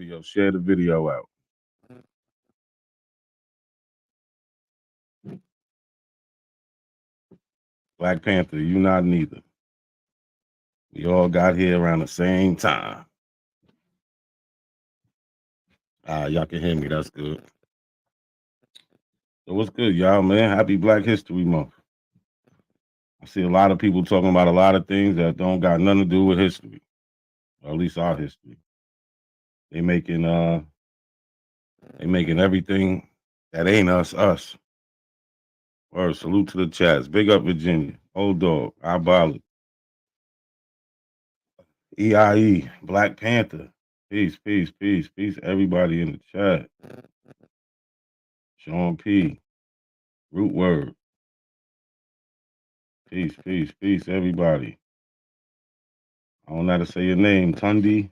video. Share the video out. Black Panther, you not neither. We all got here around the same time. Y'all can hear me. That's good. So what's good, y'all, man? Happy Black History Month. I see a lot of people talking about a lot of things that don't got nothing to do with history, or at least our history. They making everything that ain't us. Word, salute to the chats. Big up Virginia. Old dog. Eyeball. EIE. Black Panther. Peace. Everybody in the chat. Sean P. Root word. Peace, everybody. I don't know how to say your name. Tundi.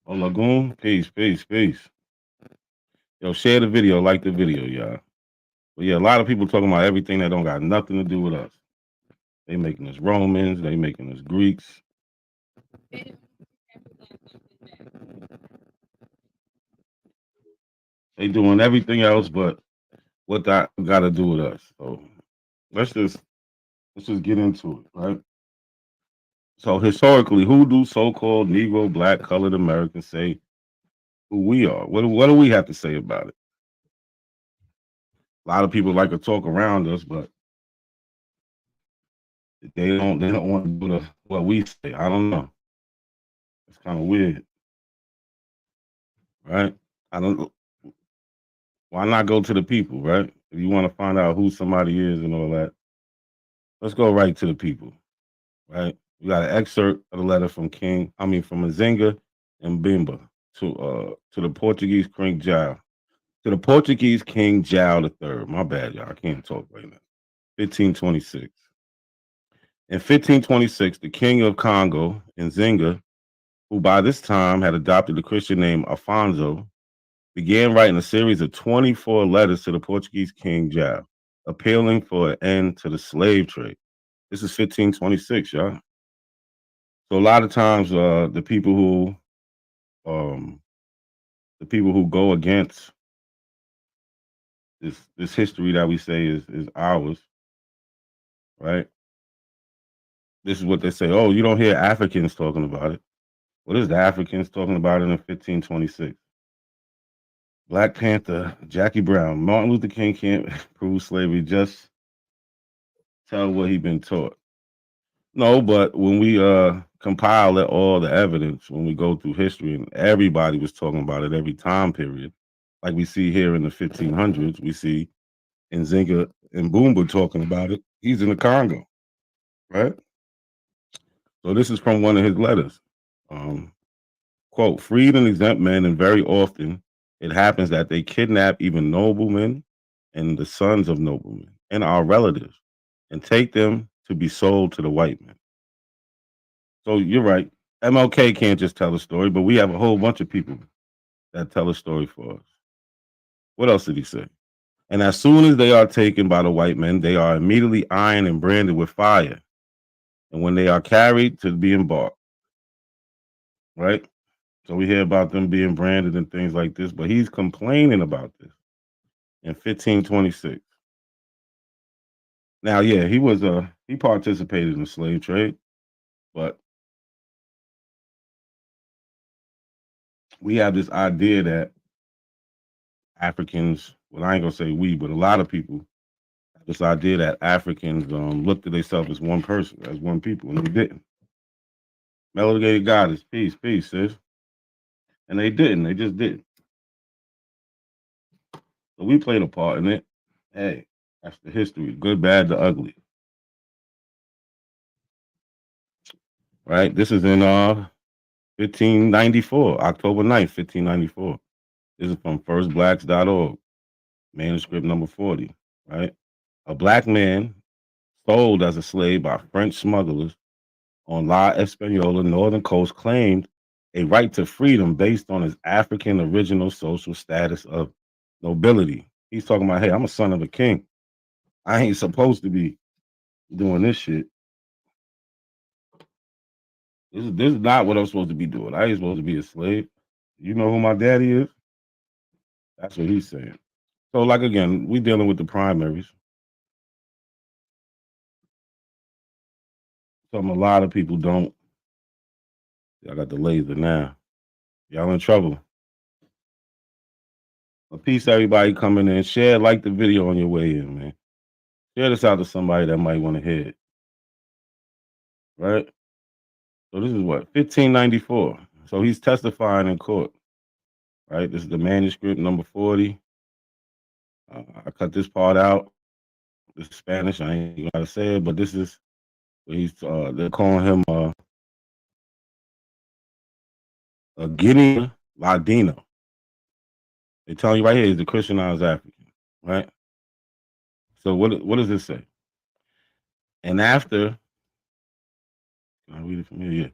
Olagoon. Peace. Yo, share the video, like the video, y'all. But yeah, a lot of people talking about everything that don't got nothing to do with us. They making us Romans, they making us Greeks. They doing everything else but what that got to do with us. So let's just get into it, right? So historically, who do so-called Negro, Black, colored Americans say who we are? What do we have to say about it? A lot of people like to talk around us, but they don't want to do what we say. I don't know. It's kind of weird, right? I don't. Why not go to the people, right? If you want to find out who somebody is and all that, let's go right to the people, right? We got an excerpt of the letter from Nzinga and Bimba to the Portuguese King Jao. To the Portuguese King Jao III. My bad, y'all. I can't talk right now. 1526. In 1526, the king of Congo, Nzinga, who by this time had adopted the Christian name Afonso, began writing a series of 24 letters to the Portuguese King Jao, appealing for an end to the slave trade. This is 1526, y'all. So a lot of times, the people who go against this history that we say is ours, right? This is what they say. Oh, you don't hear Africans talking about it. What is the Africans talking about in 1526? Black Panther, Jackie Brown, Martin Luther King can't prove slavery. Just tell what he been taught. No, but when we compile all the evidence, when we go through history, and everybody was talking about it every time period, like we see here in the 1500s, we see Nzinga and Boomba talking about it. He's in the Congo, right? So this is from one of his letters. Quote, freed and exempt men, and very often it happens that they kidnap even noblemen and the sons of noblemen and our relatives and take them to be sold to the white men. So you're right. MLK can't just tell a story, but we have a whole bunch of people that tell a story for us. What else did he say? And as soon as they are taken by the white men, they are immediately ironed and branded with fire. And when they are carried to be embarked, right? So we hear about them being branded and things like this, but he's complaining about this in 1526. Now, yeah, he participated in the slave trade, but we have this idea that Africans, well, I ain't gonna say we, but a lot of people have this idea that Africans looked at themselves as one person, as one people, and they didn't. Melanated goddess, peace, sis. And they didn't, they just didn't. So we played a part in it. Hey, that's the history, good, bad, the ugly. Right? This is in 1594, October 9th, 1594. This is from firstblacks.org, manuscript number 40, right? A black man sold as a slave by French smugglers on La Española northern coast claimed a right to freedom based on his African original social status of nobility. He's talking about, hey, I'm a son of a king. I ain't supposed to be doing this shit. This is not what I'm supposed to be doing. I ain't supposed to be a slave. You know who my daddy is? That's what he's saying. So, like again, we dealing with the primaries. Something a lot of people don't. I got the laser now. Y'all in trouble. A peace, everybody coming in. Share, like the video on your way in, man. Share this out to somebody that might want to hear it. Right? So this is what 1594. So he's testifying in court. Right? This is the manuscript number 40. I cut this part out. This is Spanish. I ain't gonna to say it, but this is what he's. They're calling him a Guinea Ladino. They tell you right here he's a Christianized African. Right? So what does this say? And after, can I read it from here? Yeah.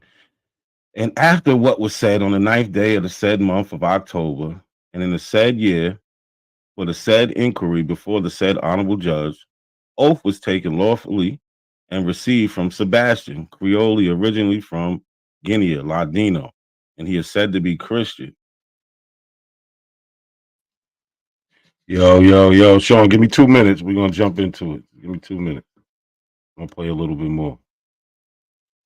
And after what was said on the 9th day of the said month of October, and in the said year, for the said inquiry before the said honorable judge, oath was taken lawfully and received from Sebastian, Creole, originally from Guinea, Ladino, and he is said to be Christian. Yo, Sean, give me 2 minutes. We're gonna jump into it. Give me 2 minutes. I'm gonna play a little bit more.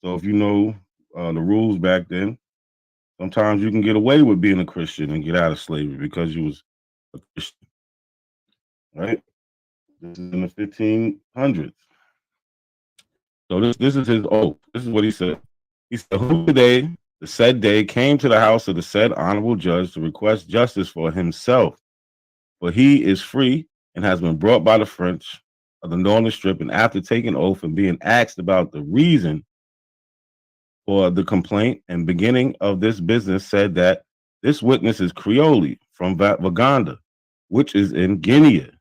So if you know the rules back then, sometimes you can get away with being a Christian and get out of slavery because you was a Christian, right? This is in the 1500s. So this is his oath. This is what he said. He said, "Who today, the said day, came to the house of the said honorable judge to request justice for himself, for he is free and has been brought by the French of the Northern Strip, and after taking oath and being asked about the reason for the complaint and beginning of this business, said that this witness is Creole from Vaganda, which is in Guinea,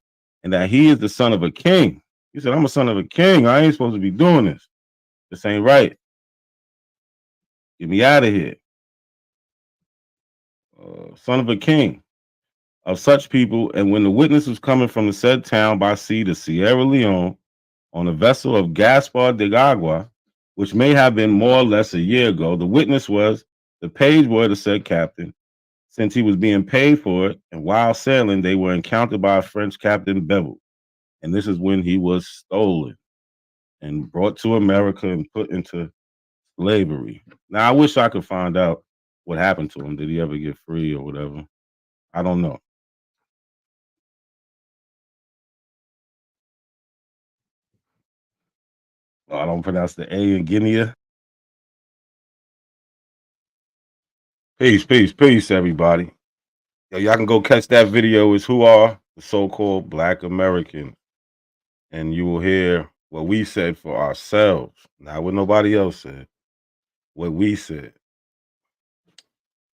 and that he is the son of a king." He said, "I'm a son of a king. I ain't supposed to be doing this. This ain't right. Get me out of here. Son of a king of such people. And when the witness was coming from the said town by sea to Sierra Leone on a vessel of Gaspar de Agua, which may have been more or less a year ago, the witness was the page boy of the said captain, since he was being paid for it. And while sailing, they were encountered by a French Captain Bevel. And this is when he was stolen and brought to America and put into slavery. Now, I wish I could find out what happened to him. Did he ever get free or whatever? I don't know. I don't pronounce the A in Guinea. Peace, everybody. Yo, y'all can go catch that video. Is who are the so-called Black American, and you will hear what we said for ourselves, not what nobody else said. What we said.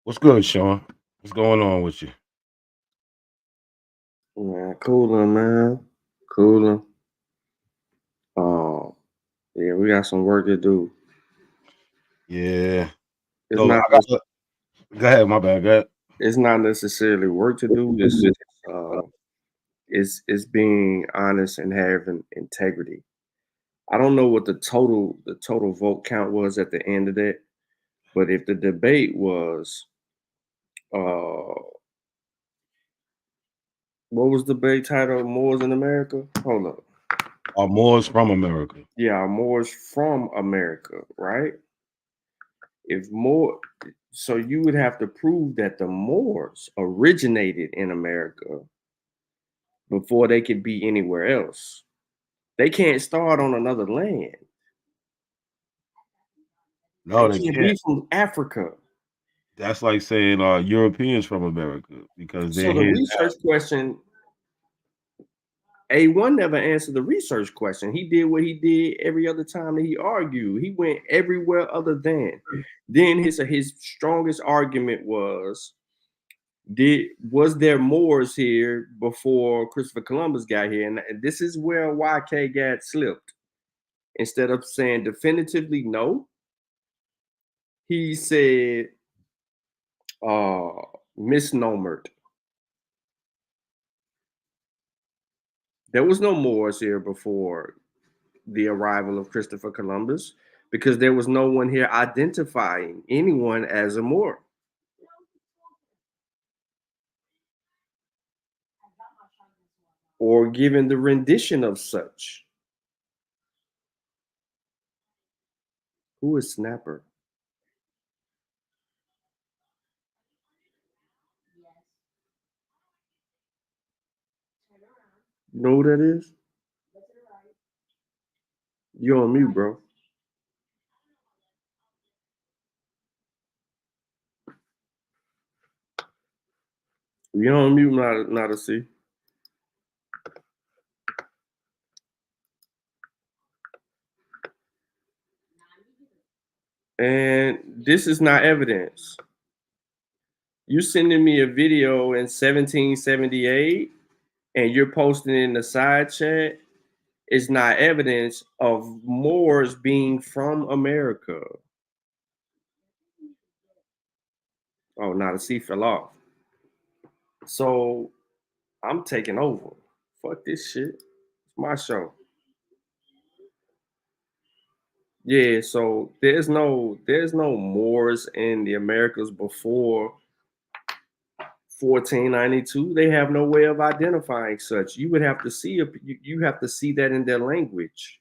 What's good, Sean? What's going on with you? Man, cooling, man. Cooling. Yeah, we got some work to do. Yeah. It's So not I got. Go ahead. My bad. Go ahead. it's not necessarily work to do. It's being honest and having integrity. I don't know what the total vote count was at the end of that, but if the debate was what was the debate title? Moors in America? Hold up. Are Moors from America? Yeah, Moors from America, right? If more, so you would have to prove that the Moors originated in America before they could be anywhere else. They can't start on another land. No, They they can't can't. be from Africa. That's like saying Europeans from America because they're So the here research question, A1 never answered the research question. He did what he did every other time that he argued. He went everywhere other than. Then his strongest argument was there Moors here before Christopher Columbus got here? And this is where YK got slipped. Instead of saying definitively no, he said misnomered. There was no Moors here before the arrival of Christopher Columbus because there was no one here identifying anyone as a Moor. or given the rendition of such. Who is Snapper? You know who that is? You're on mute, bro. You're on mute, not a C. And this is not evidence. You sending me a video in 1778 and you're posting it in the side chat is not evidence of Moors being from America. Oh, now the C fell off. So I'm taking over. Fuck this shit. It's my show. Yeah, so there's no Moors in the Americas before 1492. They have no way of identifying such. You would have to see you have to see that in their language.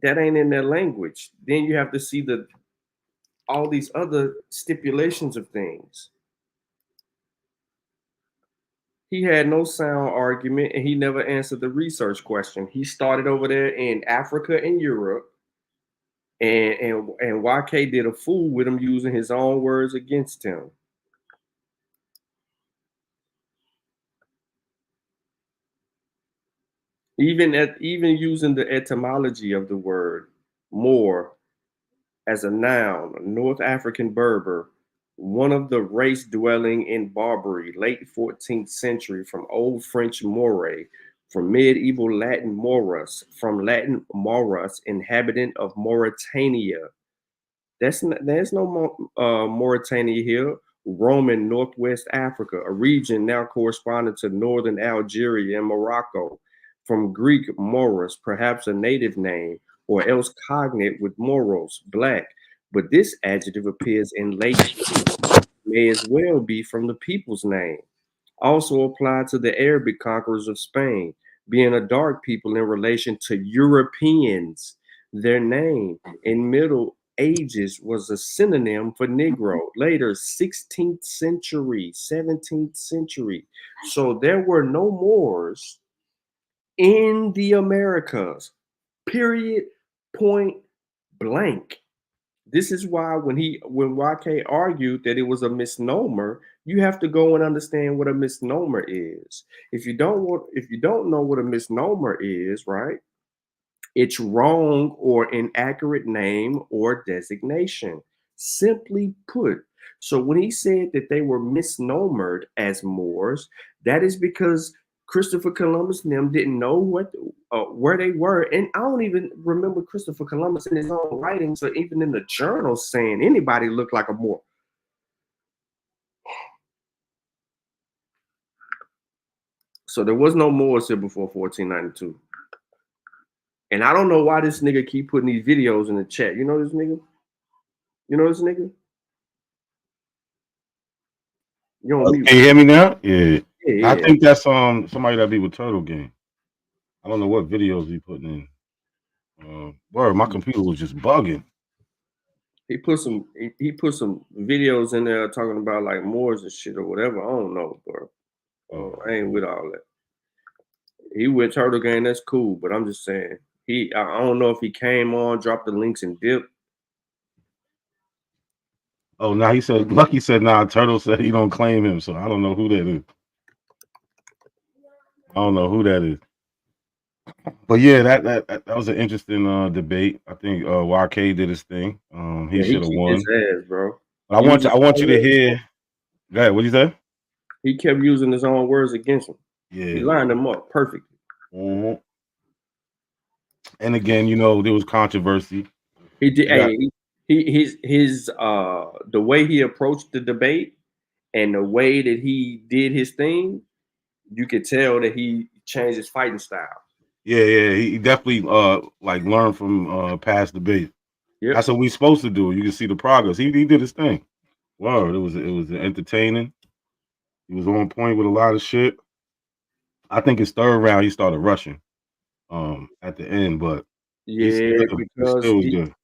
That ain't in their language. Then you have to see all these other stipulations of things. He had no sound argument and he never answered the research question. He started over there in Africa and Europe, and YK did a fool with him using his own words against him. Even using the etymology of the word Moor as a noun, a North African Berber, one of the race dwelling in Barbary, late 14th century, from Old French Moray, from medieval Latin Morus, from Latin Maurus, inhabitant of Mauritania. There's no Mauritania here. Roman Northwest Africa, a region now corresponding to northern Algeria and Morocco. From Greek Morus, perhaps a native name, or else cognate with moros, black. But this adjective appears in late, may as well be from the people's name. Also applied to the Arabic conquerors of Spain, being a dark people in relation to Europeans. Their name in Middle Ages was a synonym for Negro. Later, 16th century, 17th century. So there were no Moors in the Americas, period, point blank. This is why when YK argued that it was a misnomer, you have to go and understand what a misnomer is. If you don't know what a misnomer is, right? It's wrong or inaccurate name or designation. Simply put. So when he said that they were misnomered as Moors, that is because Christopher Columbus and them didn't know where they were. And I don't even remember Christopher Columbus in his own writings or even in the journals saying anybody looked like a Moor. So there was no Moors here before 1492. And I don't know why this nigga keep putting these videos in the chat. You know this nigga? You know this nigga? You on mute. Can you hear me now? Yeah. Yeah, I yeah. think that's somebody that be with Turtle Game. I don't know what videos he putting in. Word, my computer was just bugging. He put some videos in there talking about like Moors and shit or whatever. I don't know, bro. I ain't with all that. He with Turtle Gang, that's cool, but I'm just saying I don't know if he came on, dropped the links and dipped. Oh, now he said Lucky said nah. Turtle said he don't claim him, so I don't know who that is. I don't know who that is. But yeah, that was an interesting debate. I think YK did his thing. He should have won. His ass, bro. But I want you to hear. Go ahead. What you say? He kept using his own words against him. Yeah, he lined them up perfectly. Mm-hmm. And again, there was controversy. He did. His the way he approached the debate and the way that he did his thing, you could tell that he changed his fighting style. Yeah, he definitely like learned from past debates. Yep. That's what we supposed to do. You can see the progress. He did his thing. Wow, it was entertaining. He was on point with a lot of shit. I think his third round he started rushing at the end, but Yeah, he because still was good.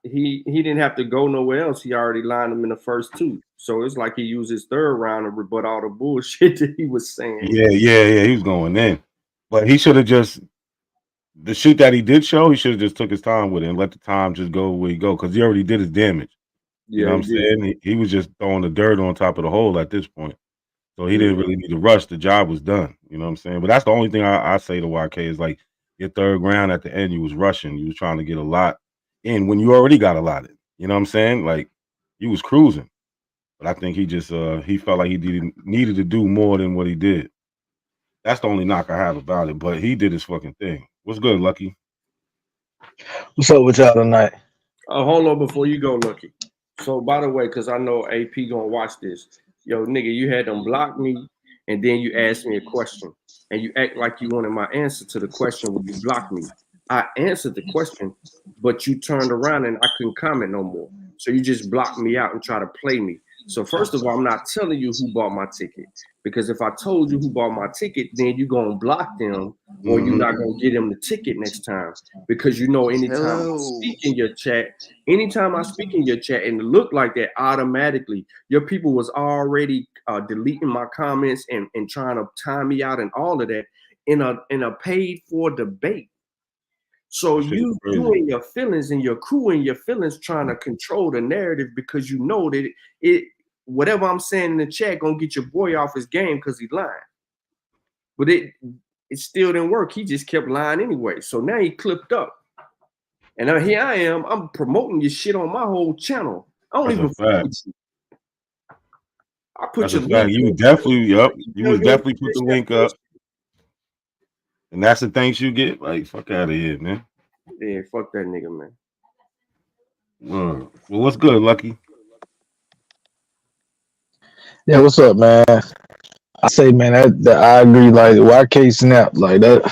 he didn't have to go nowhere else. He already lined them in the first two. So it's like he used his third round to rebut all the bullshit that he was saying. Yeah, he was going in. But he should have just the shit that he did show, he should have just took his time with it and let the time just go where he go because he already did his damage. You know Yeah, what he I'm did. saying? He was just throwing the dirt on top of the hole at this point. So he Yeah. didn't really need to rush. The job was done. You know what I'm saying? But that's the only thing I say to YK is like your third round at the end, you was rushing. You was trying to get a lot in when you already got a lot in. You know what I'm saying? Like you was cruising. But I think he just he felt like he needed to do more than what he did. That's the only knock I have about it. But he did his fucking thing. What's good, Lucky? What's up with y'all tonight? Hold on before you go, Lucky. So by the way, because I know AP gonna watch this, yo, nigga, you had them block me, and then you asked me a question, and you act like you wanted my answer to the question when you blocked me. I answered the question, but you turned around and I couldn't comment no more. So you just blocked me out and try to play me. So first of all, I'm not telling you who bought my ticket because if I told you who bought my ticket, then you're gonna block them or you're Mm-hmm. not gonna get them the ticket next time because you know anytime I Hello. speak in your chat. Anytime I speak in your chat and it looked like that, automatically your people was already deleting my comments and trying to time me out and all of that in a paid for debate. So That shit is you crazy. and your feelings and your crew and your feelings trying to control the narrative because you know that it whatever I'm saying in the chat gonna get your boy off his game because he lying. But it still didn't work. He just kept lying anyway. So now he clipped up. And now here I am. I'm promoting your shit on my whole channel. I don't That's a even fuck fact. with you. I put That's a your fact. link You up. definitely, yup. You Yo, was you definitely put the finish that link up. bullshit. And that's the thanks you get. Like, fuck out of here, man. Yeah, fuck that nigga, man. Well, what's good, Lucky? Yeah, what's up, man? I say, man, that I agree. Like YK Snap, like that,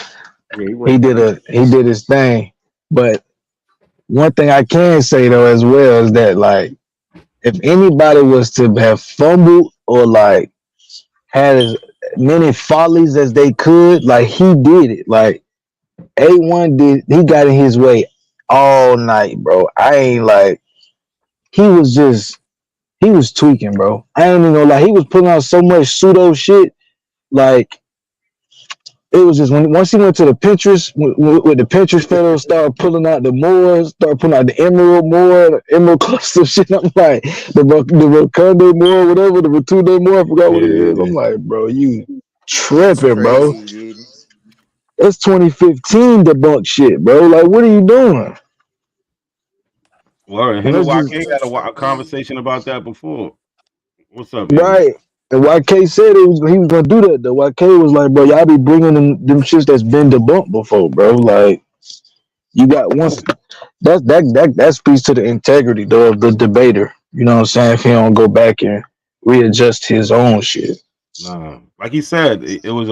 Yeah, he went crazy. he did his thing. But one thing I can say though, as well, is that like if anybody was to have fumbled or like had as many follies as they could, like he did it. Like A1 did, he got in his way all night, bro. I ain't like he was just he was tweaking, bro. I ain't even gonna lie. He was putting out so much pseudo shit. Like it was just once he went to the Pinterest with the Pinterest photos, started pulling out the Moors, started pulling out the Emerald Moor, the Emerald Cluster shit. I'm like the Rotunde Moor, whatever the Rotunde Moor, I forgot what it is. I'm Yeah. like, bro, you That's tripping, bro. crazy, dude. It's 2015 debunk shit, bro. Like, what are you doing? Well, And him and that's just YK had That's a conversation about that before. What's up, Amy? right. And YK said he was gonna do that. Though YK was like, bro, y'all be bringing them shits that's been debunked before, bro. Like, you got once that speaks to the integrity though of the debater. You know what I'm saying? If he don't go back and readjust his own shit. Nah. Like he said, it was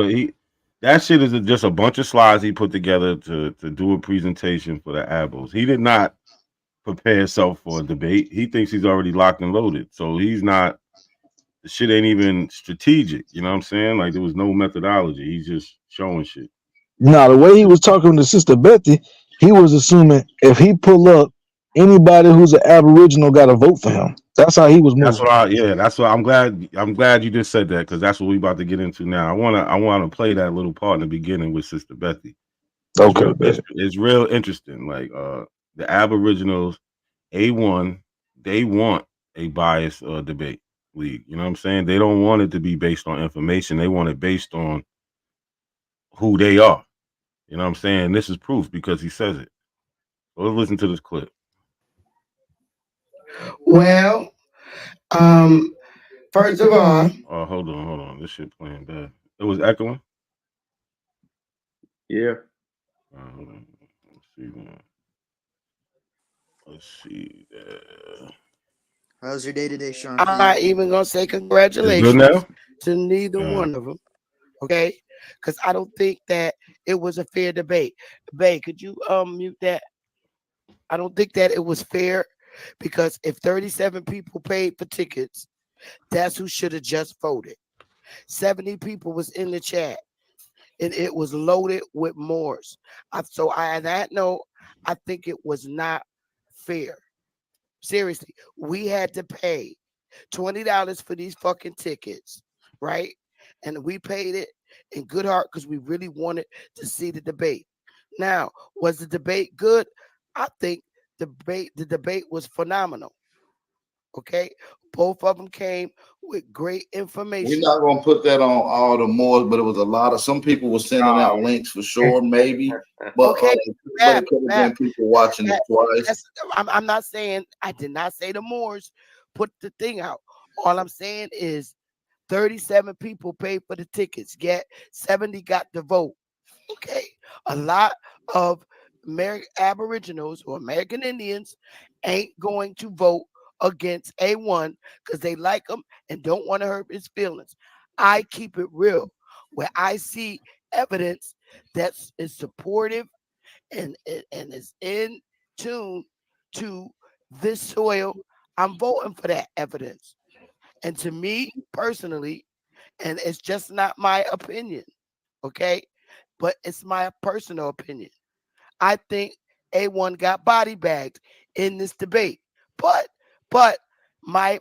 that shit is just a bunch of slides he put together to do a presentation for the Abos. He did not prepare himself for a debate. He thinks he's already locked and loaded. So he's not the shit ain't even strategic. You know what I'm saying? Like there was no methodology. He's just showing shit. Now the way he was talking to Sister Betty, he was assuming if he pull up, anybody who's an Aboriginal got to vote for him. That's how he was That's moving. what that's what I'm glad you just said that because that's what we about to get into now. I wanna play that little part in the beginning with Sister Bethy. Okay, bet. It's real interesting. Like the Aboriginals, A1, they want a biased debate league. You know what I'm saying? They don't want it to be based on information. They want it based on who they are. You know what I'm saying? This is proof because he says it. So let's listen to this clip. Well, um, first of all, Oh, hold on. This shit playing bad. It was echoing. Yeah. Hold on. Let's see. Let's see. How's your day today, Sean I'm P? not even gonna say It's good now. congratulations to neither Uh, one of them, okay? Because I don't think that it was a fair debate. Bay, could you mute that? I don't think that it was fair because if 37 people paid for tickets, that's who should have just voted. 70 people was in the chat. and it was loaded with Moors. So I that note, I think it was not fair. Seriously, we had to pay $20 for these fucking tickets, right? And we paid it in good heart because we really wanted to see the debate. Now, was the debate good? I think the debate was phenomenal. Okay, both of them came with great We're information. not gonna put that on all the more, but it was a lot of some people were sending out links for sure, maybe. But Okay, but it could have been people watching it twice. I'm not saying I did not say the Moors put the thing out. All I'm saying is 37 people paid for the tickets, yet 70 got the vote. Okay, a lot of Aboriginals or American Indians ain't going to vote against A1 because they like him and don't want to hurt his feelings. I keep it real. Where I see evidence that is supportive and is in tune to this soil, I'm voting for that evidence. And to me personally, and it's just not my opinion, okay? But it's my personal opinion. I think A1 got body bagged in this debate. But my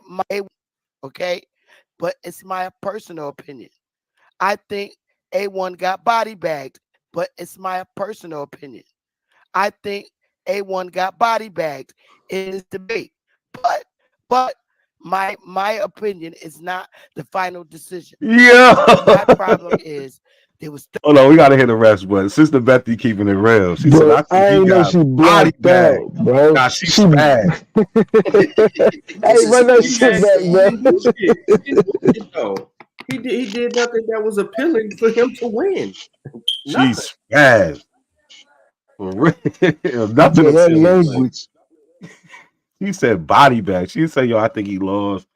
okay, but it's my personal opinion. I think A1 got body bagged, but it's my personal opinion. I think A1 got body bagged in this debate. But my opinion is not the final decision. My Yeah. problem is there was Hold on, we gotta hit the rest, but Sister Betty keeping it real. She said, Bro, I think I he ain't know got she body blacked bag. out, bro. Nah, she She spazzed. Hey, This is run that He shit actually back, bro. didn't do shit. He didn't do shit though. He did nothing that was appealing for him to win. She Nothing. spazzed. For real. Nothing Yeah, that appealing. Like, language. she said body bag. She didn't say, yo, I think he lost.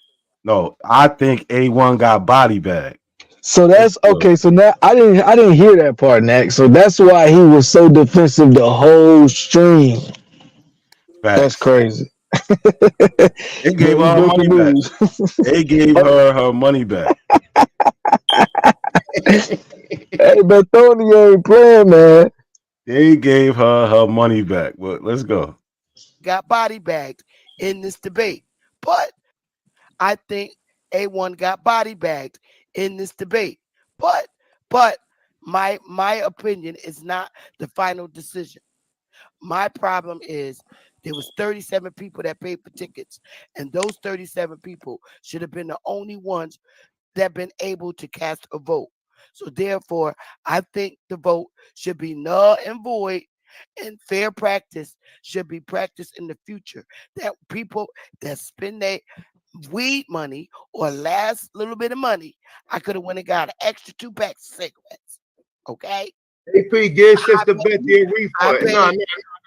No, I think A1 got body bag. So Let's that's go. okay. So now I didn't hear that part, Nack. So that's why he was so defensive the whole stream. That's Facts. crazy. They gave Bro, her you her broke the money back. news. They gave her money back. Hey, Bethany ain't playing, man. They gave her money back. But let's go. got body bagged in this debate. But I think A1 got body bagged in this debate. But my opinion is not the final decision. My problem is there was 37 people that paid for tickets, and those 37 people should have been the only ones that been able to cast a vote. So therefore, I think the vote should be null and void, and fair practice should be practiced in the future. That people that spend their weed money or last little bit of money, I could have went and got an extra 2 packs of cigarettes. Okay, AP, give Sister I Betty a I refund. paid. No,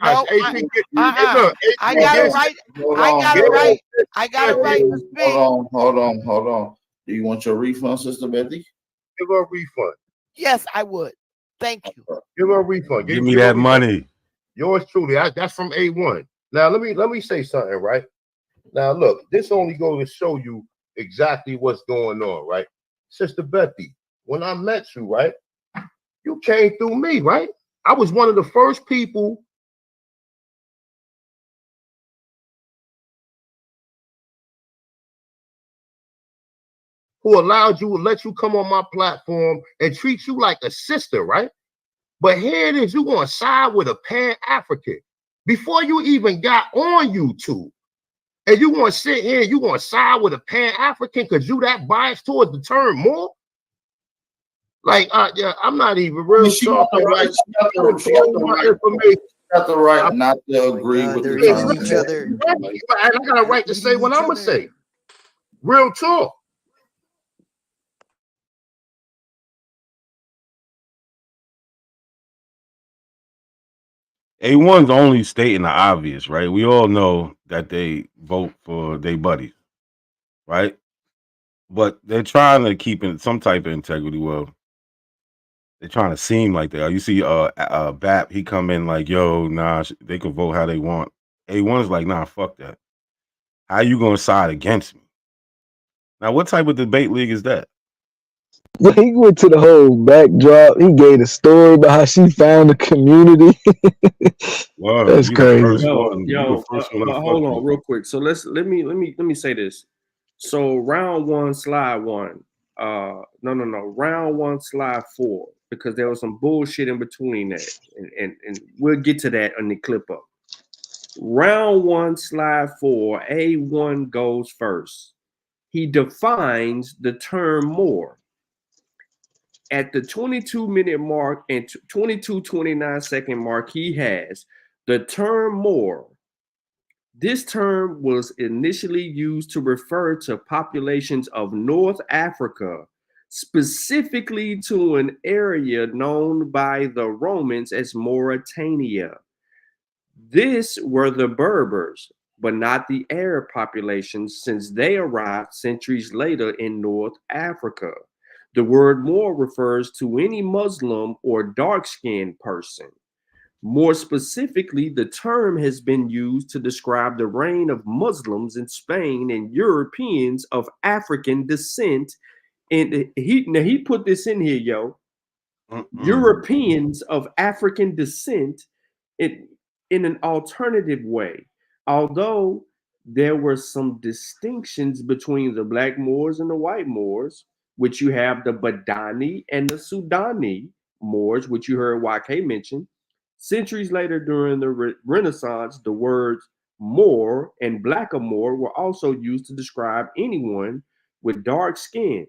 No, AP, hey, look, I AP, got a give right. Hold I on, got a give hold right. Sister I got a right Betty, to on, speak. hold on. Do you want your refund, Sister Betty? give her a refund. Yes, I would. Thank you. Give her a refund. Give me her a that refund. money. Yours truly. That's from A1. Now let me say something, right? Now look, this only goes to show you exactly what's going on, right? Sister Betty, when I met you, right? You came through me, right? I was one of the first people who allowed you, let you come on my platform and treat you like a sister, right? But here it is, you going to side with a Pan-African before you even got on YouTube. And you want to sit here and you want to side with a Pan-African because you that biased towards the term more? Like, yeah, I'm not even real She got the right. She got the right. information. Got the right not to Oh my agree God, with they're the eating term. each other. And I got a right to say what I'm going to say. Real talk. A1's only stating the obvious, right? We all know that they vote for their buddies, right? But they're trying to keep in some type of integrity. Well, they're trying to seem like they are. You see, BAP, he come in like, yo, nah, they can vote how they want. A1's like, nah, fuck that. How you gonna side against me? Now, what type of debate league is that? Yeah, he went to the whole backdrop. He gave a story about how she found the community. Wow, That's you the crazy. first Yo, one. You the first one I but fuck hold on with. real quick. So let me say this. So round one, slide one. No. Round one, slide four, because there was some bullshit in between that. And we'll get to that on the clip up. Round one, slide four, A1 goes first. He defines the term Moor. At the 22-minute mark and 22:29 mark, he has the term Moor. This term was initially used to refer to populations of North Africa, specifically to an area known by the Romans as Mauritania. This were the Berbers, but not the Arab populations, since they arrived centuries later in North Africa. The word Moor refers to any Muslim or dark-skinned person. More specifically, the term has been used to describe the reign of Muslims in Spain and Europeans of African descent. And he put this in here, yo. Europeans of African descent in, in an alternative way. Although there were some distinctions between the black Moors and the white Moors, which you have the Badani and the Sudani Moors, which you heard YK mention. Centuries later, during the Renaissance, the words Moor and Blackamoor were also used to describe anyone with dark skin.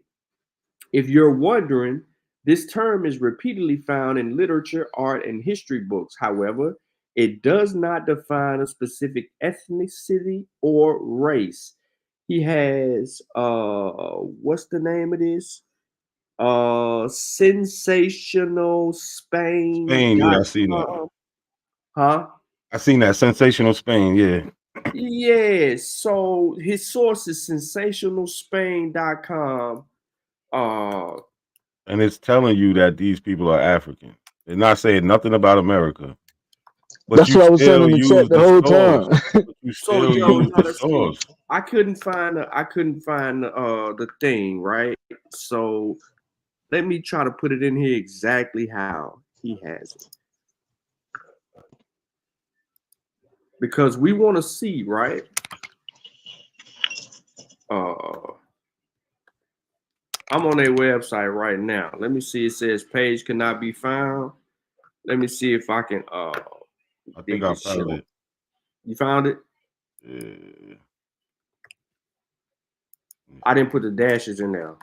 If you're wondering, this term is repeatedly found in literature, art, and history books. However, it does not define a specific ethnicity or race. He has what's the name of this? Sensational Spain, yeah, I seen that. Spain.com. Huh? I seen that sensational Spain, yeah. Yeah, so his source is sensationalspain.com. And it's telling you that these people are African. They're not saying nothing about America. But That's you what I was saying still in the chat use the the whole source. time. But you So still yo, use now the let's see. source. I couldn't find the thing, right? So let me try to put it in here exactly how he has it. Because we want to see, right? I'm on their website right now. Let me see. It says page cannot be found. Let me see if I can I think dig I this shit found up. it. You found it? Yeah. I didn't put the dashes in there.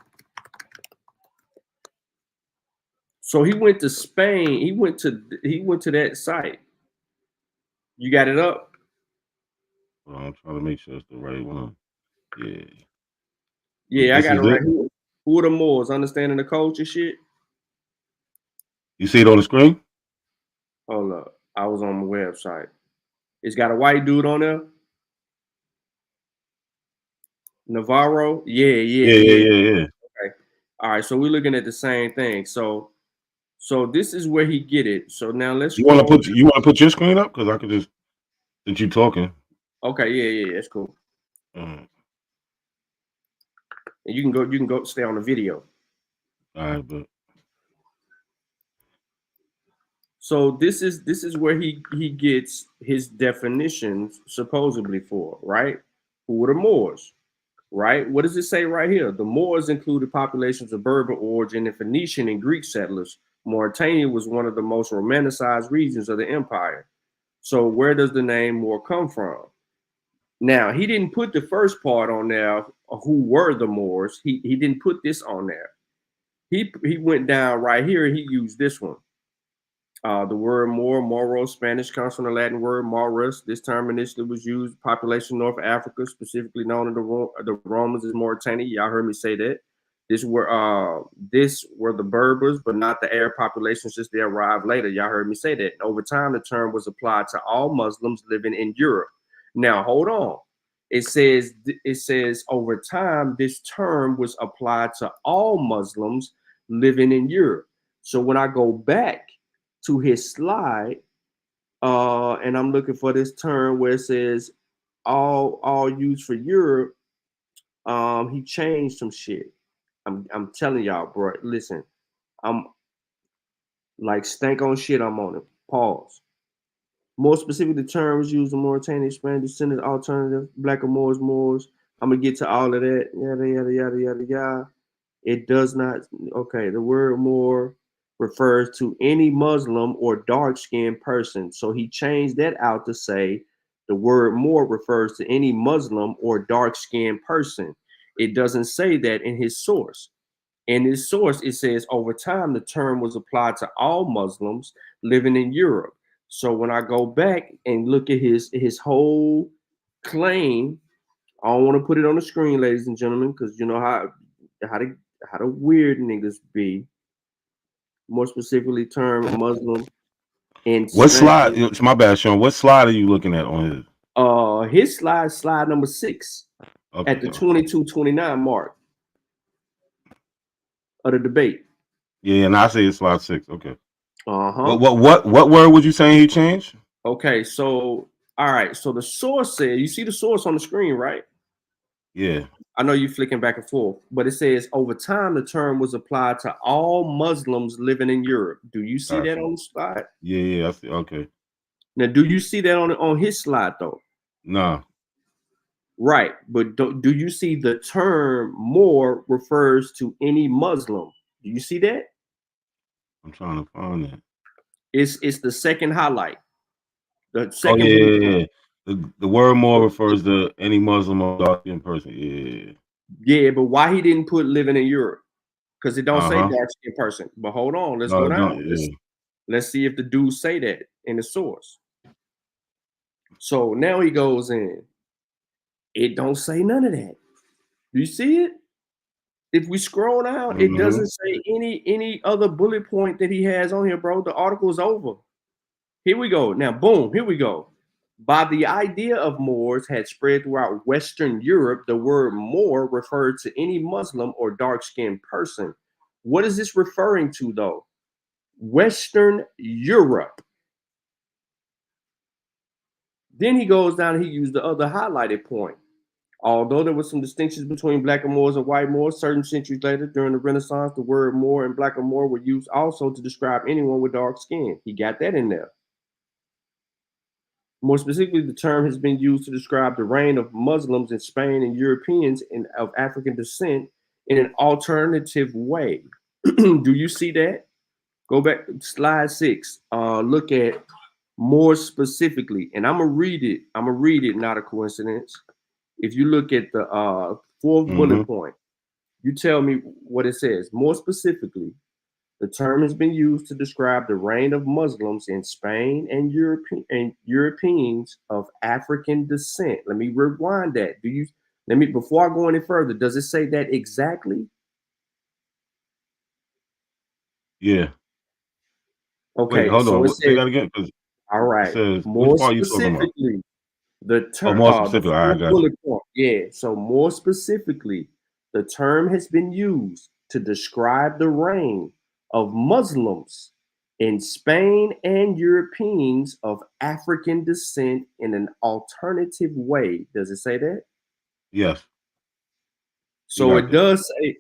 So he went to Spain. He went to that site. You got it up? Well, I'm trying to make sure it's the right one. Yeah. Yeah, I This got it is right it. here. Who are the Moors? Understanding the culture shit? You see it on the screen? Hold up. I was on the website. It's got a white dude on there. Navarro. Yeah. Okay. All right. So we're looking at the same thing. So this is where he get it. So now let's You want to scroll. put your screen up? Because I could just, since you talking. Okay. Yeah. That's cool. All And you can go stay on the video. right, but So this is where he gets his definitions supposedly for, right? Who are the Moors? Right? What does it say right here? The Moors included populations of Berber origin and Phoenician and Greek settlers. Mauritania was one of the most romanticized regions of the empire. So where does the name Moor come from? Now, he didn't put the first part on there, who were the Moors. He didn't put this on there. He went down right here and he used this one. The word Moor, Moro, Spanish, comes from the Latin word Maurus. This term initially was used population North Africa, specifically known to the Romans as Mauritania. Y'all heard me say that. This were the Berbers, but not the Arab populations, just they arrived later. Y'all heard me say that. Over time, the term was applied to all Muslims living in Europe. Now, hold on. It says over time, this term was applied to all Muslims living in Europe. So when I go back to his slide, and I'm looking for this term where it says all used for Europe. He changed some shit. I'm telling y'all, bro. Listen, I'm like stank on shit. I'm on it. Pause. More specifically, the term was used in Mauritania, Spanish descendant alternative, black or Moors. I'm gonna get to all of that. Yada yada yada yada yada. It does not. Okay, the word Moor refers to any Muslim or dark-skinned person. So he changed that out to say the word Moor refers to any Muslim or dark-skinned person. It doesn't say that in his source. In his source, it says over time the term was applied to all Muslims living in Europe. So when I go back and look at his whole claim, I don't want to put it on the screen, ladies and gentlemen, because you know how the weird niggas be. More specifically, term Muslim in What slide? Spain. It's my bad, Sean. What slide are you looking at on his? His slide number 6 Okay. at the 22:29 mark of the debate. Yeah, and I say it's slide 6. Okay. Uh-huh. What word would you saying he changed? Okay, so all right, so the source said, you see the source on the screen, right? Yeah. I know you flicking back and forth, but it says over time the term was applied to all Muslims living in Europe. Do you see that Gotcha. on the slide? Yeah, I see. Okay. Now, do you see that on his slide though? Nah. Right, but do you see the term Moor refers to any Muslim? Do you see that? I'm trying to find that. It's the second highlight, the Oh second yeah, bullet yeah, point. yeah. The word more refers to any Muslim or dark skinned person. Yeah. Yeah, but why he didn't put living in Europe? Because it don't say Uh-huh. dark skinned person. But hold on, let's No, go it don't. down. Yeah. Let's see if the dudes say that in the source. So now he goes in. It don't say none of that. Do you see it? If we scroll down, it Mm-hmm. doesn't say any other bullet point that he has on here, bro. The article is over. Here we go. Now, boom, here we go. By the idea of Moors had spread throughout Western Europe, the word Moor referred to any Muslim or dark-skinned person. What is this referring to, though? Western Europe. Then he goes down and he used the other highlighted point. Although there were some distinctions between black Moors and white Moors, certain centuries later, during the Renaissance, the word Moor and black Moor were used also to describe anyone with dark skin. He got that in there. More specifically, the term has been used to describe the reign of Muslims in Spain and Europeans of African descent in an alternative way. Do you see that? Go back, slide 6. Look at more specifically, and I'm gonna read it. I'm gonna read it, not a coincidence. If you look at the 4th Mm-hmm. bullet point, you tell me what it says. More specifically, the term has been used to describe the reign of Muslims in Spain and Europeans of African descent. Let me rewind that. Before I go any further, does it say that exactly? Yeah. Wait, Okay, hold so it on. Say says, that again, because all it right, says which more part are you talking about? specifically, the Oh, term, more the specific. All right, I 4th got you. bullet point. Yeah, so more specifically, the term has been used to describe the reign of Muslims in Spain and Europeans of African descent in an alternative way. Does it say that? Yes, you So got it that. does say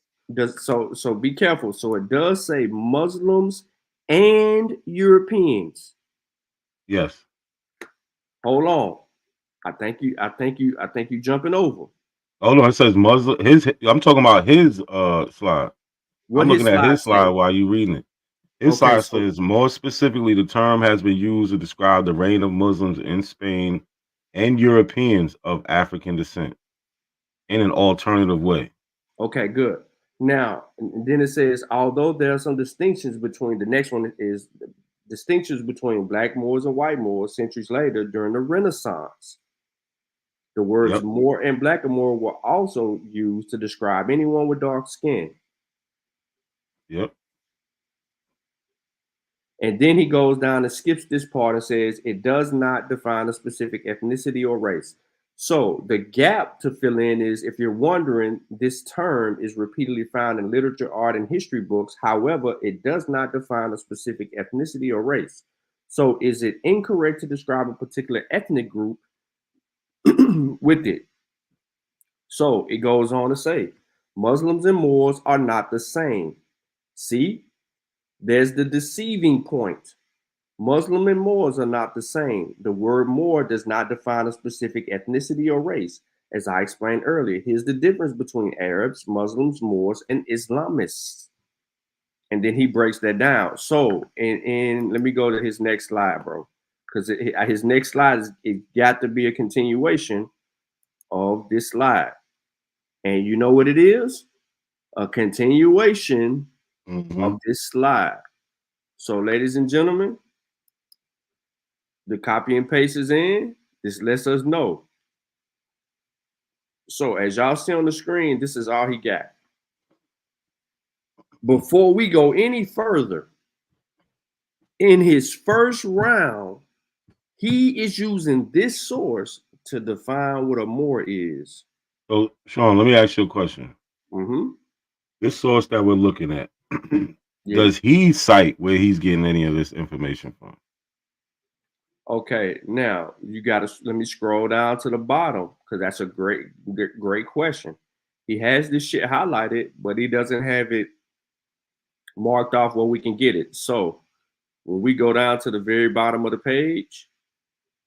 so be careful. So it does say Muslims and Europeans. Yes. Hold on. I think you jumping over. Hold on. It says Muslim. I'm talking about his slide. What I'm looking his at slide his slide say? while you reading it. His Okay, slide so says more specifically, the term has been used to describe the reign of Muslims in Spain and Europeans of African descent in an alternative way. okay, good. Now, and then it says, although there are some distinctions between the next one is distinctions between black Moors and white Moors centuries later during the Renaissance. The words Yep. Moor and Blackamoor were also used to describe anyone with dark skin. Yep. And then he goes down and skips this part and says it does not define a specific ethnicity or race. So the gap to fill in is, if you're wondering, this term is repeatedly found in literature, art, and history books. However, it does not define a specific ethnicity or race. So is it incorrect to describe a particular ethnic group with it? So it goes on to say, Muslims and Moors are not the same. See, there's the deceiving point. Muslim and Moors are not the same. The word Moor does not define a specific ethnicity or race. As I explained earlier, here's the difference between Arabs, Muslims, Moors, and Islamists. And then he breaks that down. So, and let me go to his next slide, bro, because his next slide is it got to be a continuation of this slide. And you know what it is? A continuation of this slide. So, ladies and gentlemen, the copy and paste is in. This lets us know. So, as y'all see on the screen, this is all he got. Before we go any further, in his first round, he is using this source to define what a Moor is. So, Sean, let me ask you a question. Mm-hmm. This source that we're looking at, Yeah. does he cite where he's getting any of this information from? Okay, now you got to let me scroll down to the bottom because that's a great question. He has this shit highlighted, but he doesn't have it marked off where we can get it. So when we go down to the very bottom of the page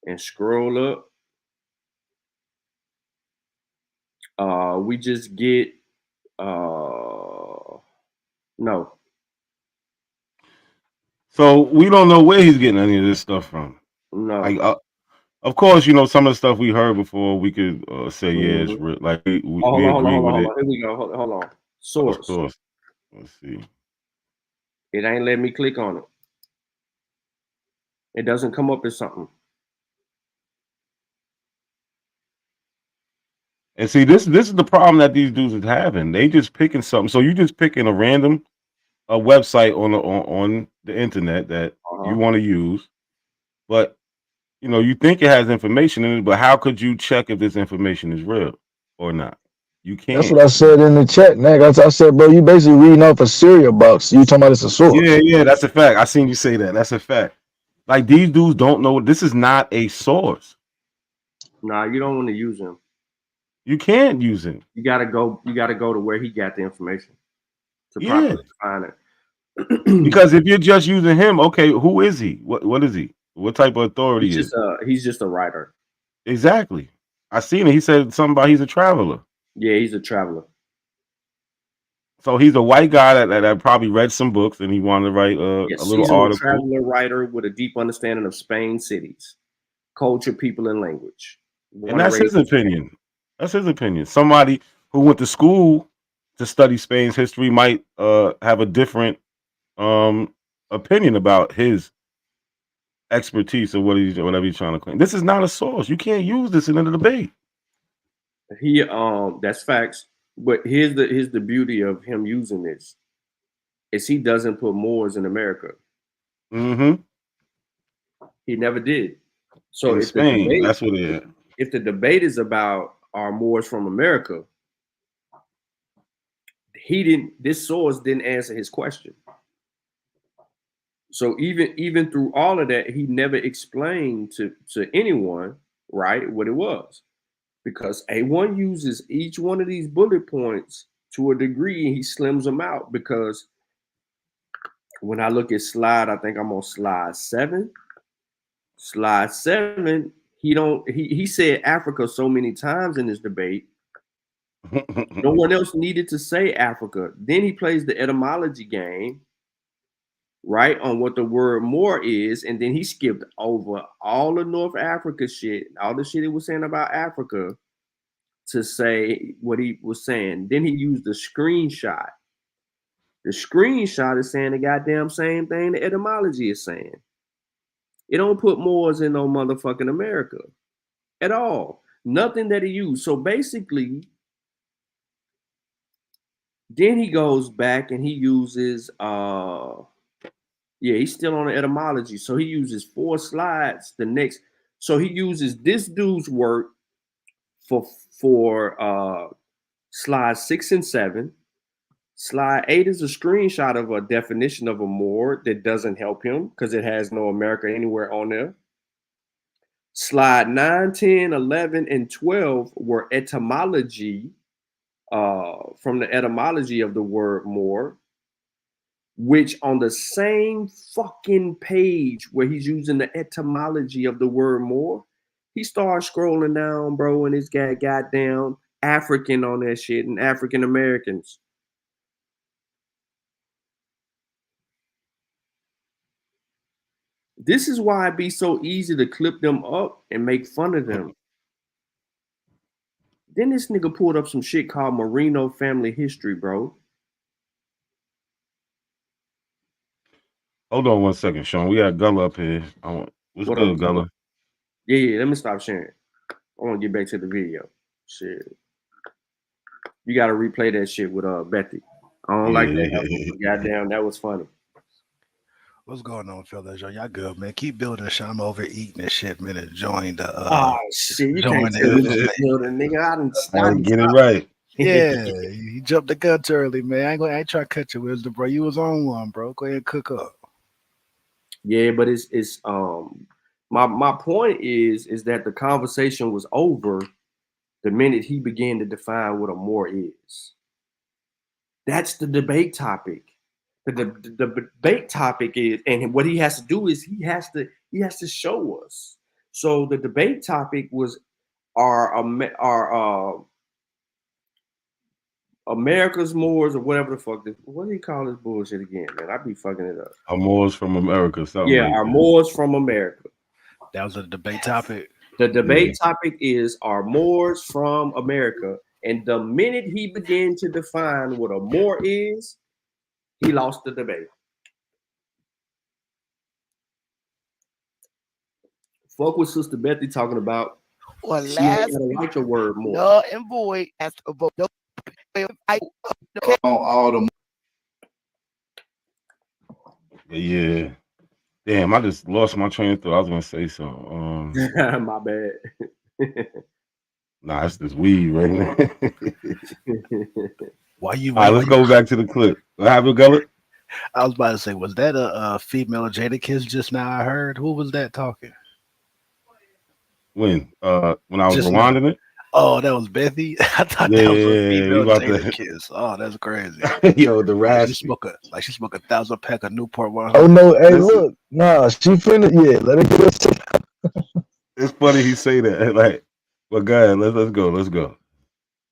and scroll up, we just get no. So we don't know where he's getting any of this stuff from. No. Like, of course, you know, some of the stuff we heard before, we could say, yeah, it's real. Like, we agree with it. Here we go. Hold on. Source. Let's see. It ain't letting me click on it. It doesn't come up as something. And see, this is the problem that these dudes is having. They just picking something. So you just picking a random website on the internet that you want to use, but you know you think it has information in it. But how could you check if this information is real or not? You can't. That's what I said in the chat, Nick. I said, bro, you basically reading off a cereal box. You talking about it's a source? Yeah, that's a fact. I seen you say that. That's a fact. Like these dudes don't know. This is not a source. Nah, you don't want to use him. You can't use him. You gotta go to where he got the information to properly find it. Because if you're just using him, okay, who is he? What is he? What type of authority he's just a writer. Exactly. I seen it. He said something about he's a traveler. Yeah, he's a traveler. So he's a white guy that probably read some books and he wanted to write a little article. Traveler writer with a deep understanding of Spain cities, culture, people, and language. And that's his opinion. That's his opinion. Somebody who went to school to study Spain's history might have a different opinion about his expertise or whatever he's trying to claim. This is not a source. You can't use this in a debate. That's facts. But here's the beauty of him using this is he doesn't put Moors in America. Mm-hmm. He never did. So in Spain, that's what it is. If the debate is about are Moors from America, this source didn't answer his question. So even through all of that, he never explained to anyone, right, what it was. Because A1 uses each one of these bullet points to a degree and he slims them out. Because when I look at I think I'm on slide 7. Slide 7, he said Africa so many times in this debate. No one else needed to say Africa. Then he plays the etymology game, right, on what the word Moor is, and then he skipped over all the North Africa shit, all the shit he was saying about Africa to say what he was saying. Then he used the screenshot. The screenshot is saying the goddamn same thing the etymology is saying. It don't put Moors in no motherfucking America at all. Nothing that he used. So basically, then he goes back and he uses he's still on the etymology. So he uses 4 slides. So he uses this dude's work for slide 6 and 7. Slide 8 is a screenshot of a definition of a Moor that doesn't help him because it has no America anywhere on there. Slide 9, 10, 11, and 12 were etymology from the etymology of the word Moor, which on the same fucking page where he's using the etymology of the word Moor, he starts scrolling down, bro, and it's got goddamn African on that shit and African Americans. This is why it be so easy to clip them up and make fun of them. Then this nigga pulled up some shit called Merino family history, bro. Hold on 1 second, Sean. We got Gullah up here. What's What good, up, Gullah? Yeah, let me stop sharing. I want to get back to the video. Shit. You got to replay that shit with Bethy. I don't like that. Goddamn, that was funny. What's going on, fellas? Y'all good, man? Keep building. I'm over eating this shit, man. Enjoying the oh shit, you can't tell me to build a nigga. I didn't get it right. Yeah, you jumped the gun too early, man. I ain't trying to cut your wisdom, bro. You was on one, bro. Go ahead and cook up. Yeah, but it's my point is that the conversation was over the minute he began to define what a Moor is. That's the debate topic. The debate topic is, and what he has to do is he has to show us. So the debate topic was our America's Moors or whatever the fuck. What do you call this bullshit again, man? I be fucking it up. Our Moors from America. Something Yeah, like our that. Moors from America. That was a debate topic. The debate topic is our Moors from America. And the minute he began to define what a Moor is, he lost the debate. Fuck with Sister Bethy talking about. Or She last ain't gotta like the word more. null and void as to vote. All the Yeah. Damn, I just lost my train of thought. I was gonna say something. My bad. Nah, it's this weed right now. Why you? All right, let's go back to the clip. What happened, Gullet? I was about to say, was that a female Jadakiss just now? I heard. Who was that talking? When I was Just rewinding it? Oh, that was Bethy. I thought that was a female Jadakiss. Oh, that's crazy. Yo, the raspy. She smoked 1,000 pack of Newport 100. Oh no, hey, look, nah, she finished. Yeah, let her get us. It's funny he say that. Like, well, go ahead, let's go.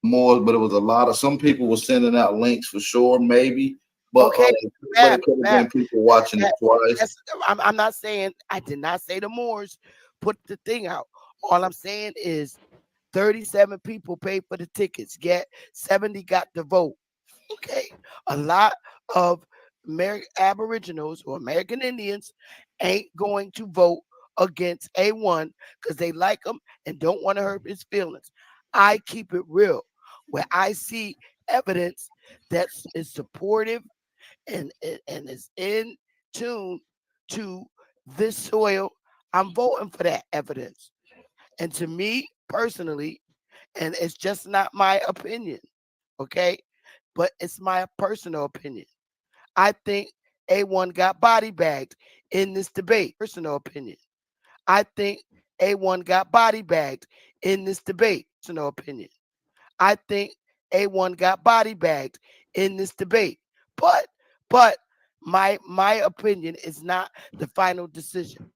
Moors, but it was a lot of some people were sending out links for sure, maybe. But, Okay, but it could have been people watching it twice. I'm not saying, I did not say the Moors put the thing out. All I'm saying is 37 people paid for the tickets, yet 70 got the vote. Okay, a lot of Aboriginals or American Indians ain't going to vote against A1 because they like him and don't want to hurt his feelings. I keep it real. Where I see evidence that is supportive and is in tune to this soil, I'm voting for that evidence. And to me personally, and it's just not my opinion, okay? But it's my personal opinion. I think A1 got body bagged in this debate. Personal opinion. I think A1 got body bagged in this debate. Personal opinion. I think A1 got body bagged in this debate. But my opinion is not the final decision.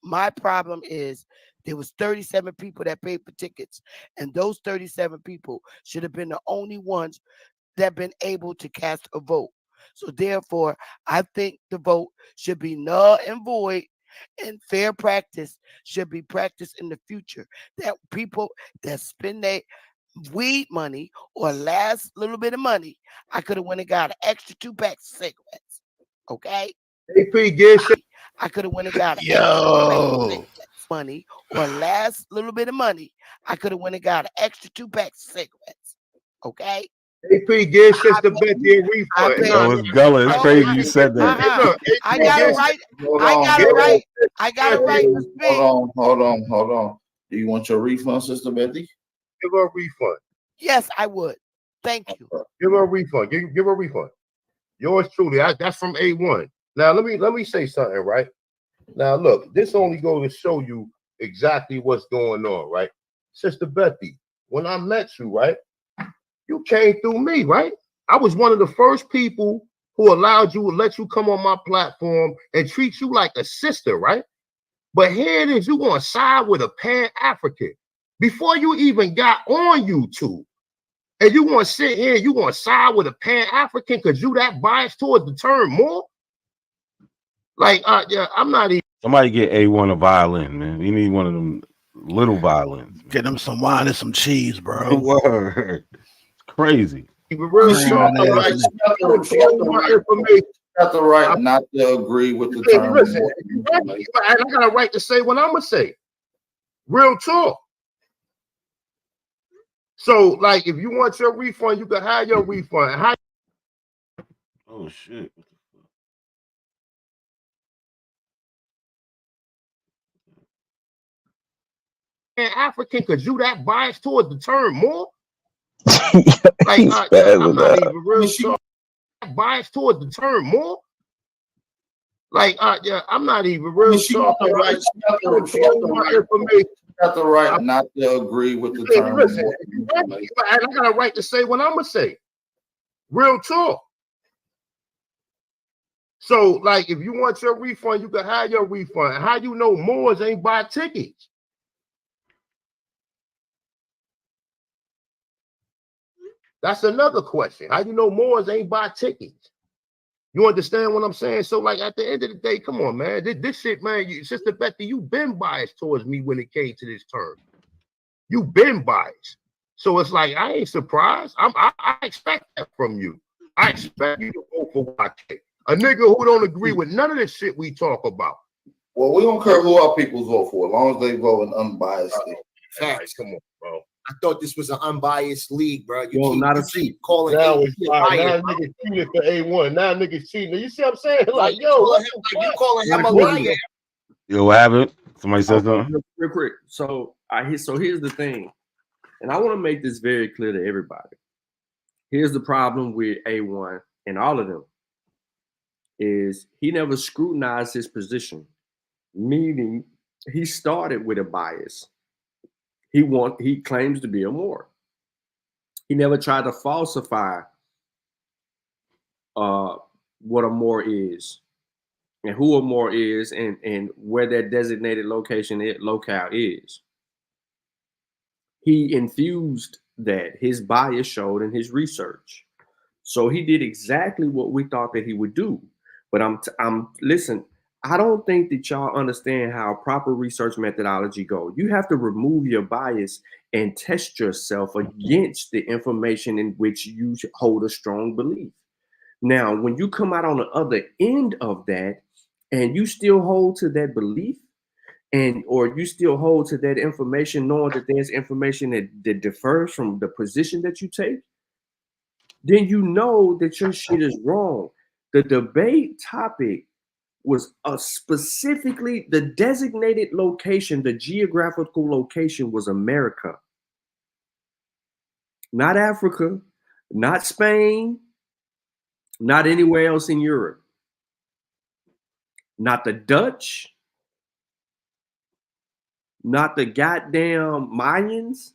My problem is there was 37 people that paid for tickets, and those 37 people should have been the only ones that been able to cast a vote. So therefore, I think the vote should be null and void, and fair practice should be practiced in the future. That people that spend their weed money or last little bit of money, I could have went and got an extra 2 packs of cigarettes. Okay? AP gets I could have went and got Yo money or last little bit of money. I could have went and got an extra 2 packs of cigarettes. Okay? AP gives Sister Bethy a refund. Yo, it's Gullah. It's crazy you said that. I got it right. I got it right. Hold on. Do you want your refund, Sister Bethy? Give her a refund. Yes, I would. Thank you. Give her a refund. Give her a refund. Yours truly. That's from A1. Now let me say something, right? Now look, this only goes to show you exactly what's going on, right? Sister Bethy, when I met you, right? You came through me, right? I was one of the first people who allowed you, let you come on my platform and treat you like a sister, right? But here it is, you going to side with a Pan-African before you even got on YouTube. And you want to sit here, you want to side with a Pan-African because you that biased towards the term more? Like, yeah, I'm not even. Somebody get A1 a violin, man. We need one of them little violins. Man. Get them some wine and some cheese, bro. Word. It's crazy. Real talk, You got the right not to agree with the term. Listen, I got a right to say what I'm gonna say. Real talk. So, like, if you want your refund, you can have your refund. How? Oh shit. African, because you that biased towards the term more? Like, He's I'm not spazzing even real talk. Biased towards the term more? Like, yeah, I'm not even real talk. You got the right not to agree with the term. Listen, I got a right to say what I'm gonna say. Real talk. So, like, if you want your refund, you can have your refund. How you know Moors ain't buy tickets? That's another question. How you know Moors ain't buy tickets? You understand what I'm saying? So, like, at the end of the day, come on, man. This shit, man, Sister Betty, you been biased towards me when it came to this term. You been biased. So it's like, I ain't surprised. I expect that from you. I expect you to vote for YK. A nigga who don't agree with none of this shit we talk about. Well, we don't care who our people vote for, as long as they vote an unbiased thing. Facts, come on, bro. I thought this was an unbiased league, bro. Yo, not a seat. Calling Now it it's now niggas cheating for A1. Now niggas cheating. You see what I'm saying? Like, yo, you calling him a liar. Yo, what happened? Somebody said something? Real quick. So here's the thing, and I want to make this very clear to everybody. Here's the problem with A1 and all of them is he never scrutinized his position, meaning he started with a bias. He claims to be a Moor. He never tried to falsify what a Moor is and who a Moor is and where that designated locale is. He infused that his bias showed in his research. So he did exactly what we thought that he would do. But listen, I don't think that y'all understand how proper research methodology go. You have to remove your bias and test yourself against the information in which you hold a strong belief. Now, when you come out on the other end of that and you still hold to that belief or you still hold to that information, knowing that there's information that differs from the position that you take, then you know that your shit is wrong. The debate topic was specifically the designated location, the geographical location was America. Not Africa, not Spain, not anywhere else in Europe. Not the Dutch, not the goddamn Mayans.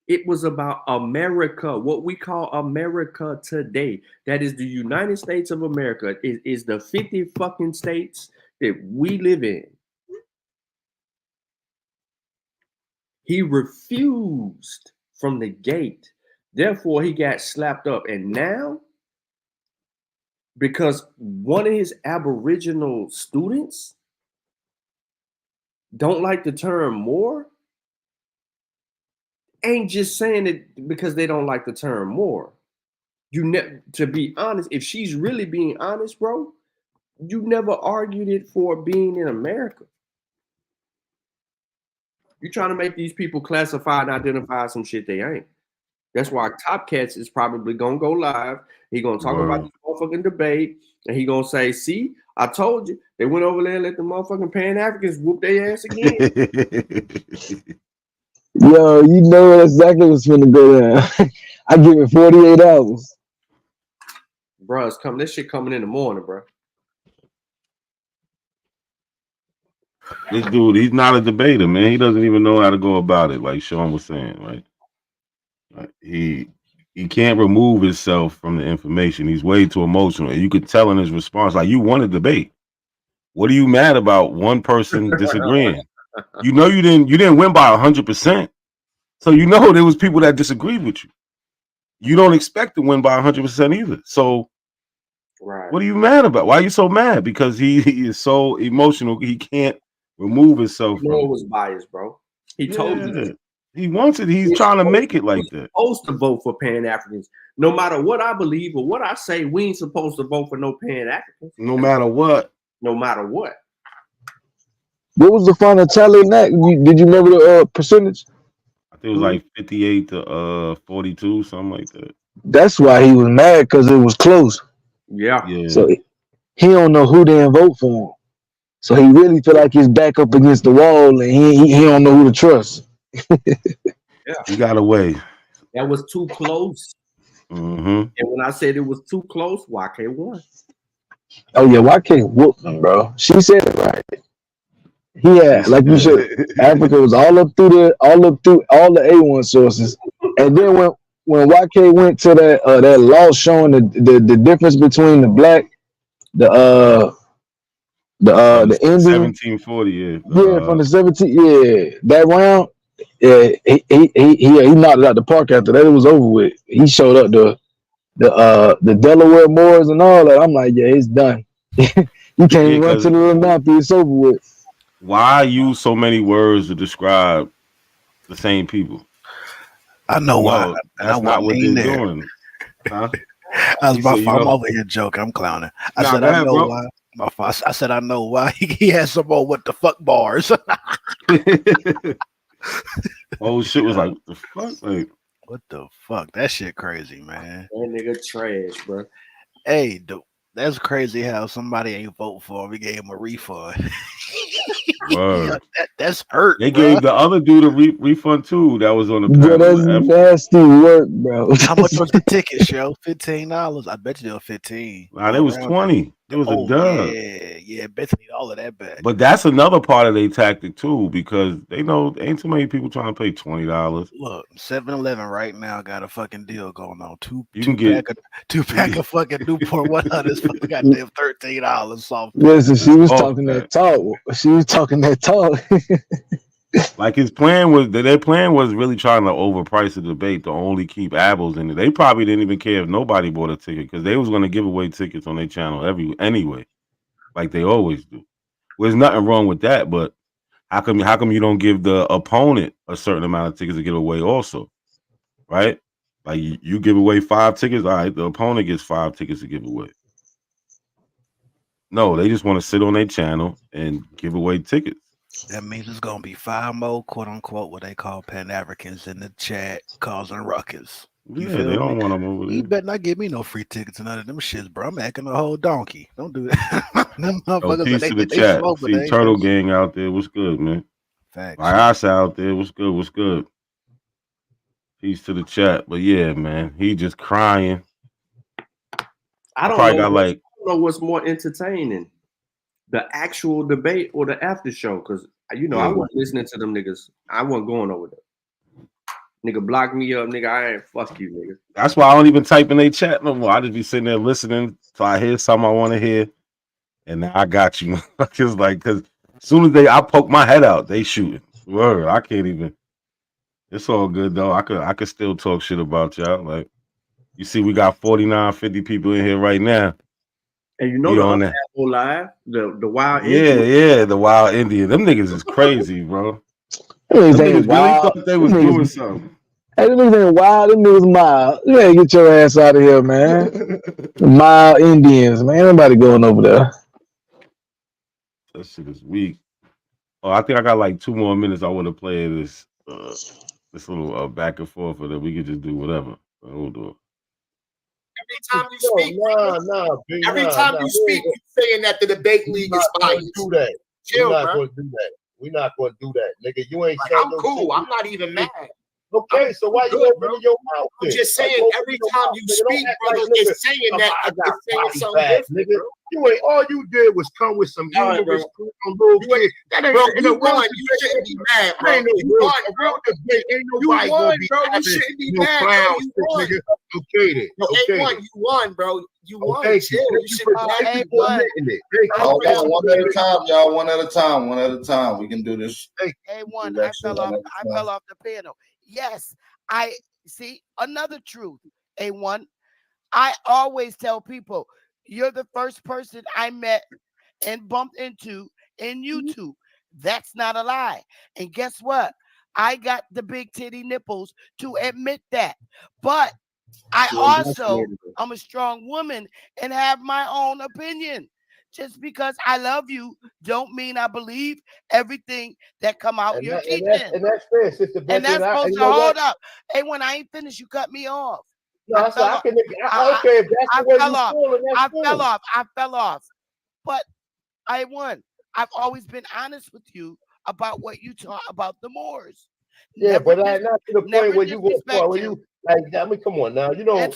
It was about America, what we call America today. That is the United States of America. It is the 50 fucking states that we live in. He refused from the gate. Therefore, he got slapped up. And now, because one of his Aboriginal students don't like the term Moor, ain't just saying it because they don't like the term Moor. To be honest, if she's really being honest, bro, you never argued it for being in America. You're trying to make these people classify and identify some shit they ain't. That's why Top Cats is probably gonna go live. He gonna talk about this motherfucking debate, and he gonna say, "See, I told you." They went over there and let the motherfucking Pan-Africans whoop their ass again. Yo, you know exactly what's gonna go down. I give it 48 hours. Bro, this shit coming in the morning, bro. This dude, he's not a debater, man. He doesn't even know how to go about it, like Sean was saying, right? He can't remove himself from the information. He's way too emotional. And you could tell in his response, like, you want to debate. What are you mad about? One person disagreeing. You know you didn't win by 100%. So you know there was people that disagreed with you. You don't expect to win by 100% either. So Right. what are you mad about? Why are you so mad? Because he is so emotional. He can't remove himself You know from it was biased, bro. He told you that. He wants it. He's trying to make it like that. Supposed to vote for Pan-Africans. No matter what I believe or what I say, we ain't supposed to vote for no Pan-Africans. No matter what. No matter what. What was the final tally in that? Did you remember the percentage? I think it was like 58 to 42, something like that. That's why he was mad, because it was close. Yeah. So he don't know who didn't vote for him. So he really feel like he's back up against the wall, and he don't know who to trust. Yeah. He got away. That was too close. Mm-hmm. And when I said it was too close, YK won. Oh yeah, YK whooped him, bro. She said it right. He had, like you said, Africa was all up through all the A1 sources, and then when YK went to that law showing the difference between the black, the Indian, 1740, yeah. From the 17, that round, he knocked it out the park. After that, it was over with. He showed up the Delaware Moors and all that. I'm like, yeah, it's done. You can't even run to the little nappy. It's over with. Why use so many words to describe the same people? I know why. No, that's not what they're doing. Huh? I'm over here joking. I'm clowning. I said I know why. My fault. I said I know why. He has some more what the fuck bars. Oh shit was like, what the fuck? Like, what the fuck? That shit crazy, man. That nigga trash, bro. Hey, that's crazy how somebody ain't vote for him. We gave him a refund. Yeah, that's hurt. They gave the other dude a refund too. That was on the panel. That's nasty work, bro. How much was the ticket show? $15. I bet you they were 15. Nah, it was 20. It was a dub. Yeah, Bethany, all of that back. But that's another part of their tactic too, because they know ain't too many people trying to pay $20. Look, 7-Eleven right now got a fucking deal going on. Two pack of fucking Newport 100s goddamn $13 soft. Listen, she was talking that talk. She was talking that talk. Like their plan was really trying to overprice the debate to only keep apples in it. They probably didn't even care if nobody bought a ticket, because they was going to give away tickets on their channel anyway, like they always do. Well, there's nothing wrong with that, but how come you don't give the opponent a certain amount of tickets to give away also, right? Like you give away 5 tickets, all right, the opponent gets 5 tickets to give away. No, they just want to sit on their channel and give away tickets. That means it's gonna be 5 more, quote unquote, what they call Pan-Africans in the chat causing ruckus. Yeah, they don't want to move it. You better not give me no free tickets and none of them shits, bro. I'm acting a whole donkey. Don't do that. Them motherfuckers, peace to the chat. See Turtle Gang out there. What's good, man? Facts. Ayasa out there. What's good? What's good? Peace to the chat. But yeah, man, he just crying. I don't know what's more entertaining, the actual debate or the after show, because I wasn't listening to them niggas. I wasn't going over there. Nigga block me up, nigga. I ain't fuck you, nigga. That's why I don't even type in their chat no more. I just be sitting there listening till I hear something I want to hear, and then I got you. It's like, because as soon as I poke my head out, they shooting. Word, I can't even. It's all good though. I could still talk shit about y'all. Like, you see, we got 49, 50 people in here right now. And you know the other Apple Live, the Wild Indian. Yeah, the Wild Indian. Them niggas is crazy, bro. Them niggas really thought they was doing something. Hey, them niggas ain't wild. Them niggas mild. You gotta get your ass out of here, man. Mild Indians, man. Nobody going over there. That shit is weak. Oh, I think I got like 2 more minutes. I want to play this little back and forth, so that we could just do whatever. We'll do it. Every time you speak, every time you speak, you're saying that the debate league is biased. Do that. Chill, We're not bro. going to do that. We're not going to do that, nigga. You ain't. Like, I'm cool. I'm not even mad. Okay, so why you opening your mouth? I'm just saying, every time you speak, brother, it's saying that it's saying something different, bro. You ain't all you did was come with some humorous little kid. That ain't Bro, in you a real won. You shouldn't be mad, bro. ain't no You real, won, a bro. real debate. Ain't You nobody won, gonna be bro. You having shouldn't be no mad, bro. clown You shit, won. nigga. Okay then. No, Okay A1, then. you won, bro. You won. Okay, Chill. You should be thank mad. you for admitting it. Thank you. Hold on, one at a time, y'all. One at a time. One at a time. We can do this. A1, Do I that shit fell one off. at a I time. fell off the panel. Yes, I see another truth. A1, I always tell people you're the first person I met and bumped into in YouTube. That's not a lie. And guess what? I got the big titty nipples to admit that. But I also, I'm a strong woman and have my own opinion. Just because I love you don't mean I believe everything that come out your teaching. And that's fair, Sister Betty. And that's supposed to hold up. Hey, when I ain't finished, you cut me off. No, okay, if that's the way you feeling, that's cool. I fell off. But I won. I've always been honest with you about what you talk about the Moors. Yeah, but not to the point where you go where you like. I mean, come on now. You know, I'm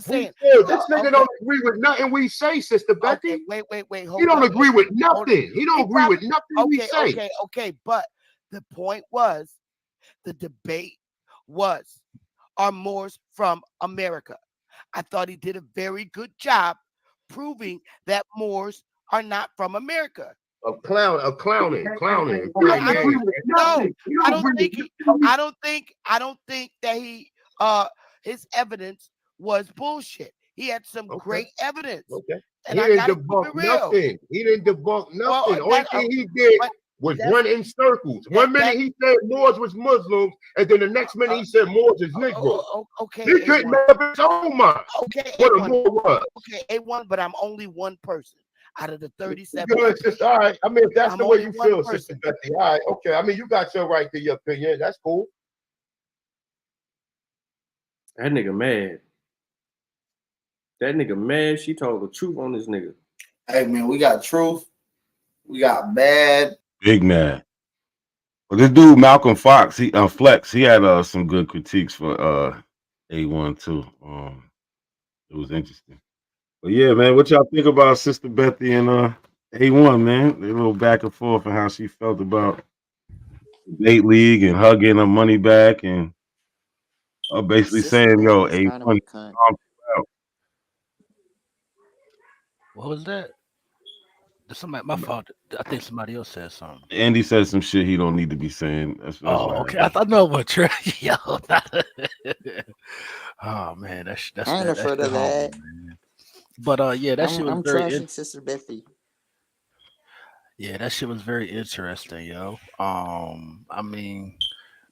saying this nigga don't agree with nothing we say, Sister Betty. Wait. He don't agree with nothing. He don't agree with nothing we say. Okay. But the point was, the debate was, are Moors from America? I thought he did a very good job proving that Moors are not from America. Clowning. No, I don't think that he his evidence was bullshit. He had some great evidence. Okay. And he didn't debunk nothing. He didn't debunk nothing. Only thing he did was run in circles. One minute he said Moors was Muslims, and then the next minute he said Moors is Negroes. Okay. He couldn't make up his own mind. Okay, what a Moor was. Okay, A1, but I'm only one person out of the 37. Good, sister. All right. I mean, if that's the way you feel, Sister Betty. All right. Okay. I mean, you got your right to your opinion. That's cool. That nigga mad. That nigga mad. She told the truth on this nigga. Hey man, we got truth. We got mad. Big mad. But this dude Malcolm Fox, he Flex, he had some good critiques for A1 too. It was interesting. But yeah, man, what y'all think about Sister Bethy and A1, man? They a little back and forth and how she felt about Date League and hugging her money back and basically saying, yo, A1 out. What was that? Somebody, my fault. I think somebody else said something. Andy said some shit he don't need to be saying. That's okay. I thought no, but yo, oh man, that's I ain't afraid of that. Man. But yeah, that shit was I'm very trashing Sister Bethy. Yeah, that shit was very interesting, yo. I mean,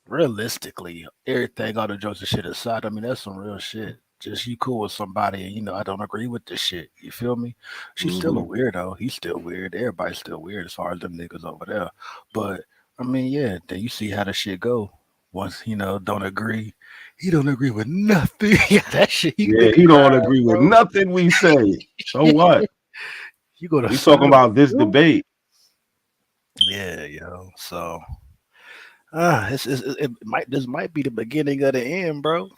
realistically, everything, all the jokes and shit aside, I mean, that's some real shit. Just you cool with somebody and I don't agree with this shit. You feel me? She's still a weirdo. He's still weird. Everybody's still weird as far as them niggas over there. But I mean, yeah, then you see how the shit go. Once don't agree. He don't agree with nothing. Yeah, that shit. He don't agree with nothing we say. So what? You go to. We talking about this debate. Yeah, yo. So, this might be the beginning of the end, bro.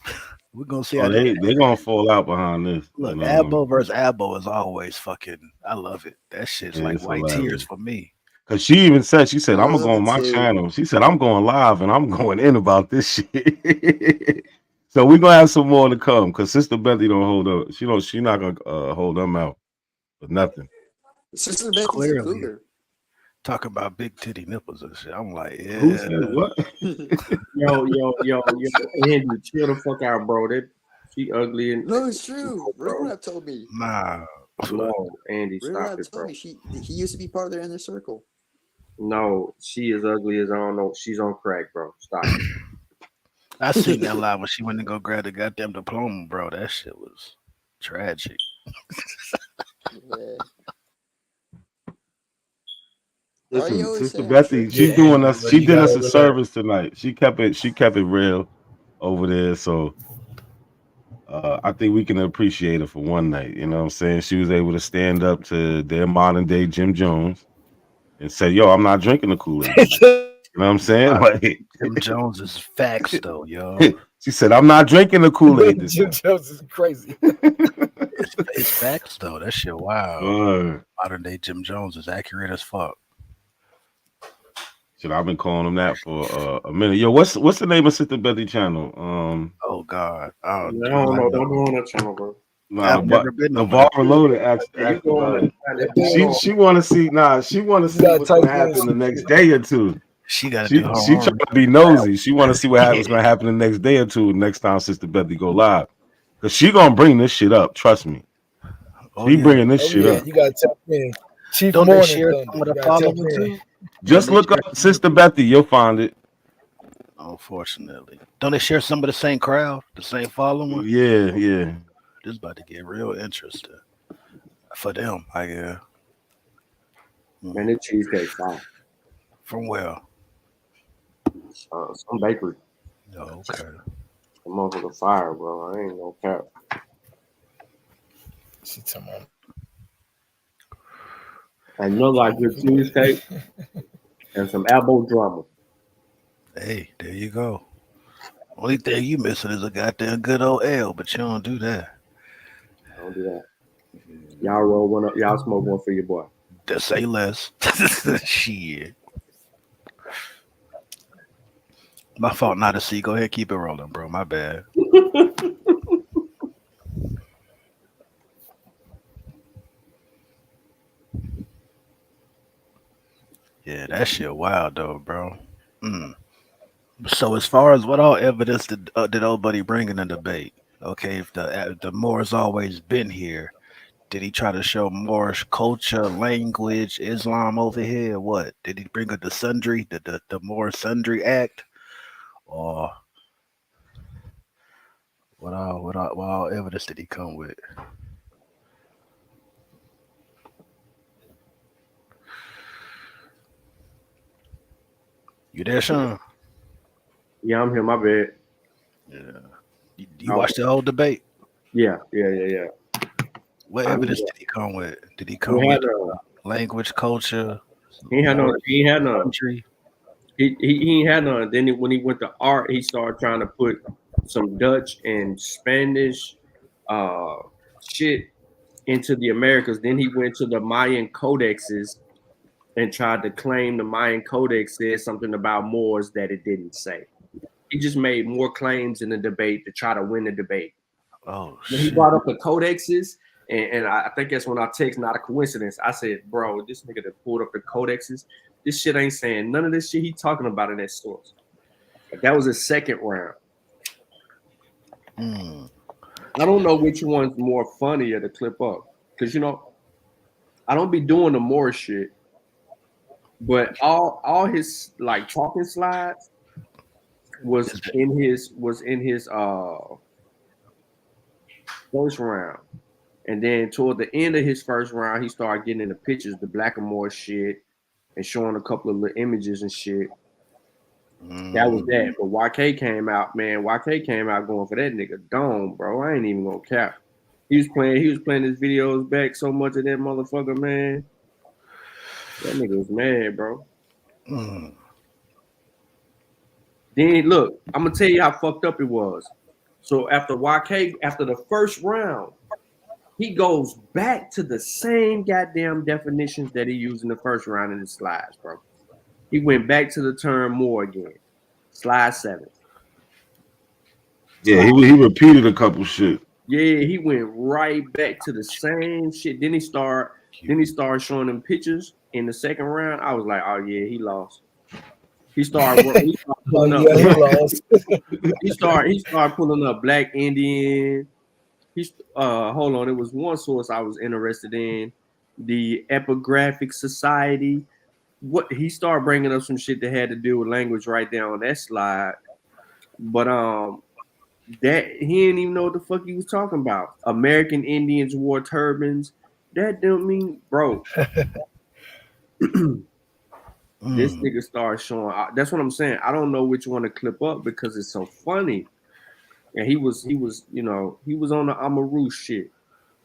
We're gonna see. They're gonna fall out behind this. Look, Abo versus Abo is always fucking. I love it. That shit's like white tears for me. Cause she even said, I'm gonna go on my channel. She said, I'm going live and I'm going in about this shit. So we're gonna have some more to come. Cause Sister Bethy don't hold up. She not gonna hold them out for nothing. Sister Bethy's a cougar. Talk about big titty nipples and shit. I'm like, yeah. Who said what? yo, Andy, chill the fuck out, bro. She ugly and no, it's true. Real told me. Nah. No, Andy, stop it, bro. Me he used to be part of their inner circle. No, she is ugly as I don't know. She's on crack, bro. Stop it. I seen that live when she went to go grab the goddamn diploma, bro. That shit was tragic. Yeah. Listen, Sister Bethy, she's doing us. She did us a service tonight. She kept it real over there. So I think we can appreciate her for one night. You know what I'm saying? She was able to stand up to their modern day Jim Jones and say, "Yo, I'm not drinking the Kool-Aid." You know what I'm saying? Like, Jim Jones is facts though, yo. she said, "I'm not drinking the Kool-Aid this Jim time." Jones is crazy. It's facts though. That shit wild. Word. Modern day Jim Jones is accurate as fuck. Shit, I've been calling him that for a minute. Yo, what's the name of Sister Betty channel? Oh God. Oh, I don't know. Don't go on that channel, bro. Nah, I've but never been the on bar that. loaded asked You go on about it. that. She want to see. Nah, she want to see gotta what's gonna type in happen the next day or two. She gotta do her She own. trying to be nosy. She want to see what happens gonna happen the next day or two. Next time Sister Betty go live, cause she gonna bring this shit up. Trust me. Oh, She yeah. bringing this Oh shit yeah, up. you gotta tap in. Chief Don't they Morning share Thunder. some of You the gotta tap following in. too? Just Don't they look share up Sister Betty. You'll find it. Unfortunately. Don't they share some of the same crowd, the same following? Yeah, yeah. This about to get real interesting. For them, I guess. Man, that cheesecake fire. From where? Some bakery. Oh, okay. Some motherfucker fire, bro. I ain't gonna cap. She talking about And you like your cheesecake and some elbow drama. Hey, there you go. Only thing you missing is a goddamn good old ale, but you don't do that. Don't do that. Y'all roll one up. Y'all smoke one for your boy. To say less. Shit. My fault not to see. Go ahead, keep it rolling, bro. My bad. Yeah, that shit wild though, bro. Mm. So as far as what all evidence did old buddy bring in the debate? Okay, if the Moors always been here, did he try to show Moorish culture, language, Islam over here? What did he bring up the Sundry, the Moor Sundry Act, or what all evidence did he come with? You there, Sean? Yeah, I'm here. My bad. Yeah. You watched the whole debate? Yeah. What I evidence mean, did he come with? Did he he come had with language, culture, he ain't had no. He ain't had none. country? He ain't had none. Then when he went to art, he started trying to put some Dutch and Spanish uh shit into the Americas. Then he went to the Mayan codexes and tried to claim the Mayan codex said something about Moors that it didn't say. He just made more claims in the debate to try to win the debate. Oh When he shit! brought up the codexes, and I think that's when I text, not a coincidence. I said, bro, this nigga that pulled up the codexes, this shit ain't saying none of this shit he talking about in that source. That was his second round. Mm. I don't know which one's more funnier to clip up. Because, I don't be doing the more shit. But all his like talking slides was in his first round. And then toward the end of his first round, he started getting into pictures, the black and more shit, and showing a couple of little images and shit. That was that. But YK came out, man. YK came out going for that nigga dome, bro. I ain't even gonna cap. He was playing his videos back so much of that motherfucker, man. That nigga was mad, bro. Mm. Then look, I'm gonna tell you how fucked up it was. So after the first round, he goes back to the same goddamn definitions that he used in the first round in the slides, bro. He went back to the term more again. Slide 7. Yeah, he repeated a couple shit. Yeah, he went right back to the same shit. Then he started showing them pictures in the second round. I was like, oh yeah, he lost. He started pulling up. he lost. He started pulling up Black Indian. Hold on. It was one source I was interested in, the Epigraphic Society. What he started bringing up some shit that had to do with language right there on that slide, but that he didn't even know what the fuck he was talking about. American Indians wore turbans. That don't mean, bro. This nigga started showing. That's what I'm saying. I don't know which one to clip up because it's so funny. And he was on the Amaru shit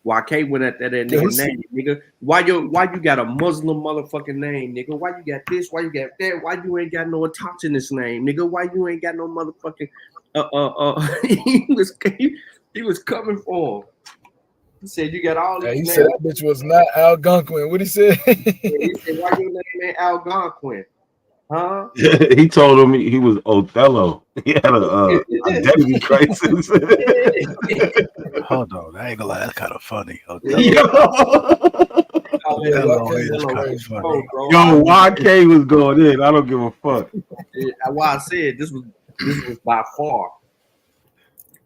YK went at that nigga name, nigga. Why you got a Muslim motherfucking name, nigga? Why you got this? Why you got that? Why you ain't got no autochthonous name, nigga? Why you ain't got no motherfucking he was coming for him. He said you got all these He names. said that bitch was not Algonquin. What he said? He said, why your name ain't Algonquin? Huh? He told him he was Othello. He had a identity crisis. Hold on, I ain't gonna lie, that's kind of funny. Yo, YK was going in. I don't give a fuck. Why I said this was by far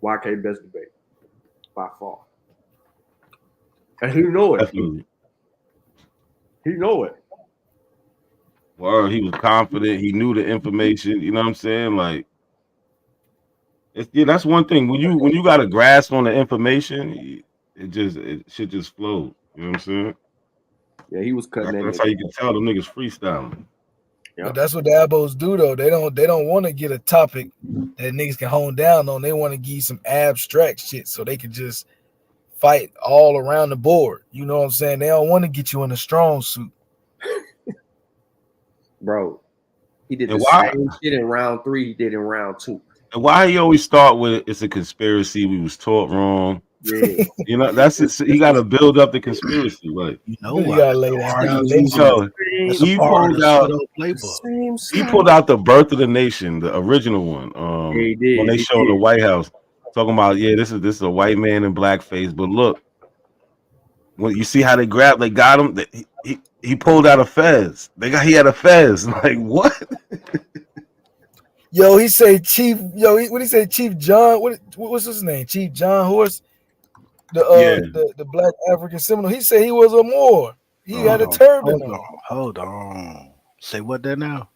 YK best debate. By far. And he know it. Definitely. He know it. Well, he was confident. He knew the information. You know what I'm saying? Like, that's one thing. When you got a grasp on the information, it should just flow. You know what I'm saying? Yeah, he was cutting that. That's how you can tell them niggas freestyling. But that's what the abos do though. They don't want to get a topic that niggas can hone down on. They want to give you some abstract shit so they can just fight all around the board. You know what I'm saying? They don't want to get you in a strong suit. Bro, he did the same shit in round 3 he did in round 2. And why he always start with it's a conspiracy, we was taught wrong. Yeah. You know, that's it. He got to build up the conspiracy. Like, you know, you gotta lay that he pulled out the Birth of the Nation, the original one. When they showed the White House, talking about this is a white man in blackface. But look, when you see how they got him. He pulled out a fez. He had a fez. Like what? Yo, he said Chief. Yo, what he said? Chief John. What's his name? Chief John Horse. The Black African Seminole. He said he was a Moor. He had a turban on. Hold on. Say what there now?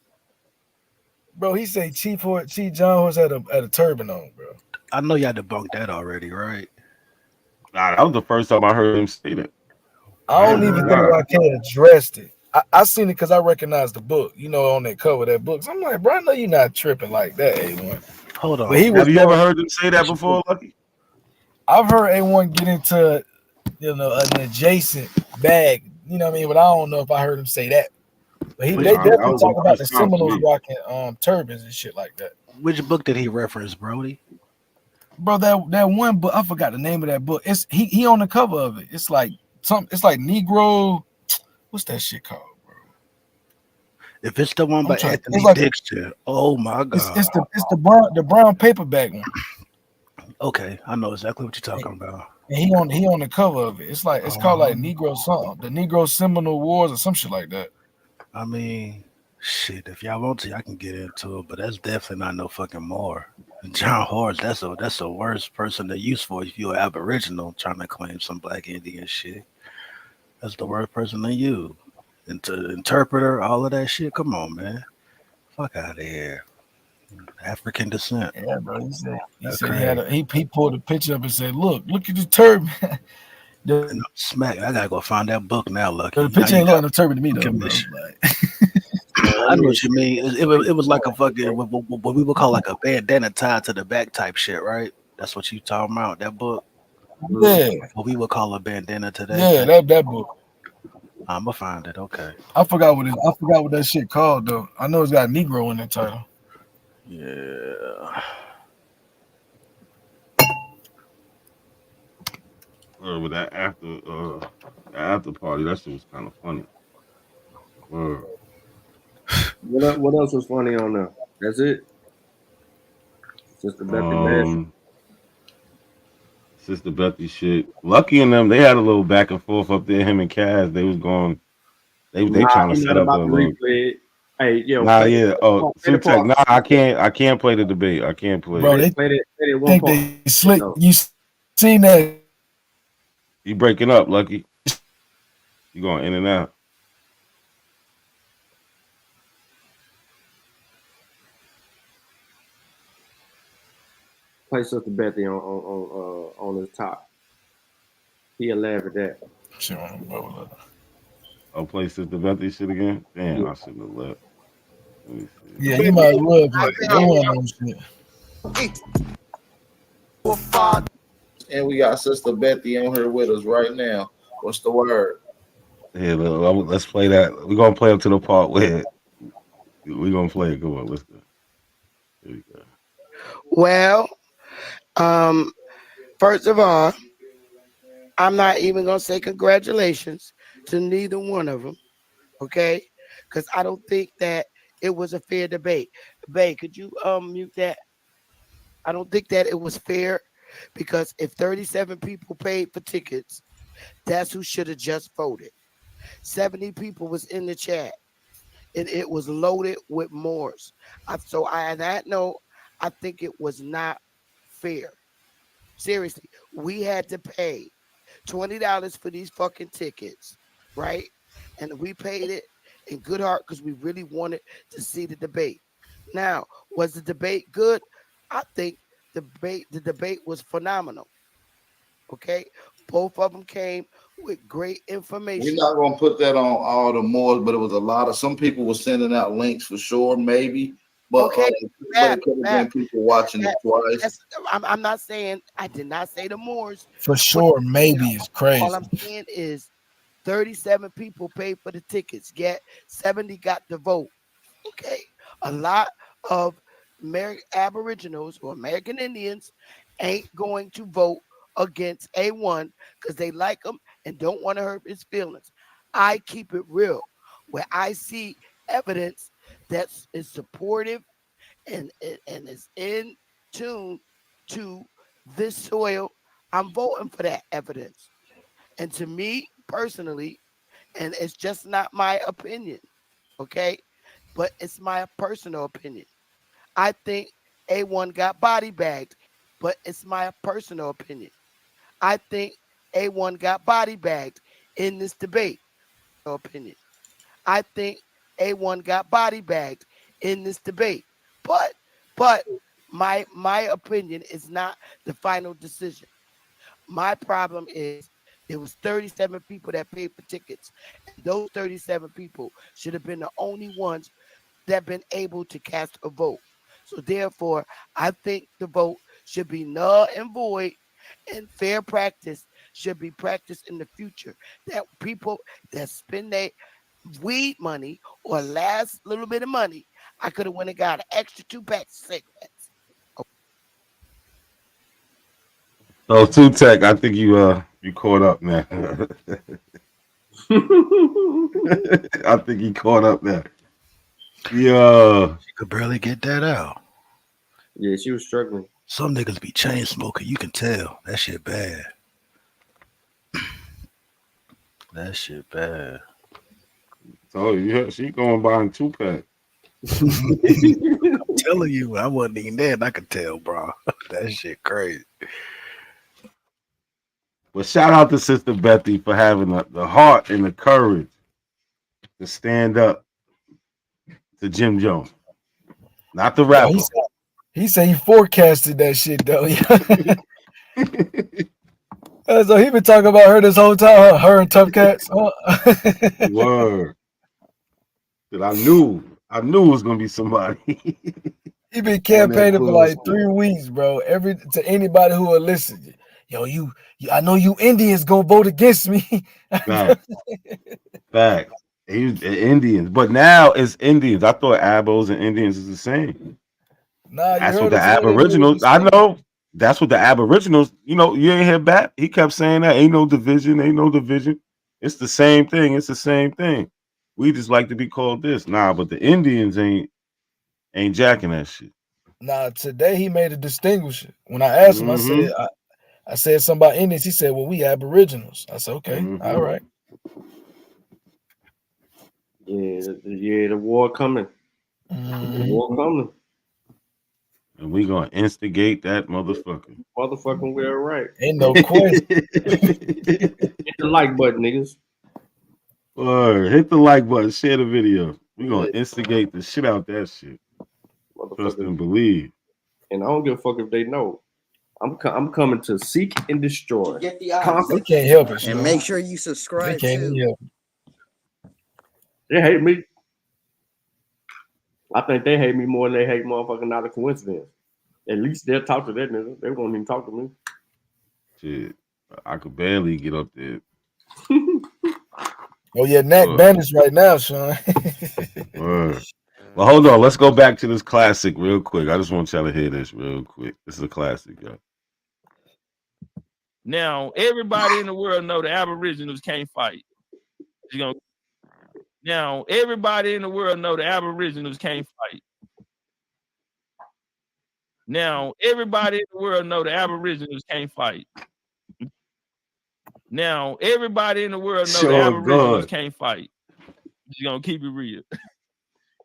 Bro, he said Chief John Horse had a turban on, bro. I know y'all debunked that already, right? Nah, that was the first time I heard him say that. I don't even think I can addressed it. I seen it because I recognized the book, on that cover of that book. So I'm like, bro, I know you're not tripping like that, A1. Hold on. But Have you ever heard him say that before, Lucky? I've heard A1 get into, an adjacent bag, you know what I mean? But I don't know if I heard him say that. But they definitely talk about the Seminoles rocking turbans and shit like that. Which book did he reference, Brody? Bro, that one book, I forgot the name of that book. It's he on the cover of it. It's like Negro. What's that shit called, bro? If it's the one by Anthony Dixon, oh my god, it's the brown paperback one. Okay, I know exactly what you're talking about. And he on the cover of it. It's called like Negro something, the Negro Seminole Wars or some shit like that. I mean, shit. If y'all want to, I can get into it, but that's definitely not no fucking Moor. John Horse, that's the worst person to use for if you're Aboriginal trying to claim some Black Indian shit. That's the worst person to use. And to interpreter, all of that shit. Come on, man. Fuck out of here. African descent. Yeah, bro. He said he pulled a picture up and said, look at the turban. Smack. I gotta go find that book now, Lucky. The picture ain't looking no turban to me, though. Bro. I know what you mean. It was like a fucking what we would call like a bandana tied to the back type shit, right? That's what you talking about. That book. Yeah. What we would call a bandana today. Yeah, that book. I'ma find it. Okay. I forgot what that shit called though. I know it's got Negro in the title. Yeah. With that after party, that shit was kind of funny. What else was funny on there? That's it. Sister Betty shit. Lucky and them, they had a little back and forth up there. Him and Kaz, they was going. They trying to set up a replay. Hey, yo. Oh, Sutek. Nah, I can't play the debate. I can't play. Bro, they played it think they slick. You seen that? You breaking up, Lucky? You going in and out? Play Sister Betty on his top. He'll laugh at that. I'll play Sister Betty shit again. Damn, I shouldn't have left. Let me see. Yeah, you might as well play. And we got Sister Betty on here with us right now. What's the word? Yeah, let's play that. We're gonna play up to the part where we're gonna play it. Come on, let's go. Here we go. Well, first of all, I'm not even gonna say congratulations to neither one of them, okay? Because I don't think that it was a fair debate. Bay, could you mute that? I don't think that it was fair because if 37 people paid for tickets, that's who should have just voted. 70 people was in the chat, and it was loaded with Moors. So on that note, I think it was not fair. Seriously, we had to pay $20 for these fucking tickets, right? And we paid it in good heart because we really wanted to see the debate. Now, was the debate good? I think the debate was phenomenal. Okay, both of them came with great We're information. not gonna put that on all the Moors, but it was a lot of some people were sending out links for sure, maybe. But Okay, but it could have been people watching it twice. I'm not saying I did not say the Moors. For sure, maybe it's crazy. All I'm saying is 37 people paid for the tickets, yet 70 got the vote. Okay, a lot of Aboriginals or American Indians ain't going to vote against A1 because they like him and don't want to hurt his feelings. I keep it real. Where I see evidence that is supportive and is in tune to this soil, I'm voting for that evidence. And to me personally, and it's just not my opinion, okay? But it's my personal opinion. I think A1 got body bagged, but it's my personal opinion. I think A1 got body bagged in this debate. Opinion. I think A1 got body bagged in this debate. But my opinion is not the final decision. My problem is there was 37 people that paid for tickets. And those 37 people should have been the only ones that been able to cast a vote. So therefore, I think the vote should be null and void, and fair practice should be practiced in the future. That people that spend their weed money or last little bit of money, I could have went and got an extra 2 packs of cigarettes. So two tech, I think you caught up, man. I think he caught up there. Yeah. She could barely get that out. Yeah, she was struggling. Some niggas be chain smoking. You can tell. That shit bad. That shit bad. So yeah, she going buying 2-pack. I'm telling you, I wasn't even there and I could tell, bro. That shit crazy. But shout out to Sister Betty for having the heart and the courage to stand up to Jim Jones. Not the rapper. He said he forecasted that shit though. So he been talking about her this whole time. Her and Tough Cats. Word. That I knew it was gonna be somebody. He been campaigning for like 3 weeks, bro. To anybody who will listen. Yo, I know you Indians gonna vote against me. Facts. Facts. He was Indians, but now it's Indians. I thought Abos and Indians is the same. Nah, that's what the Aboriginals. I know. That's what the Aboriginals. You know, you ain't hear back. He kept saying that ain't no division. Ain't no division. It's the same thing. It's the same thing. We just like to be called this. Nah, but the Indians ain't jacking that shit. Nah, today he made a distinguisher. When I asked him, I said something about Indians. He said, "Well, we Aboriginals." I said, "Okay, all right." Yeah, the war coming. The war coming. And we gonna instigate that motherfucker. Motherfucking we're right. Ain't no question. Hit the like button, niggas. Or hit the like button, share the video. We gonna instigate the shit out that shit. Trust and believe. And I don't give a fuck if they know. I'm coming to seek and destroy. Get the eyes. They can't help it. And make sure you subscribe too. They hate me. I think they hate me more than they hate motherfucking Not a Coincidence. At least they'll talk to that nigga. They won't even talk to me. Shit, I could barely get up there. Oh yeah, Knack banished right now, Sean. Word. Well, hold on. Let's go back to this classic real quick. I just want y'all to hear this real quick. This is a classic, yo. Now, everybody in the world know the Aboriginals can't fight. Now, everybody in the world know the Aboriginals can't fight. Now, everybody in the world know the Aboriginals can't fight. Now, everybody in the world know the Aboriginals can't fight. Just gonna keep it real.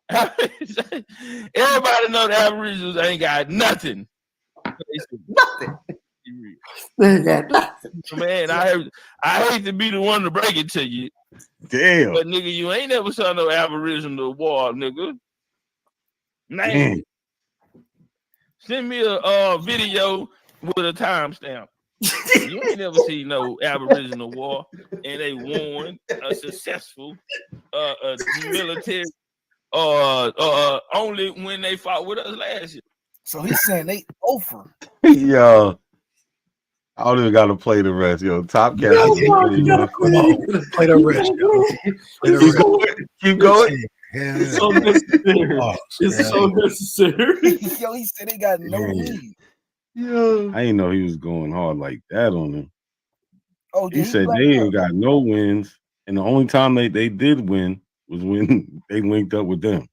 Everybody know the Aboriginals ain't got nothing. Nothing. They got nothing. Man, I hate to be the one to break it to you. Damn. But nigga, you ain't never saw no Aboriginal war, nigga. Name it. Send me a video with a timestamp. You ain't never seen no Aboriginal war, and they won a successful military only when they fought with us last year. So he's saying they over. Yo, I don't even gotta play the rest. Yo, Top Cat. Play the rest. Keep going. Yeah. It's so necessary. It's so necessary. Yo, he said they got no lead. Yo, I didn't know he was going hard like that on them. Oh, he said they ain't got no wins, and the only time they did win was when they linked up with them.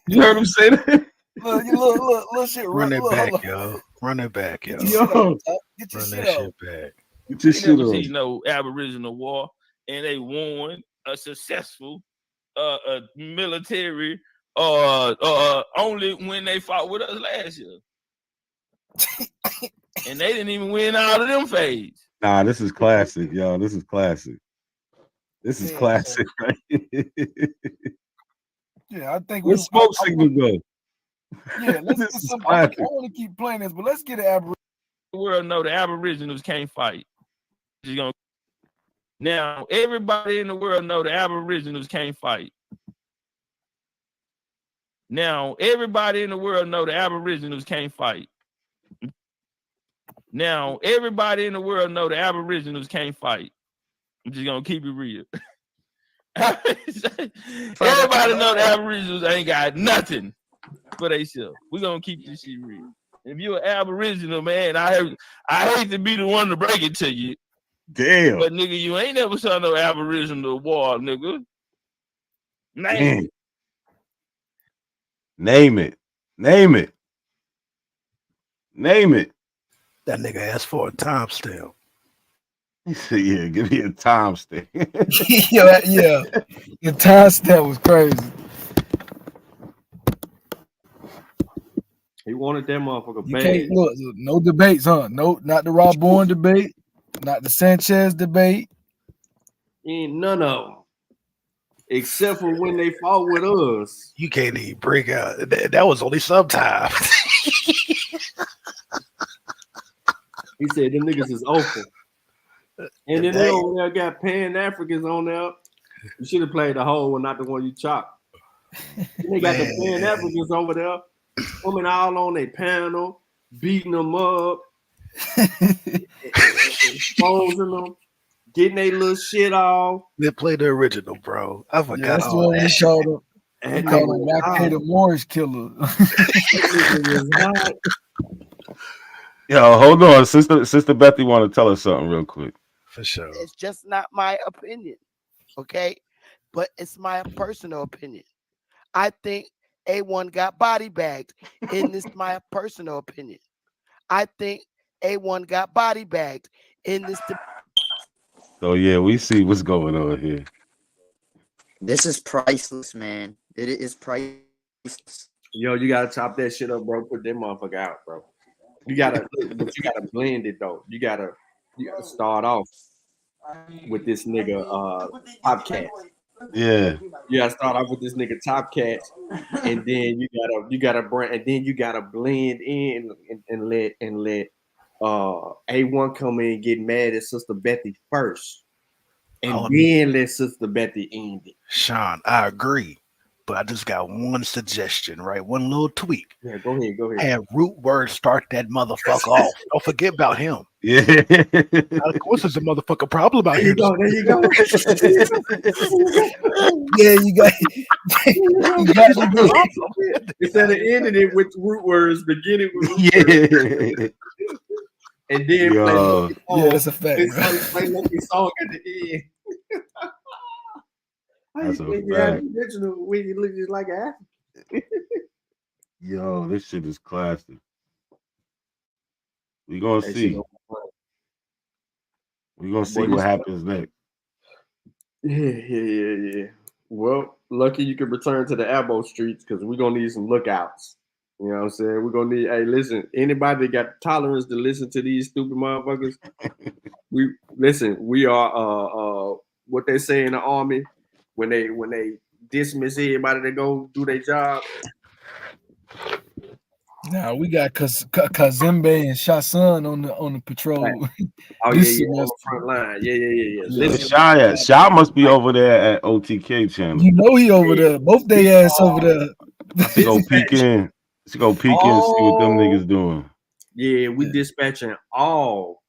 You heard him say that? Look, shit. Run it back, yo. Run it back, yo. Get your Run shit that shit back. Get your shit never on. seen no Aboriginal war, and they won a successful military only when they fought with us last year. And they didn't even win out of them phase. Nah, this is classic, y'all. This is classic. This is classic, right? Yeah, I think Let's smoke signal go. Yeah, let's get some. I want to keep playing this, but let's get an Aboriginal. The world know the Aboriginals can't fight. Now, everybody in the world know the Aboriginals can't fight. Now, everybody in the world know the Aboriginals can't fight. Now, everybody in the world know the Aboriginals can't fight. I'm just gonna keep it real. Everybody know the Aboriginals ain't got nothing for themselves. We're gonna keep this shit real. If you're an Aboriginal, man, I hate to be the one to break it to you. Damn. But nigga, you ain't never saw no Aboriginal war, nigga. Name it. Name it. Name it. Name it. That nigga asked for a timestamp. He said, "Yeah, give me a timestamp." yeah. The timestamp was crazy. He wanted that motherfucker You bad. can't look. No debates, huh? No, not the Rob Bourne debate, not the Sanchez debate. Ain't none of them. Except for when they fought with us. You can't even break out. That was only sometimes. He said them niggas is open. And then they over there got Pan-Africans on there. You should have played the whole one, not the one you chopped. They got the Pan-Africans over there coming all on their panel, beating them up, exposing them, getting their little shit off. They played the original, bro. I forgot. Yeah, that's the one we called him. And we called him Mackay the Moorish killer. Yo, hold on. Sister Bethy want to tell us something real quick. For sure. It's just not my opinion, okay? But it's my personal opinion. I think A1 got body bagged, and this is my personal opinion. I think A1 got body bagged in this. So yeah, we see what's going on here. This is priceless, man. It is priceless. Yo, you gotta chop that shit up, bro. Put that motherfucker out, bro. You gotta blend it though. You gotta start off with this nigga Top Cat. Yeah. You gotta start off with this nigga Top Cat, and then you gotta blend in and let A1 come in and get mad at Sister Bethy first. And then let Sister Bethy end it. Sean, I agree. but I just got one suggestion, right? One little tweak. Yeah, go ahead. Have root word start that motherfucker off. Don't forget about him. Yeah. Of course, there's a motherfucking problem out here. There you go. Yeah, you got to do it. Instead of ending it with root words, beginning with root words. And then Yo. Yeah, that's a fact. bro. play Lucky song at the end. That's a When you look just like an African. Yo, this shit is classic. We gonna That see. shit don't play. We gonna see Boy, what this- happens next. Yeah. Well, lucky you can return to the Abo streets because we're gonna need some lookouts. You know what I'm saying? We're gonna need. Hey, listen. Anybody that got tolerance to listen to these stupid motherfuckers, we are what they say in the army when they dismiss everybody that go do their job. Now we got Kazembe and Shasun on the patrol. Right. Oh This yeah, on semester. the front line. Yeah. Where's Listen, Shy must be over there at OTK channel. You know he over there. Both they ass over there. I should go peek in. Let's go peek in and see what them niggas doing. Yeah, we dispatching all.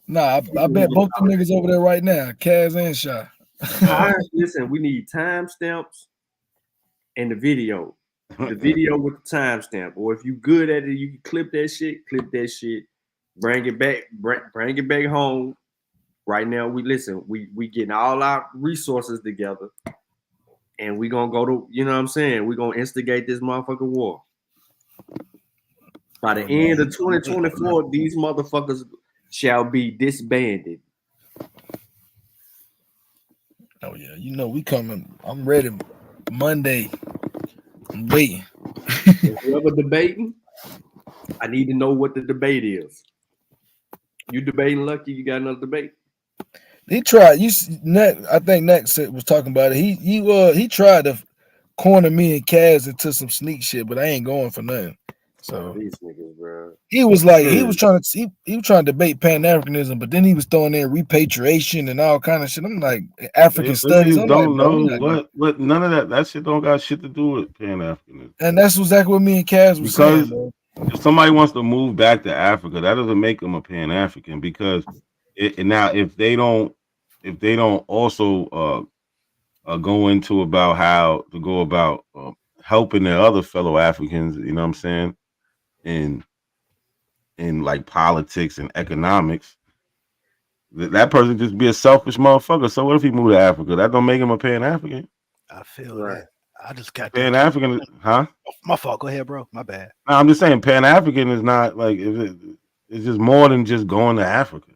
Nah, I bet both them niggas over there right now, Kaz and Shy. Listen, we need timestamps and the video. The video with the timestamp. Or if you good at it, you can clip that shit, bring it back, bring it back home. Right now, we getting all our resources together. And we gonna go to, you know what I'm saying? We're gonna instigate this motherfucking war. By the end of 2024, these motherfuckers shall be disbanded. Oh yeah, you know we coming. I'm ready. Monday. I'm waiting. Whoever debating, I need to know what the debate is. You debating, Lucky? You got another debate? He tried. I think Next was talking about it. He tried to corner me and Kaz into some sneak shit, but I ain't going for nothing. So These niggas, bro. he was like, he was trying to debate Pan-Africanism, but then he was throwing in repatriation and all kind of shit. I'm like, African studies. I'm don't like, know what none of that shit don't got shit to do with Pan-Africanism. And that's exactly what me and Kaz was saying. Bro. If somebody wants to move back to Africa, that doesn't make them a Pan-African because now if they don't also go into about how to go about helping their other fellow Africans, you know what I'm saying, in like politics and economics, that person just be a selfish motherfucker. So what if he moved to Africa? That don't make him a Pan-African. I feel that. I just got Pan-African, huh? My fault. Go ahead, bro. My bad. No, I'm just saying Pan-African is not like it's just more than just going to Africa.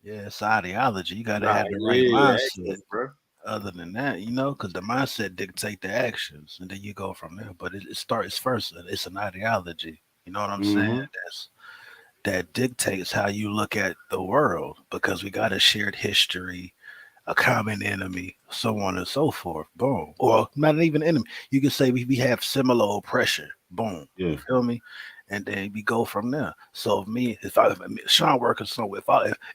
Yeah, it's ideology. You gotta have the right mindset. Bro. Other than that, because the mindset dictate the actions, and then you go from there. But it starts first. It's an ideology. You know what I'm saying? That dictates how you look at the world because we got a shared history, a common enemy, so on and so forth. Boom. Or not even enemy. You can say we have similar oppression. Boom. Yeah. You feel me? And then we go from there. So if Sean working somewhere,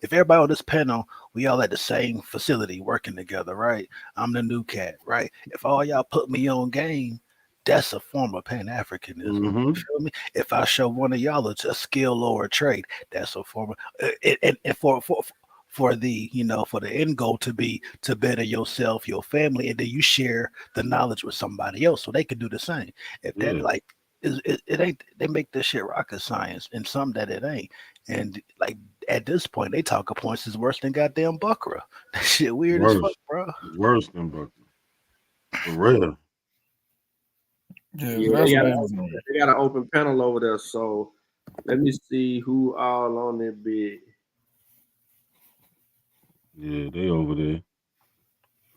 if everybody on this panel, we all at the same facility working together, right? I'm the new cat, right? If all y'all put me on game, that's a form of Pan-Africanism. You feel me? If I show one of y'all a skill or a trait, that's a form of and for the for the end goal to be to better yourself, your family, and then you share the knowledge with somebody else so they can do the same. If that like it ain't, they make this shit rocket science, and some that it ain't. And like at this point, they talk of points is worse than goddamn Buckra. That shit weird as fuck, bro. Worse than Buckra. For real. Yeah, they got an open panel over there. So let me see who all on their bid. Yeah, they over there.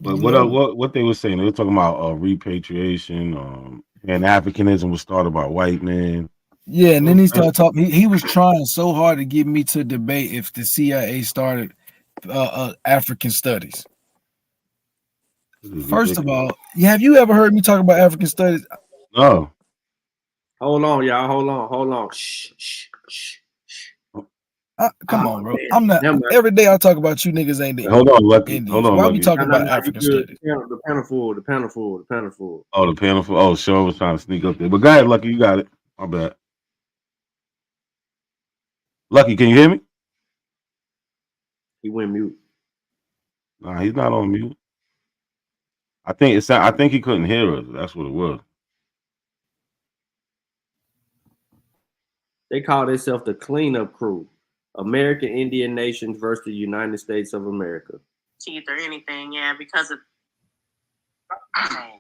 But what they were saying, they were talking about repatriation, and Africanism was started by white men. Yeah, and then he started talking. He was trying so hard to get me to debate if the CIA started African studies. First of all, have you ever heard me talk about African studies? No. Hold on, y'all. Hold on. Shh. Come Oh, on, bro. man. I'm not. Never mind. Every day I talk about you niggas ain't the Hold on, Lucky. Indians. Hold on, Why we Lucky. talking No, about you African good. studies? The panel full. The panel full. The panel full. Oh, the panel for Sean was trying to sneak up there. But go ahead, Lucky, you got it. My bad. Lucky, can you hear me? He went mute. Nah, he's not on mute. I think he couldn't hear us. That's what it was. They call themselves the cleanup crew. American Indian Nations versus the United States of America. Teeth or anything, yeah, because of I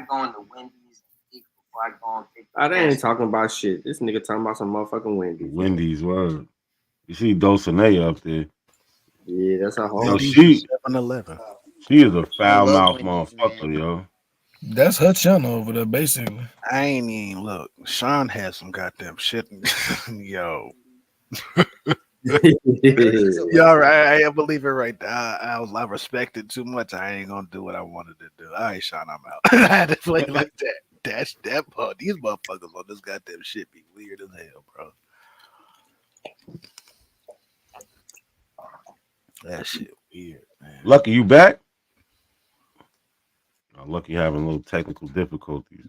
go into Wendy's before I go and pick. Oh, they ain't talking about shit. This nigga talking about some motherfucking Wendy's. Wendy's word. You see Dulcinea up there. Yeah, that's a whole. Yo, Wendy's she 7-Eleven. is a foul love mouth Wendy's, motherfucker, man. yo. That's her channel over there, basically. I ain't even look. Sean had some goddamn shit. Yo. Yo, right, I believe it right there. I respect it too much. I ain't gonna do what I wanted to do. All right, Sean, I'm out. I had to play like that. That's that part. These motherfuckers on this goddamn shit be weird as hell, bro. That shit weird, man. Lucky, you back? Lucky having a little technical difficulties.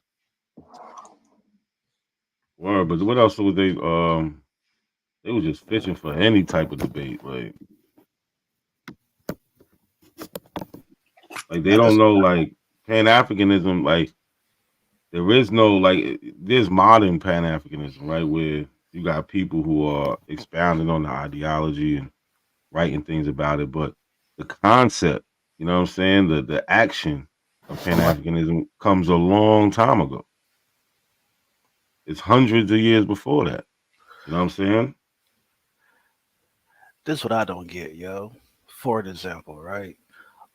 Word, but what else was they? They was just fishing for any type of debate, like they don't know, like Pan Africanism, like there is no like there's modern Pan Africanism, right, where you got people who are expounding on the ideology and writing things about it, but the concept, you know what I'm saying, the action of Pan Africanism comes a long time ago. It's hundreds of years before that. You know what I'm saying? This is what I don't get, yo. For an example, right?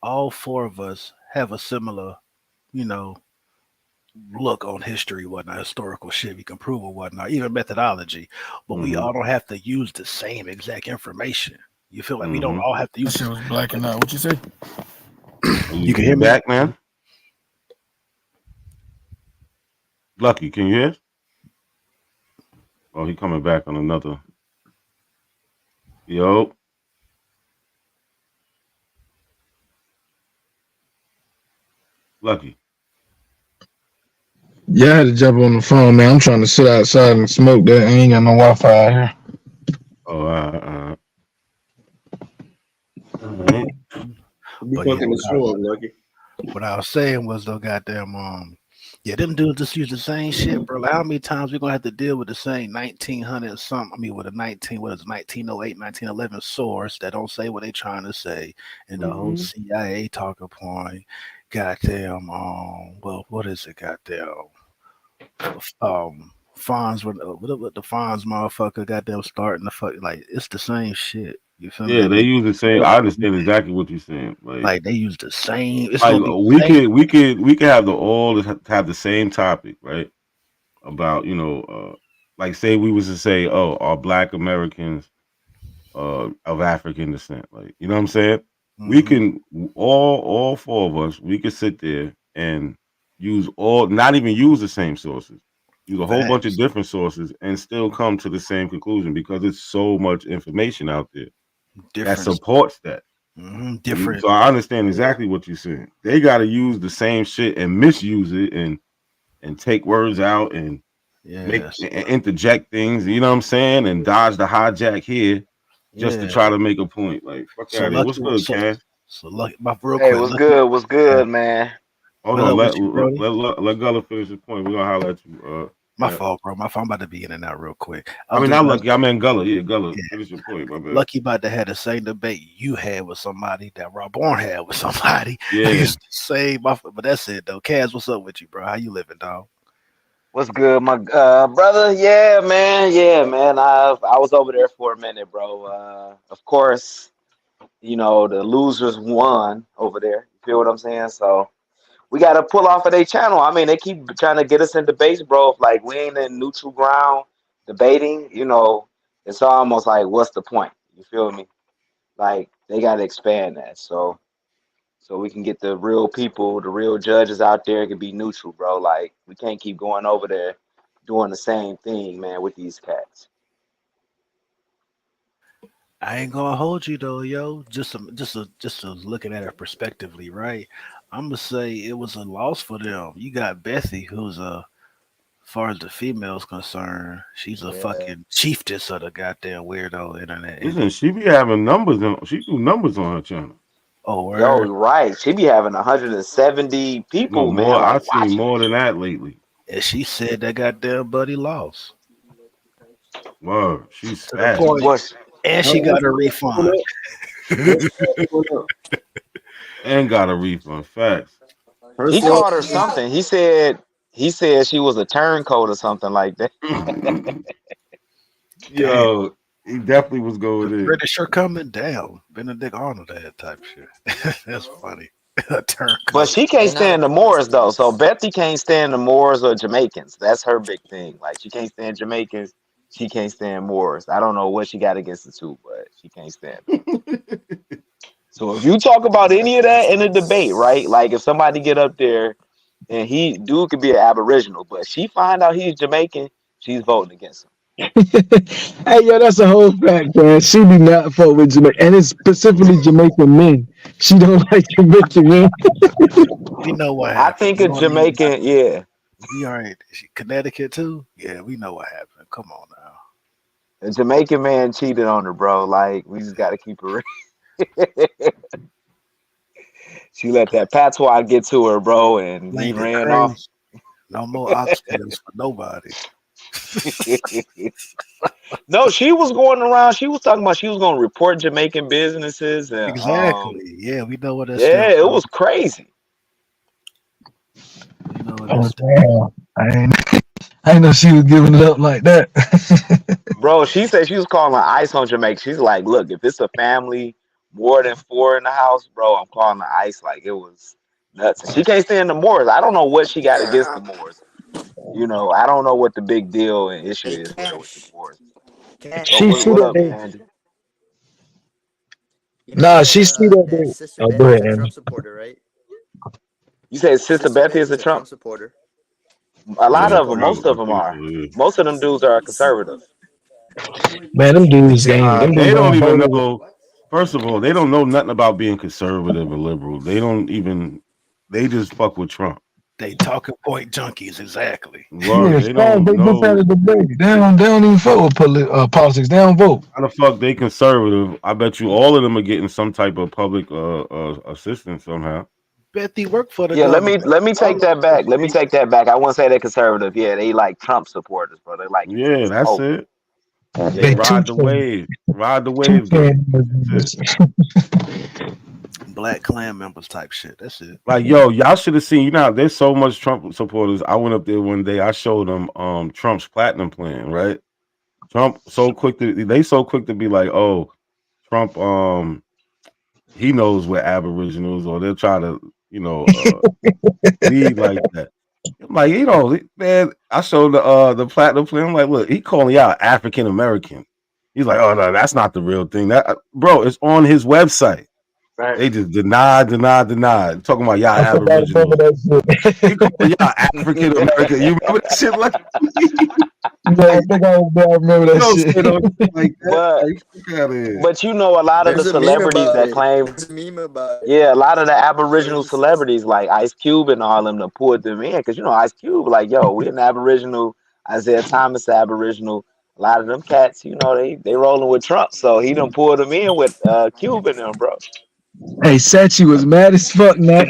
All four of us have a similar, you know, look on history, whatnot, historical shit. We can prove or whatnot, even methodology. But we all don't have to use the same exact information. You feel like we don't all have to use. That shit was blacking out. What you say? You can hear me? Back, man. Lucky, can you hear? Oh, he coming back on another. Yo. Lucky. Yeah, I had to jump on the phone, man. I'm trying to sit outside and smoke that. I ain't got no Wi-Fi out here. Oh, You fucking the show up, Lucky. What I was saying was though, goddamn, yeah, them dudes just use the same shit, bro. Like, how many times we gonna have to deal with the same 1900 something? I mean, with a 1908, 1911 source that don't say what they trying to say, and the whole CIA talking point. Goddamn, well, what is it? Goddamn, Fonz, what the Fonz motherfucker? Goddamn, starting the fuck like it's the same shit. You feel me? Yeah, they use the same. I understand exactly what you're saying. Like they use the same. It's like gonna be we could have the all have the same topic, right? About like say we was to say, oh, are Black Americans of African descent? Like, you know what I'm saying? We can all four of us. We could sit there and not even use the same sources. Use a whole bunch of different sources and still come to the same conclusion because it's so much information out there that supports that. Different. So I understand exactly what you're saying. They got to use the same shit and misuse it and take words out and make and interject things. You know what I'm saying? And dodge the hijack here just to try to make a point. Like fuck out of here. What's good, Cash? So lucky, my real Hey, quick. what's good? What's good, man? Hold on, let Gullah finish his point. We're gonna holler at you. My fault, bro. My phone about to be in and out real quick. I mean, not Lucky. I mean Gullah. Yeah, Gullah. Finish your point, my bad. Lucky about to have the same debate you had with somebody that Rob Bourne had with somebody. Yeah. It's the same, but that's it though. Kaz, what's up with you, bro? How you living, dog? What's good, my brother? Yeah, man. I was over there for a minute, bro. Of course, you know the losers won over there. You feel what I'm saying? So we got to pull off of their channel. I mean, they keep trying to get us in debates, bro. If, like, we ain't in neutral ground debating, you know, it's almost like, what's the point? You feel me? Like, they got to expand that. So we can get the real people, the real judges out there can be neutral, bro. Like, we can't keep going over there doing the same thing, man, with these cats. I ain't gonna hold you though, yo. Just looking at it perspectively, right? I'm gonna say it was a loss for them. You got Bethy, who's as far as the female's concerned, she's a Yeah. fucking chiefess of the goddamn weirdo internet. Listen, she be having numbers, and she do numbers on her channel. Oh, Yo, word. right. She be having 170 No, people, more. man, like I've seen watching. more than that lately. And she said that goddamn buddy lost Word, she's to the fat. point, What's and she got a refund. And got a refund. Facts. Her he self, called her something? He said she was a turncoat or something like that. Yo, he definitely was The going in. British are coming down. Benedict Arnold that type shit. That's funny. A turncoat. But she can't They not stand the a Moors though. So coincidence. Bethy can't stand the Moors or Jamaicans. That's her big thing. Like she can't stand Jamaicans. She can't stand Moors. I don't know what she got against the two, but she can't stand them. So if you talk about Not a any of that in a debate, coincidence. right? Like if somebody get up there and dude could be an Aboriginal, but she find out he's Jamaican, she's voting against him. Hey, yo, that's a whole fact, man. She do not fuck with Jamaica, and it's specifically Jamaican men. She don't like Jamaican men. We know what I happened. think We a don't even got Jamaican, yeah. we all right. Connecticut too? Yeah, we know what happened. Come on now. A Jamaican man cheated on her, bro. Like we just gotta keep it real. She let that patois get to her, bro, and he Ain't it ran off. crazy? No more oxtails for nobody. No, she was going around. She was talking about she was going to report Jamaican businesses, and Exactly. Yeah, we know where that yeah, stems it from. was crazy. We know where Oh that stems from. damn! I ain't know she was giving it up like that. Bro, she said she was calling ICE on Jamaica. She's like, look, if it's a family more than 4 in the house, bro, I'm calling the ICE. Like it was nuts. She can't stand the Moors. I don't know what she got against the Moors. You know, I don't know what the big deal and issue Hey, is with her with the Cash. Moors. Oh, She Cash. see what that up, they. Andy? You know Nah, she see that that they. Sister Oh, go Betty's ahead, a Trump Andy. supporter, right? You said Sister Sister Bethy is Betty's a a Trump Trump? supporter. A Yeah, lot of them, Supporter. most of I them think are. so. Yeah. Most of them dudes are conservative. Man, them dudes ain't. Them They dudes don't ain't even voted. know. First of all, they don't know nothing about being conservative or liberal. They don't even. They just fuck with Trump. They talking point junkies, exactly. Word. Yeah, They fast. don't They just had know a debate. They don't even fuck with politics. They don't vote. how the fuck they conservative. I bet you all of them are getting some type of public assistance somehow. Bethy worked for the Yeah, let me government. let me take that back. Let me take that back. I wouldn't say they're conservative. Yeah, they like Trump supporters, bro. They like him Yeah, as a that's hope. it. They They Yeah. too ride the fan. wave. Ride the Too wave, gang. fan. That's it. Black Klan members type shit. That's it. Like, yo, y'all should have seen. You know, there's so much Trump supporters. I went up there one day. I showed them Trump's platinum plan. Right. Trump so quick to be like, oh, Trump he knows we're Aboriginals, or they'll try to, lead like that. I'm like, man, I showed the platinum plan. I'm like, look, he calling y'all African American. He's like, oh no, that's not the real thing. That bro, it's on his website. right? They just deny. Talking about y'all I forgot to remember Aboriginals. He that calling y'all African American. You remember that shit? Like, shit. Yeah, I like think I remember you that don't say no shit. shit like that. But Like, fuck out of here. but you know a lot of the There's a meme celebrities about that it. claim, There's a meme about it. yeah, a lot of the Aboriginal celebrities like Ice Cube and all them that pulled them in because Ice Cube like, yo, we an Aboriginal. Isaiah Thomas Aboriginal. A lot of them cats, they rolling with Trump, so he done pulled them in with Cube and them, bro. Hey, Sachi was mad as fuck, man.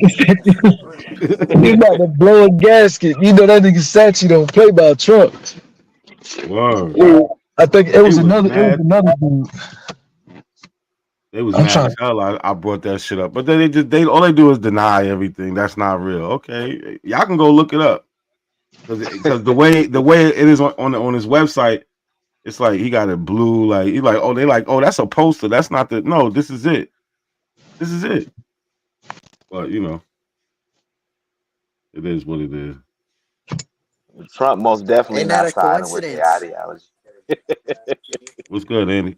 He about to blow a gasket. You know that nigga Sachi don't play by Trump. Word. Yeah, I think it They was was another. It was mad. another dude. They was I'm mad trying. as hell. I brought that shit up, but then they all they do is deny everything. That's not real. Okay, y'all can go look it up because the way it is on his website, it's like he got it blue. Like he like oh they like oh that's a poster. That's not the no. This is it. This is it. But it is what it is. Trump most definitely Ain't that not a siding with their coincidence? ideology. What's good, Andy?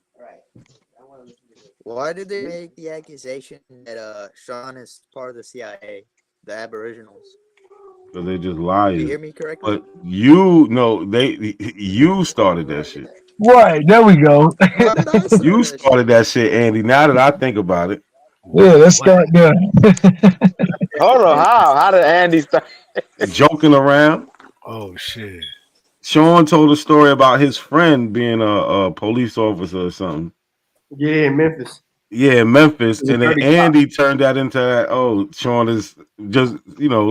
Why did they make the accusation that Sean is part of the CIA, the Aboriginals? because they're just You liars. hear me correctly? But you started that shit. Right, there we go. Why did I start You that shit? started that shit, Andy. Now that I think about it, Yeah, let's start there. Hold on, how did Andy start? joking around. Oh shit. Sean told a story about his friend being a police officer or something. Yeah, in Memphis. Yeah, Memphis, and then 35. Andy turned that into oh, Sean is just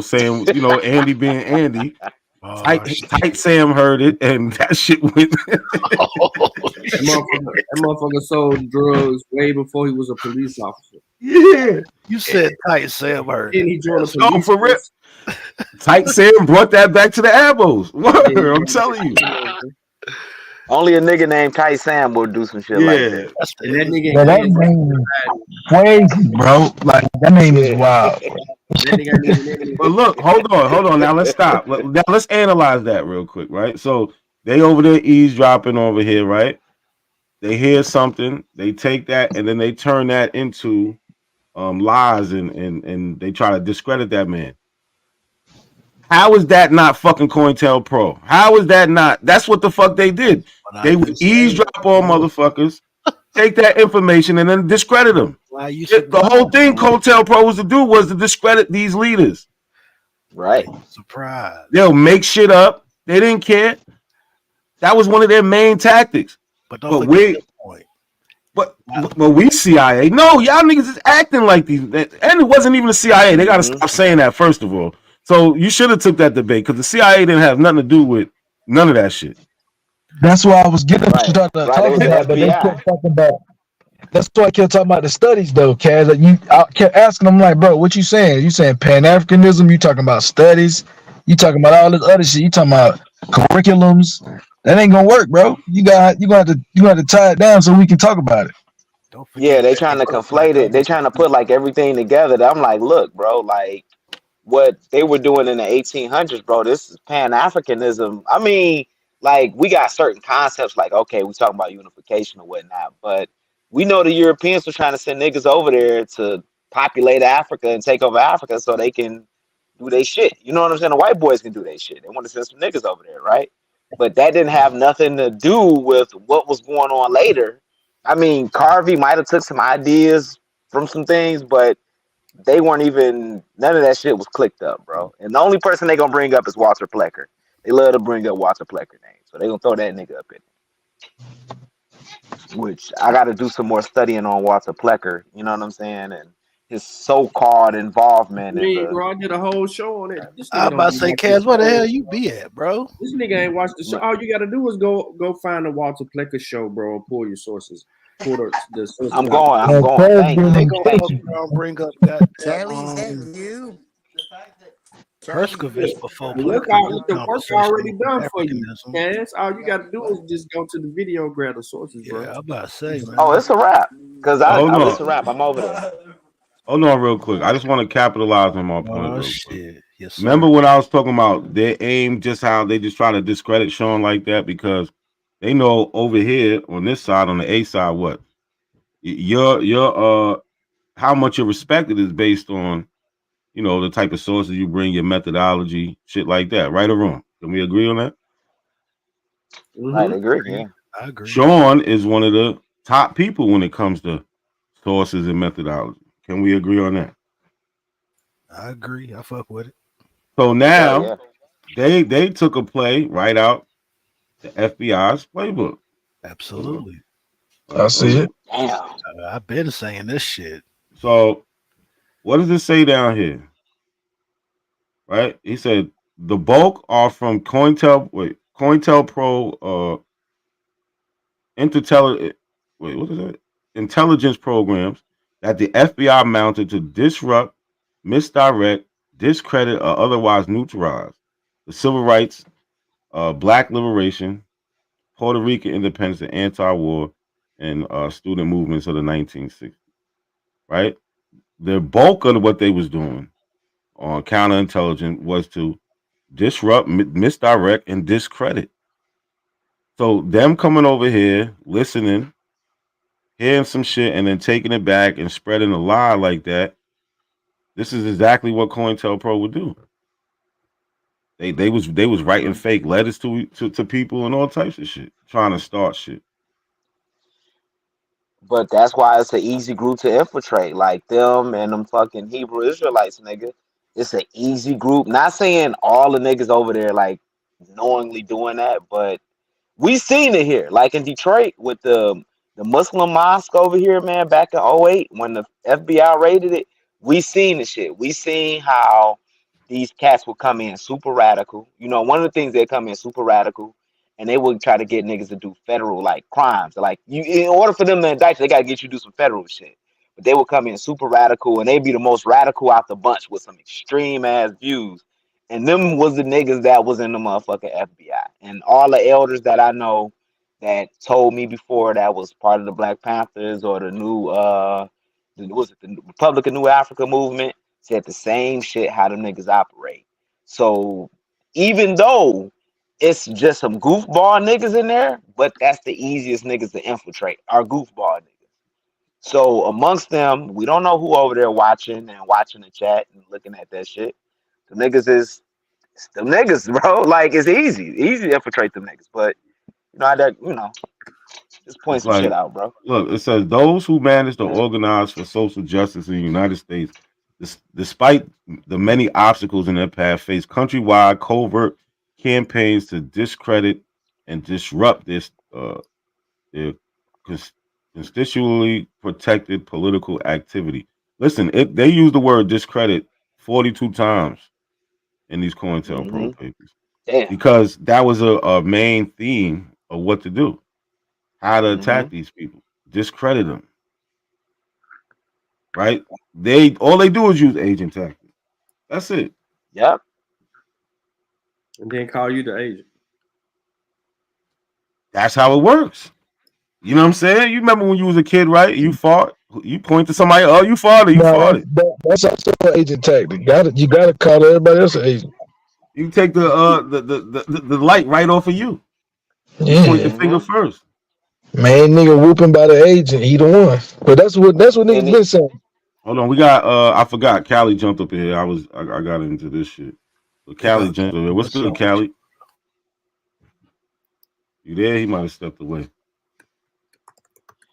saying Andy being Andy. Oh, Tight Sam heard it, and that shit went. That motherfucker sold drugs way before he was a police officer. Yeah, you said Tight Sam heard Then it. he joined the oh, police for real. force. Tight Sam brought that back to the Abos. Word, Yeah, I'm telling you. Only a nigga named Tight Sam will do some shit like that. That's And that nigga Yeah, that ain't name is crazy, bro. Like that name is wild. Bro. that nigga ain't even But look, hold on. Now let's stop. Now let's analyze that real quick, right? So they over there eavesdropping over here, right? They hear something, they take that, and then they turn that into lies, and they try to discredit that man. How is that not fucking CoIntelPro? How is that not? That's what the fuck they did. They would eavesdrop on motherfuckers, take that information, and then discredit them. The whole thing CoIntelPro was to do was to discredit these leaders. Right. Surprise. They'll make shit up. They didn't care. That was one of their main tactics. But don't forget the point. But we CIA. No, y'all niggas is acting like these. And it wasn't even the CIA. They got to stop saying that, first of all. So you should have took that debate because the CIA didn't have nothing to do with none of that shit. That's why I was getting Right. to talk Right, about, it was the but they FBI. kept talking about. That's why I kept talking about the studies, though, Kaz. Like I kept asking them, like, bro, what you saying? You saying Pan-Africanism? You talking about studies? You talking about all this other shit? You talking about curriculums? That ain't gonna work, bro. You got to tie it down so we can talk about it. Don't forget Yeah, they trying to conflate it. They trying to put like everything together. I'm like, look, bro, like what they were doing in the 1800s, bro. This is Pan-Africanism. I mean, like we got certain concepts, like okay, we talking about unification or whatnot, but we know the Europeans were trying to send niggas over there to populate Africa and take over Africa so they can do their shit. You know what I'm saying? The white boys can do their shit. They want to send some niggas over there, right? But that didn't have nothing to do with what was going on later. I mean, Carvey might have took some ideas from some things, but they weren't even, none of that shit was clicked up, bro. And the only person they gonna bring up is Walter Plecker. They love to bring up Walter Plecker name, so they gonna throw that nigga up in it. Which I got to do some more studying on Walter Plecker. You know what I'm saying? And his so-called involvement in the. bro, I did a whole show on it. I was about to say, Kaz, where the hell you be at, bro? This nigga ain't watched the show. All you gotta do is go find the Walter Plecker show, bro, and pull your sources. Pull the sources. I'm going. Thank you. Thank you. Bring up that Kelly, is that you? Perskovich before The work already done for you, Cass. All you gotta do is just go to the video, grab the sources, bro. Yeah, I'm about to say, man. Oh, it's a wrap. Because Hold it's a wrap. I'm over there. Hold on real quick. I just want to capitalize on my point. Oh shit. Yes, sir. Remember when I was talking about their aim, just how they just try to discredit Sean like that because they know over here on this side, on the A side, what your how much you're respected is based on, you know, the type of sources you bring, your methodology, shit like that, right or wrong. Can we agree on that? I agree. Yeah, I agree. Sean is one of the top people when it comes to sources and methodology. Can we agree on that? I agree. I fuck with it. So now they took a play right out the FBI's playbook. Absolutely. I see it. Damn. I've been saying this shit. So what does it say down here? Right? He said the bulk are from CoIntelPro intelligence programs that the FBI mounted to disrupt, misdirect, discredit, or otherwise neutralize the civil rights, black liberation, Puerto Rican independence, and anti-war, and student movements of the 1960s. Right? The bulk of what they was doing on counterintelligence was to disrupt, misdirect, and discredit. So them coming over here, listening, hearing some shit, and then taking it back and spreading a lie like that. This is exactly what CoIntelPro would do. They was writing fake letters to people and all types of shit, trying to start shit. But that's why it's an easy group to infiltrate, like them and them fucking Hebrew Israelites, nigga. It's an easy group. Not saying all the niggas over there like knowingly doing that, but we seen it here, like in Detroit with the Muslim mosque over here, man, back in '08 when the FBI raided it. We seen the shit. We seen how these cats would come in super radical. You know, one of the things they come in super radical, and they would try to get niggas to do federal like crimes. Like you, in order for them to indict you, they gotta get you to do some federal shit. But they would come in super radical, and they'd be the most radical out the bunch with some extreme ass views. And them was the niggas that was in the motherfucking FBI. And all the elders that I know that told me before that was part of the Black Panthers or the new the Republic of New Africa movement said the same shit how them niggas operate. So even though it's just some goofball niggas in there, but that's the easiest niggas to infiltrate, are goofball niggas. So amongst them, we don't know who over there watching the chat and looking at that shit. The niggas is it's them niggas, bro. Like it's easy to infiltrate them niggas. But just point It's some shit like, out, bro. look, it says those who manage to organize for social justice in the United States, despite the many obstacles in their path, face countrywide covert campaigns to discredit and disrupt their constitutionally protected political activity. Listen, they use the word discredit 42 times in these CoIntelPro papers Damn. because that was a main theme of what to do, how to attack these people, discredit them. Right? All they do is use agent tactics. That's it. Yep. And then call you the agent. That's how it works. You know what I'm saying? You remember when you was a kid, right? You fought. You point to somebody. Oh, you fought it. You fought it. That's also an agent tactic. You gotta call everybody else an agent. You take the light right off of you. You point the finger first. Main nigga whooping by the agent, he the one. But that's what niggas been saying. Hold on, we got I forgot. Callie jumped up here. I got into this shit. So Callie jumped up here. What's good, Callie? You there? He might have stepped away.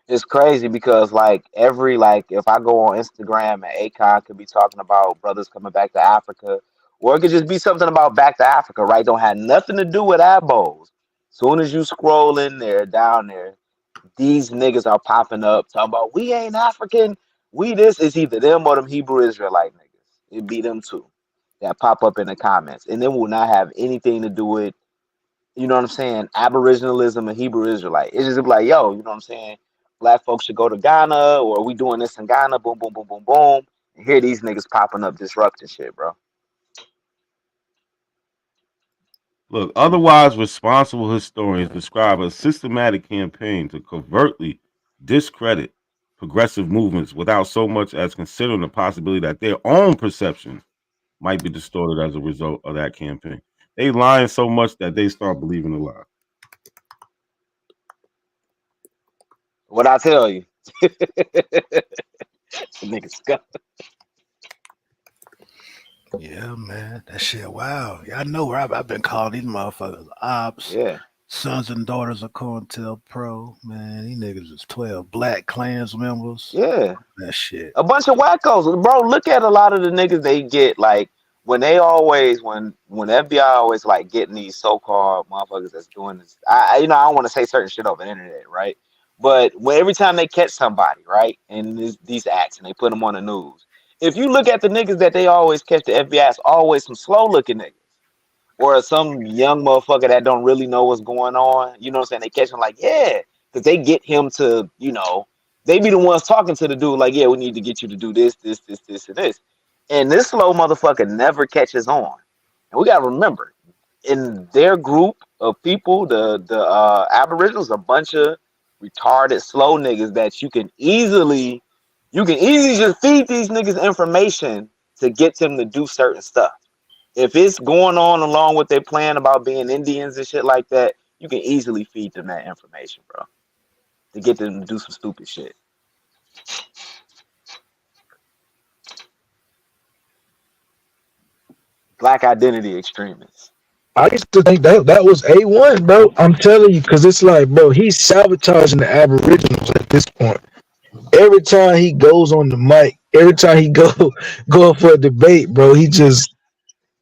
It's crazy because if I go on Instagram and Akon could be talking about brothers coming back to Africa, or it could just be something about back to Africa, right? Don't have nothing to do with Abos. Soon as you scroll in there, down there, these niggas are popping up talking about we ain't African. We this is either them or them Hebrew Israelite niggas. It'd be them two that pop up in the comments. And it will not have anything to do with, you know what I'm saying, Aboriginalism and Hebrew Israelite. It's just like, yo, you know what I'm saying? Black folks should go to Ghana, or we doing this in Ghana, boom, boom, boom, boom, boom. And here these niggas popping up disrupting shit, bro. Look, otherwise responsible historians describe a systematic campaign to covertly discredit progressive movements without so much as considering the possibility that their own perception might be distorted as a result of that campaign. They lying so much that they start believing the lie. What I tell you. Niggas go. Yeah, man, that shit. Wow, y'all know where I've been calling these motherfuckers ops. Yeah. Sons and daughters of CoIntelPro. Man, these niggas is 12 Black Clans members. Yeah. That shit. A bunch of wackos. Bro, look at a lot of the niggas they get, like, when FBI always like getting these so-called motherfuckers that's doing this. I don't want to say certain shit over the internet, right? But every time they catch somebody, right, in these acts and they put them on the news, if you look at the niggas that they always catch, the FBI, it's always some slow-looking niggas. Or some young motherfucker that don't really know what's going on. You know what I'm saying? They catch him like, yeah. Because they get him to, they be the ones talking to the dude like, yeah, we need to get you to do this, and this. And this slow motherfucker never catches on. And we got to remember, in their group of people, the Aboriginals, a bunch of retarded, slow niggas that you can easily just feed these niggas information to get them to do certain stuff. If it's going on along with their plan about being Indians and shit like that, you can easily feed them that information, bro, to get them to do some stupid shit. Black identity extremists. I used to think that was A1, bro. I'm telling you, because it's like, bro, he's sabotaging the Aboriginals at this point. Every time he goes on the mic, every time he go up for a debate, bro, he's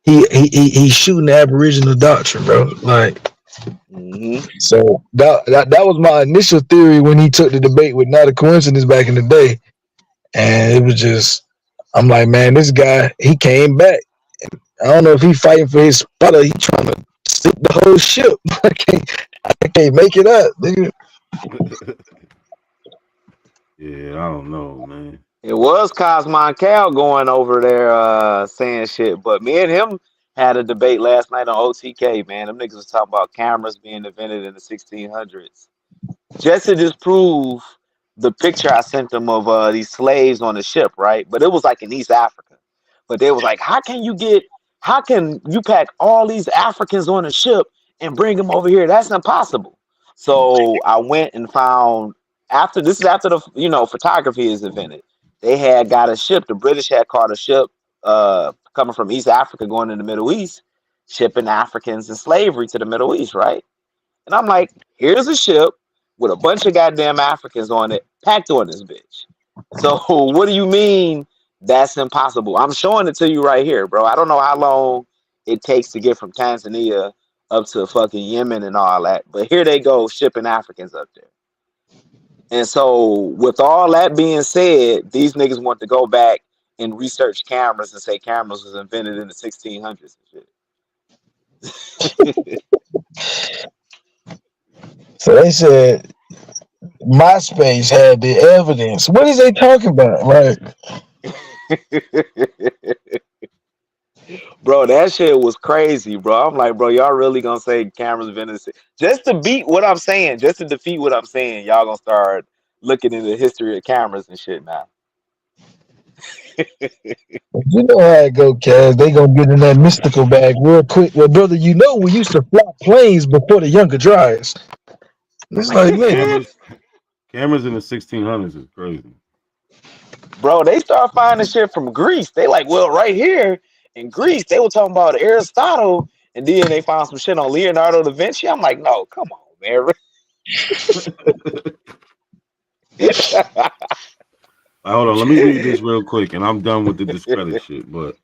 shooting the Aboriginal doctrine, bro. Like, so that was my initial theory when he took the debate with Not a Coincidence back in the day, and it was just, I'm like, man, this guy, he came back. I don't know if he fighting for his spot or he trying to sink the whole ship. I can't make it up, nigga. Yeah, I don't know, man. It was Cosmo and Cal going over there saying shit, but me and him had a debate last night on OTK, man. Them niggas was talking about cameras being invented in the 1600s. Just to disprove the picture I sent them of these slaves on the ship, right? But it was like in East Africa. But they was like, how can you pack all these Africans on a ship and bring them over here? That's impossible. So I went and found after the photography is invented. They had got a ship. The British had caught a ship coming from East Africa going in the Middle East, shipping Africans in slavery to the Middle East, right? And I'm like, here's a ship with a bunch of goddamn Africans on it, packed on this bitch. So what do you mean that's impossible? I'm showing it to you right here, bro. I don't know how long it takes to get from Tanzania up to fucking Yemen and all that, but here they go shipping Africans up there. And so with all that being said, these niggas want to go back and research cameras and say cameras was invented in the 1600s and shit. So they said MySpace had the evidence. What is they talking about, right? Bro, that shit was crazy, bro. I'm like, bro, y'all really gonna say cameras invented just to beat what I'm saying, just to defeat what I'm saying? Y'all gonna start looking into the history of cameras and shit now. You know how it go, Kaz. They gonna get in that mystical bag real quick. Well, brother, you know we used to fly planes before the Younger Dryas. It's like, man, Cameras in the 1600s is crazy. Bro, they start finding shit from Greece. They like, well, right here in Greece, they were talking about Aristotle, and then they found some shit on Leonardo da Vinci. I'm like, no, come on, man. Hold on, let me read this real quick, and I'm done with the discredit shit. But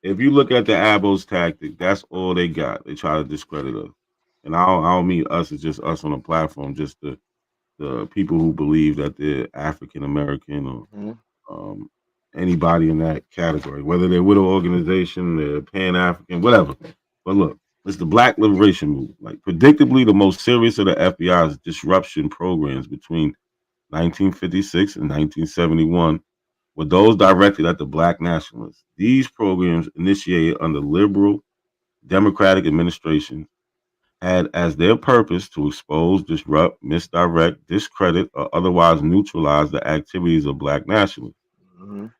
if you look at the Abos tactic, that's all they got. They try to discredit us, and I don't mean us as just us on the platform, just the people who believe that they're African American or anybody in that category, whether they're with an organization, they're Pan-African, whatever. But look, it's the Black Liberation Movement. Like, predictably, the most serious of the FBI's disruption programs between 1956 and 1971 were those directed at the Black nationalists. These programs, initiated under liberal Democratic administration, had as their purpose to expose, disrupt, misdirect, discredit, or otherwise neutralize the activities of Black nationalists.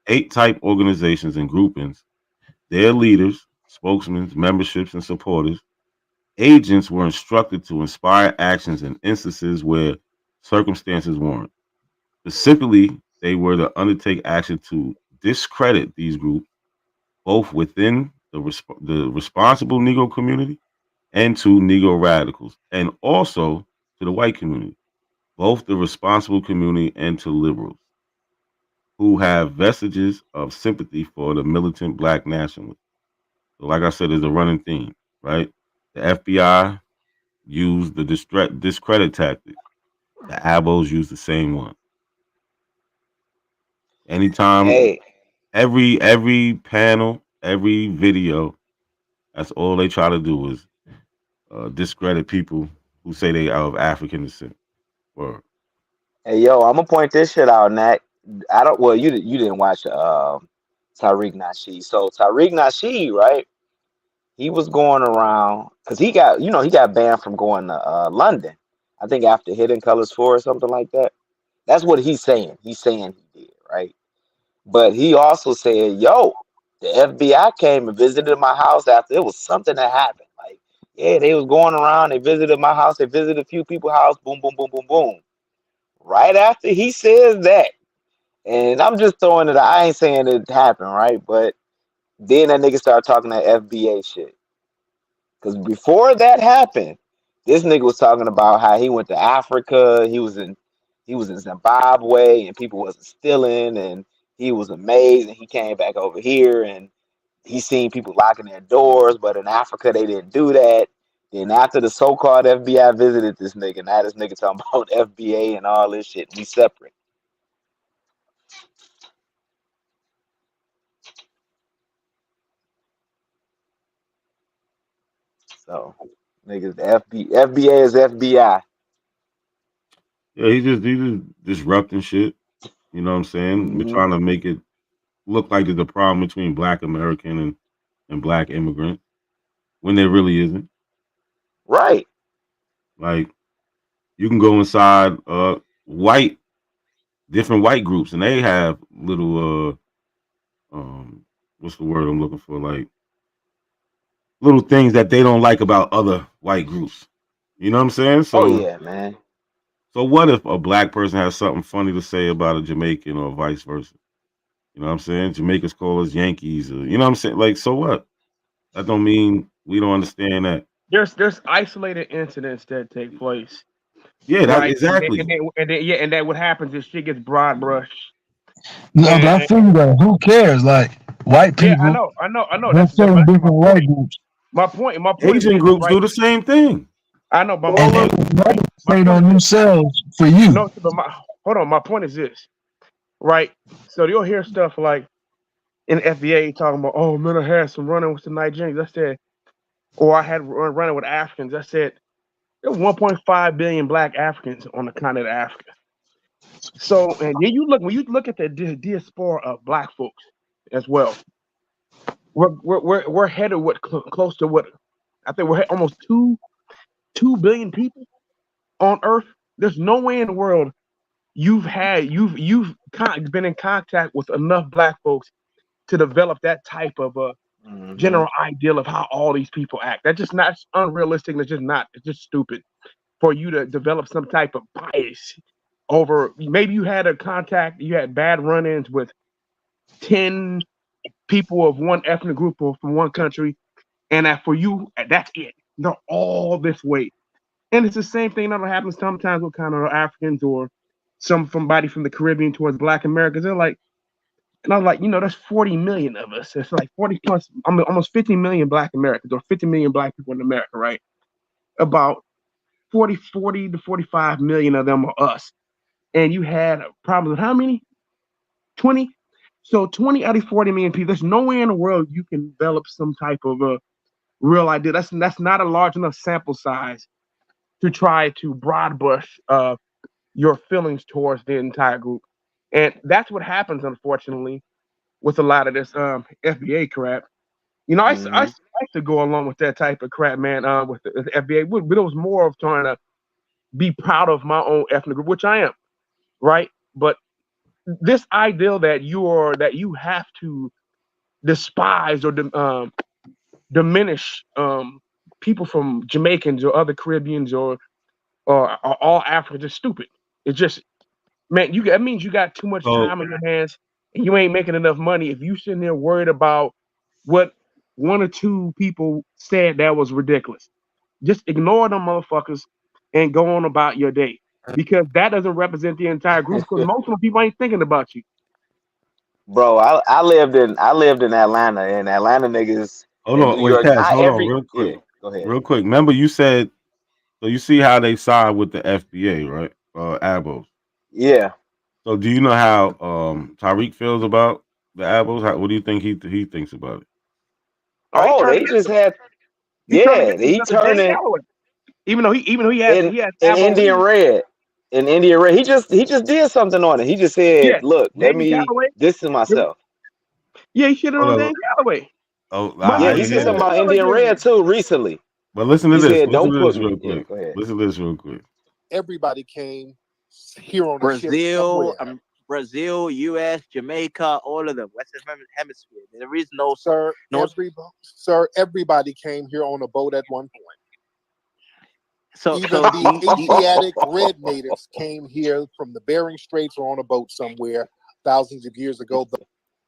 8 type organizations and groupings, their leaders, spokesmen, memberships, and supporters, agents were instructed to inspire actions in instances where circumstances warrant. Specifically, they were to undertake action to discredit these groups, both within the responsible Negro community and to Negro radicals, and also to the white community, both the responsible community and to liberals, who have vestiges of sympathy for the militant Black nationalists. So, like I said, there's a running theme, right? The FBI used the discredit tactic. The Abos used the same one. Anytime, every panel, every video, that's all they try to do is discredit people who say they are of African descent. Or Hey, yo, I'm gonna point this shit out, Nat. I don't. Well, you didn't watch Tariq Nasheed. So Tariq Nasheed, right? He was going around because he got banned from going to London. I think after Hidden Colors 4 or something like that. That's what he's saying. He's saying he did, right? But he also said, yo, the FBI came and visited my house after it was something that happened. Like, yeah, they was going around, they visited my house, they visited a few people's house, boom, boom, boom, boom, boom. Right after he says that, and I'm just throwing it, I ain't saying it happened, right? But then that nigga started talking that FBA shit. Because before that happened, this nigga was talking about how he went to Africa, he was in Zimbabwe, and people wasn't stealing, and he was amazed, and he came back over here, and he seen people locking their doors, but in Africa they didn't do that. Then after the so-called FBI visited this nigga, now this nigga talking about FBA and all this shit. We separate. So niggas, FBA is FBI. Yeah, he's just disrupting shit. You know what I'm saying? We're Mhm. trying to make it look like there's a problem between Black American and Black immigrant when there really isn't. Right. Like you can go inside different white groups, and they have little what's the word I'm looking for? Like little things that they don't like about other white groups. You know what I'm saying? Oh yeah, man. So what if a Black person has something funny to say about a Jamaican or vice versa? You know what I'm saying? Jamaicans call us Yankees, or, you know what I'm saying? Like, so what? That don't mean we don't understand that. There's isolated incidents that take place. Yeah, that Right. exactly. And then what happens is shit gets broad brushed. No, but I And- feel that who cares? Like white Yeah, people, I know. they're That's selling my different white point. groups. My point is Asian this, groups right? do the same thing. I know, but And they played on themselves for you. No, but hold on. My point is this, right? So you'll hear stuff like in the FBA talking about, oh man, I had some running with some Nigerians. I said, or I had running with Africans. I said, there's 1.5 billion Black Africans on the continent of Africa. So, and then when you look at the diaspora of Black folks as well, we're headed close to what I think we're almost 2 billion people on Earth. There's no way in the world you've been in contact with enough Black folks to develop that type of a general ideal of how all these people act. That's just not unrealistic. It's just stupid for you to develop some type of bias over. Maybe you had you had bad run-ins with 10 people of one ethnic group or from one country, and that for you, that's it. They're all this way. And it's the same thing that happens sometimes with kind of Africans or somebody from the Caribbean towards Black Americans. They're like, and I was like, there's 40 million of us. It's like 40 plus, almost 50 million Black Americans or 50 million Black people in America, right? About 40 to 45 million of them are us. And you had problems with how many? 20? So 20 out of 40 million people, there's no way in the world you can develop some type of a real idea. That's not a large enough sample size to try to broad brush your feelings towards the entire group. And that's what happens, unfortunately, with a lot of this FBA crap. I used to go along with that type of crap, man, with the FBA. But it was more of trying to be proud of my own ethnic group, which I am, right? But this ideal that you have to despise or diminish people from Jamaicans or other Caribbeans or all Africans is stupid. It's just, man, that means you got too much time in your hands and you ain't making enough money if you sitting there worried about what one or two people said that was ridiculous. Just ignore them motherfuckers and go on about your day, because that doesn't represent the entire group, because most of the people ain't thinking about you. Bro, I lived in Atlanta, and Atlanta niggas Hold in on, New wait, York. Cass, Not hold on, every real quick. Yeah, go ahead. Real quick. Remember you said, so you see how they side with the FBA, right? Abos. Yeah. So do you know how Tariq feels about the Abos? What do you think he thinks about it? Oh, they just had he turned in even though he has in Abos. Indian Red. In Indian Red. He just did something on it. He just said, look, let David me Calloway. dissing myself. Yeah, he shitted on Dan Calloway. Oh, yeah, he said something about Indian Red too recently. But listen to He this. said, Listen don't to put this me. real quick. Yeah, go ahead. Listen to this real quick. Everybody came here on a ship Brazil, somewhere. Brazil, U.S., Jamaica, all of them, Western Hemisphere. There is no Everybody came here on a boat at one point. Even so the Asiatic red natives came here from the Bering Straits or on a boat somewhere thousands of years ago.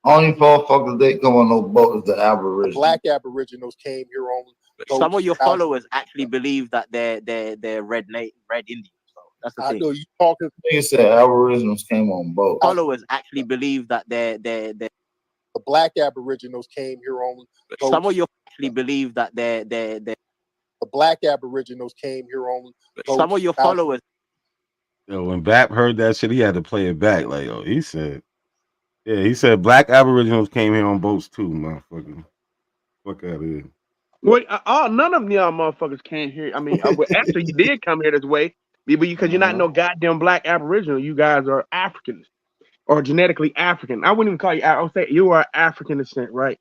Only motherfuckers they come on no boat is the The Aboriginals. black Aboriginals came here on Some boats of your thousands. followers actually believe that they're red Indians. So that's the I thing. know you talking. Nigga said Aboriginals came on boats. Followers actually believe that they're The black Aboriginals came here on some of boats. your actually believe that they're The black Aboriginals came here on some of boats your thousands. followers. Yo, when Bap heard that shit, he had to play it back. Like, oh, he said black Aboriginals came here on boats too, motherfucker. Fuck out of here. Well, none of y'all motherfuckers came here. I mean, well, actually, you did come here this way, because you're not no goddamn black Aboriginal. You guys are Africans or genetically African. I wouldn't even call you. I would say you are African descent, right?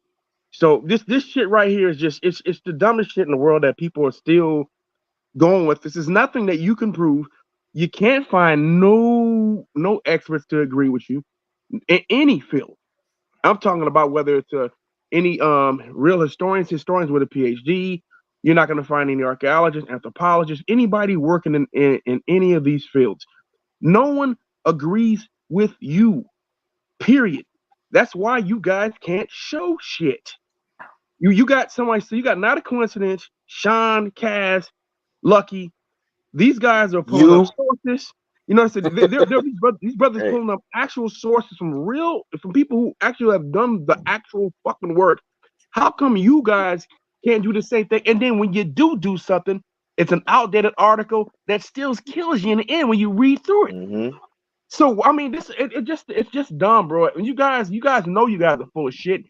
So this shit right here is just it's the dumbest shit in the world that people are still going with. This is nothing that you can prove. You can't find no experts to agree with you in any field. I'm talking about whether it's any real historians with a PhD. You're not going to find any archaeologists, anthropologists, anybody working in any of these fields. No one agrees with you, period. That's why you guys can't show shit. You got somebody, so you got Not a Coincidence, Sean, Cass, Lucky. These guys are pulling up sources. You know, so these brothers pulling up actual sources from people who actually have done the actual fucking work. How come you guys can't do the same thing? And then when you do something, it's an outdated article that still kills you in the end when you read through it. So I mean, it's just dumb, bro. And you guys know you guys are full of shit.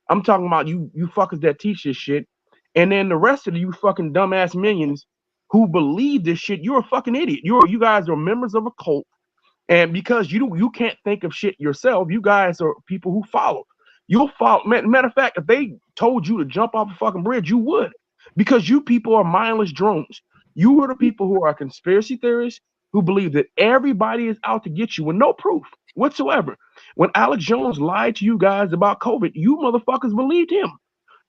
I'm talking about you fuckers that teach this shit, and then the rest of you fucking dumbass minions who believe this shit. You're a fucking idiot. You guys are members of a cult, and because you can't think of shit yourself, you guys are people who follow. You'll follow. Matter of fact, if they told you to jump off a fucking bridge, you would, because you people are mindless drones. You are the people who are conspiracy theorists who believe that everybody is out to get you with no proof whatsoever. When Alex Jones lied to you guys about COVID, you motherfuckers believed him.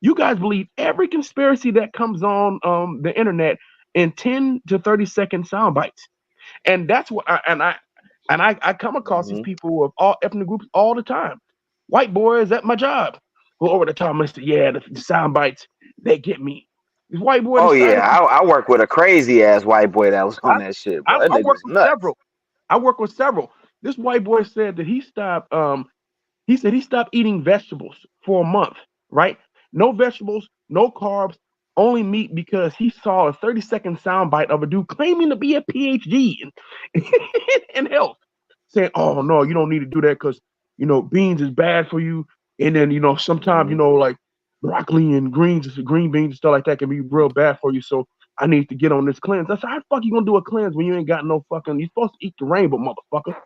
You guys believe every conspiracy that comes on the internet in 10 to 30-second sound bites. And that's what I come across these people of all ethnic groups all the time. White boys at my job who over the top and say, yeah, the sound bites, they get me. These white boys. Oh yeah, I work with a crazy ass white boy that was on that shit, bro. That I nigga work was with nuts. several. I work with several. This white boy said that he stopped eating vegetables for a month, right? No vegetables, no carbs, only meat, because he saw a 30-second soundbite of a dude claiming to be a PhD in health, saying, oh no, you don't need to do that because beans is bad for you. And then sometimes like broccoli and green beans and stuff like that can be real bad for you. So I need to get on this cleanse. I said, how the fuck you gonna do a cleanse when you ain't got no fucking, you're supposed to eat the rainbow, motherfucker.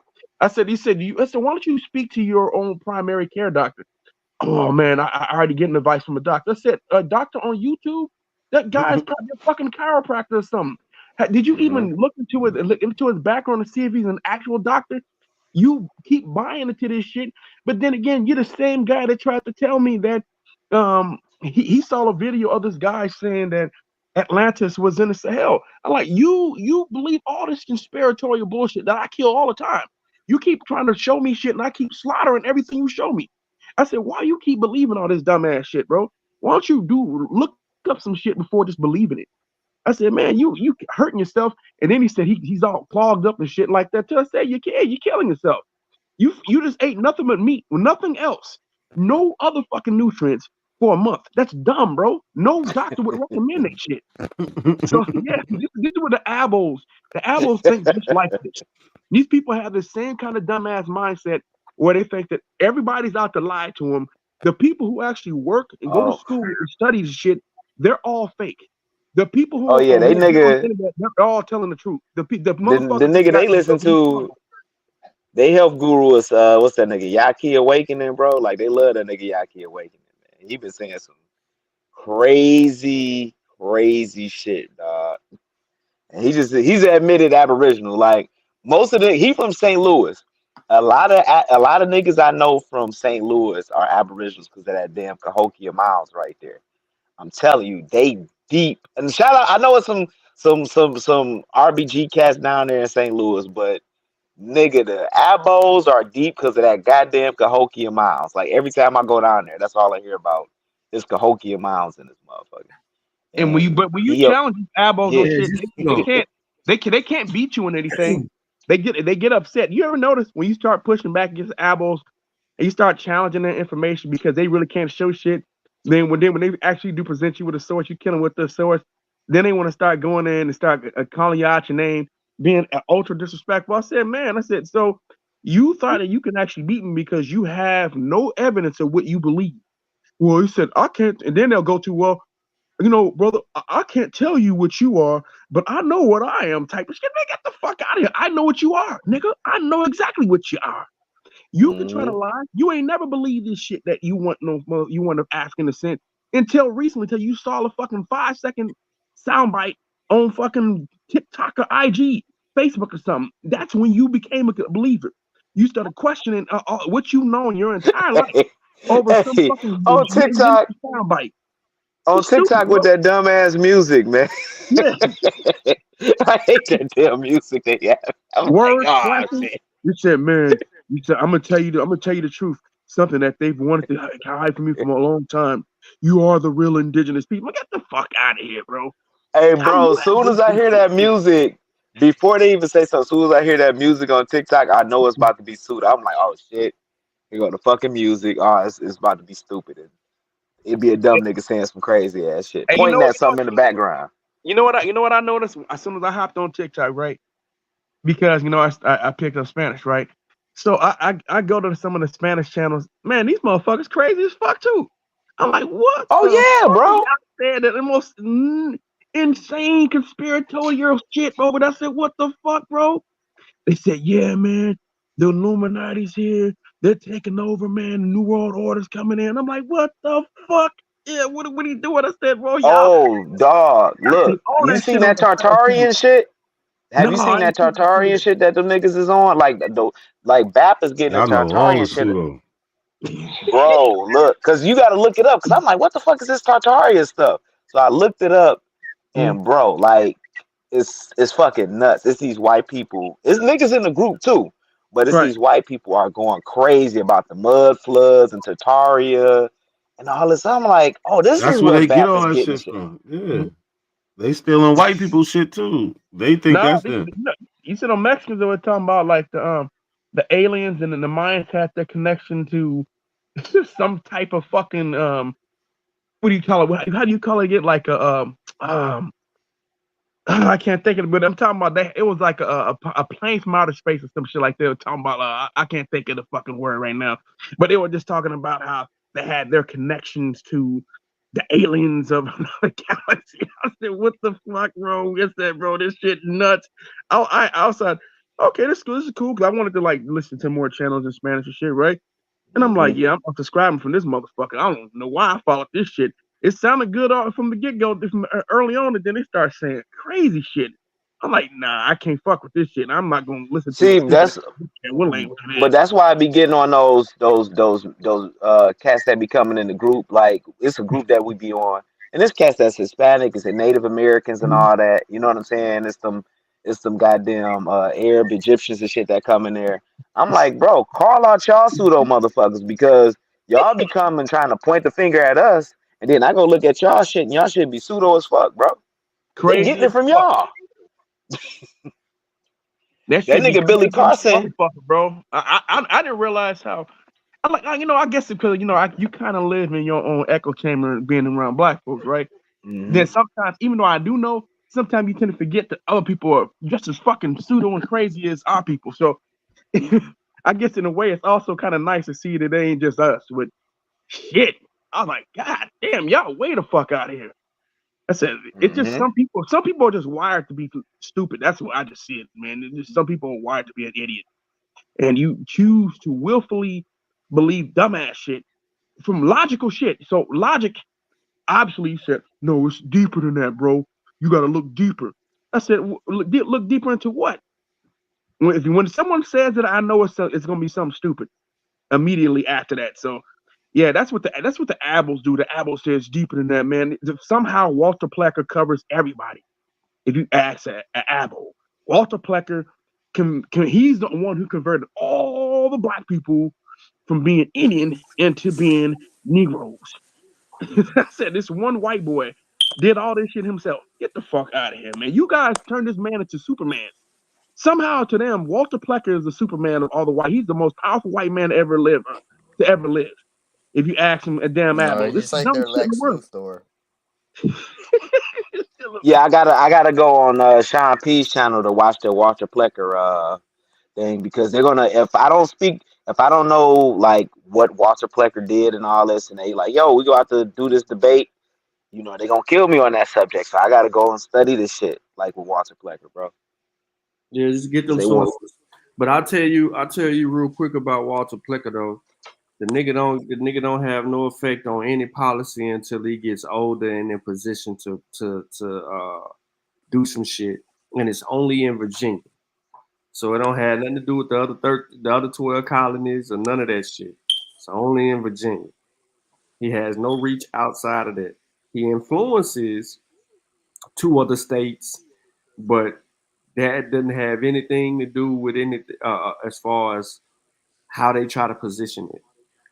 I said, why don't you speak to your own primary care doctor? Oh man, I already getting advice from a doctor. I said, a doctor on YouTube? That guy's probably a fucking chiropractor or something. Did you even look into his background to see if he's an actual doctor? You keep buying into this shit, but then again, you're the same guy that tried to tell me that he saw a video of this guy saying that Atlantis was in the Sahel. I'm like, you believe all this conspiratorial bullshit that I kill all the time. You keep trying to show me shit, and I keep slaughtering everything you show me. I said, why you keep believing all this dumbass shit, bro? Why don't you look up some shit before just believing it? I said, man, you hurting yourself. And then he said he's all clogged up and shit like that. So I said, you're killing yourself. You just ate nothing but meat, nothing else, no other fucking nutrients for a month. That's dumb, bro. No doctor would recommend that shit. So yeah, this is what the abos think just like this. These people have the same kind of dumbass mindset where they think that everybody's out to lie to them. The people who actually work and go to school and study this shit, they're all fake. The people who they nigga, they're all telling the truth. The motherfuckers the nigga they listen to, they help guru us. What's that nigga Yaki Awakening, bro? Like they love that nigga Yaki Awakening, man. He been saying some crazy shit, dog. And he's an admitted Aboriginal. Like most of he from St. Louis. A lot of niggas I know from St. Louis are Aboriginals because of that damn Cahokia Miles right there. I'm telling you, they deep. And shout out, I know it's some RBG cats down there in St. Louis, but nigga, the abos are deep because of that goddamn Cahokia Miles. Like every time I go down there, that's all I hear about is Cahokia Miles in this motherfucker. And when you he- challenge these abos yeah, on shit, they can't beat you on anything. They get upset. You ever notice when you start pushing back against abos and you start challenging their information because they really can't show shit? Then when they actually do present you with a source, you kill them with the source. Then they want to start going in and start calling you out your name, being ultra disrespectful. I said, so you thought that you can actually beat me because you have no evidence of what you believe. Well, he said, I can't. And then they'll go to, well, you know, brother, I can't tell you what you are, but I know what I am type of shit. Man, get the fuck out of here. I know what you are, nigga. I know exactly what you are. You can try to lie. You ain't never believed this shit that you want of African descent until recently, until you saw a fucking 5-second soundbite on fucking TikTok or IG, Facebook or something. That's when you became a believer. You started questioning what you know in your entire life over some fucking on TikTok soundbite. On TikTok with that dumbass music, man. Yeah. I hate that damn music they have. I'm Words like, oh flashing. shit. You said, man. You said, I'm gonna tell you the truth. Something that they've wanted to hide from me for a long time. You are the real indigenous people. Get the fuck out of here, bro. Hey, bro. As soon as I hear that music, before they even say something, as soon as I hear that music on TikTok, I know it's about to be sued. I'm like, oh shit. Here go the fucking music. Oh, it's about to be stupid. It'd be a dumb nigga saying some crazy ass shit, Hey, pointing at something in the background. You know what I noticed as soon as I hopped on TikTok, right? Because I picked up Spanish, right? So I go to some of the Spanish channels. Man, these motherfuckers crazy as fuck too. I'm like, what? Oh yeah, bro. Said that the most insane conspiratorial shit, bro. But I said, what the fuck, bro? They said, yeah, man, the Illuminati's here. They're taking over, man. The New World Order's coming in. I'm like, what the fuck? Yeah, what are you doing? I said, bro, y'all. Oh, dog. Look, you seen that Tartarian shit? Have you seen that Tartarian shit that the niggas is on? Like BAP is getting a I know all the Tartarian shit. pseudo. Bro, look, because you got to look it up. Because I'm like, what the fuck is this Tartarian stuff? So I looked it up, and bro, like, it's fucking nuts. It's these white people. It's niggas in the group too, but it's these white people are going crazy about the mud floods and Tartaria and all this. I'm like, oh, this That's is where where they get BAP all is that getting shit shit. from. Yeah. They stealing white people shit too. They think that's them. You said on Mexicans, they were talking about like the aliens and then the Mayans had their connection to some type of fucking what do you call it? How do you call it? Get like a I can't think of it, but I'm talking about that. It was like a plane from outer space or some shit like that. They were talking about I can't think of the fucking word right now, but they were just talking about how they had their connections to the aliens of another galaxy. I said, what the fuck, bro? What's that, bro? This shit nuts. I was like, okay, this is cool because I wanted to like listen to more channels in Spanish and shit, right? And I'm like, yeah, I'm subscribing from this motherfucker. I don't know why I followed this shit. It sounded good from the get-go, from early on, and then they start saying crazy shit. I'm like, nah, I can't fuck with this shit. I'm not gonna listen to See, it. but that's why I be getting on those cats that be coming in the group. Like it's a group that we be on, and this cats that's Hispanic, it's the Native Americans and all that. You know what I'm saying? It's some goddamn Arab Egyptians and shit that come in there. I'm like, bro, call out y'all pseudo motherfuckers because y'all be coming trying to point the finger at us, and then I go look at y'all shit, and y'all should be pseudo as fuck, bro. They getting it from y'all. That nigga Billy Carson, bro. I didn't realize how. I guess because you kind of live in your own echo chamber being around black folks, right? Then sometimes, even though I do know, sometimes you tend to forget that other people are just as fucking pseudo and crazy as our people. So I guess in a way, it's also kind of nice to see that they ain't just us. But shit, I was like, God damn, y'all way the fuck out of here. I said, it's just some people are just wired to be stupid. That's what I just see it, man. It's just some people are wired to be an idiot. And you choose to willfully believe dumbass shit from logical shit. So logic obviously said, no, it's deeper than that, bro. You got to look deeper. I said, look deeper into what? When someone says that, I know it's going to be something stupid immediately after that. So yeah, that's what the Abels do. The Abels says deeper than that, man. Somehow Walter Plecker covers everybody. If you ask an Abel, Walter Plecker he's the one who converted all the black people from being Indian into being Negroes. I said this one white boy did all this shit himself. Get the fuck out of here, man. You guys turned this man into Superman. Somehow to them, Walter Plecker is the Superman of all the white. He's the most powerful white man to ever live. If you ask him a damn No, apple, this he's is the like dumbest their shit in the Lex world. Luthor. Yeah, I gotta go on Sean P's channel to watch the Walter Plecker thing, because they're gonna, if I don't know like what Walter Plecker did and all this, and they like, yo, we go out to do this debate, you know, they're gonna kill me on that subject. So I gotta go and study this shit like with Walter Plecker, bro. Yeah, just get them They won't. sources. But I'll tell you real quick about Walter Plecker though. The nigga don't have no effect on any policy until he gets older and in position to do some shit. And it's only in Virginia. So it don't have nothing to do with the other 12 colonies or none of that shit. It's only in Virginia. He has no reach outside of that. He influences 2 other states, but that doesn't have anything to do with anything as far as how they try to position it.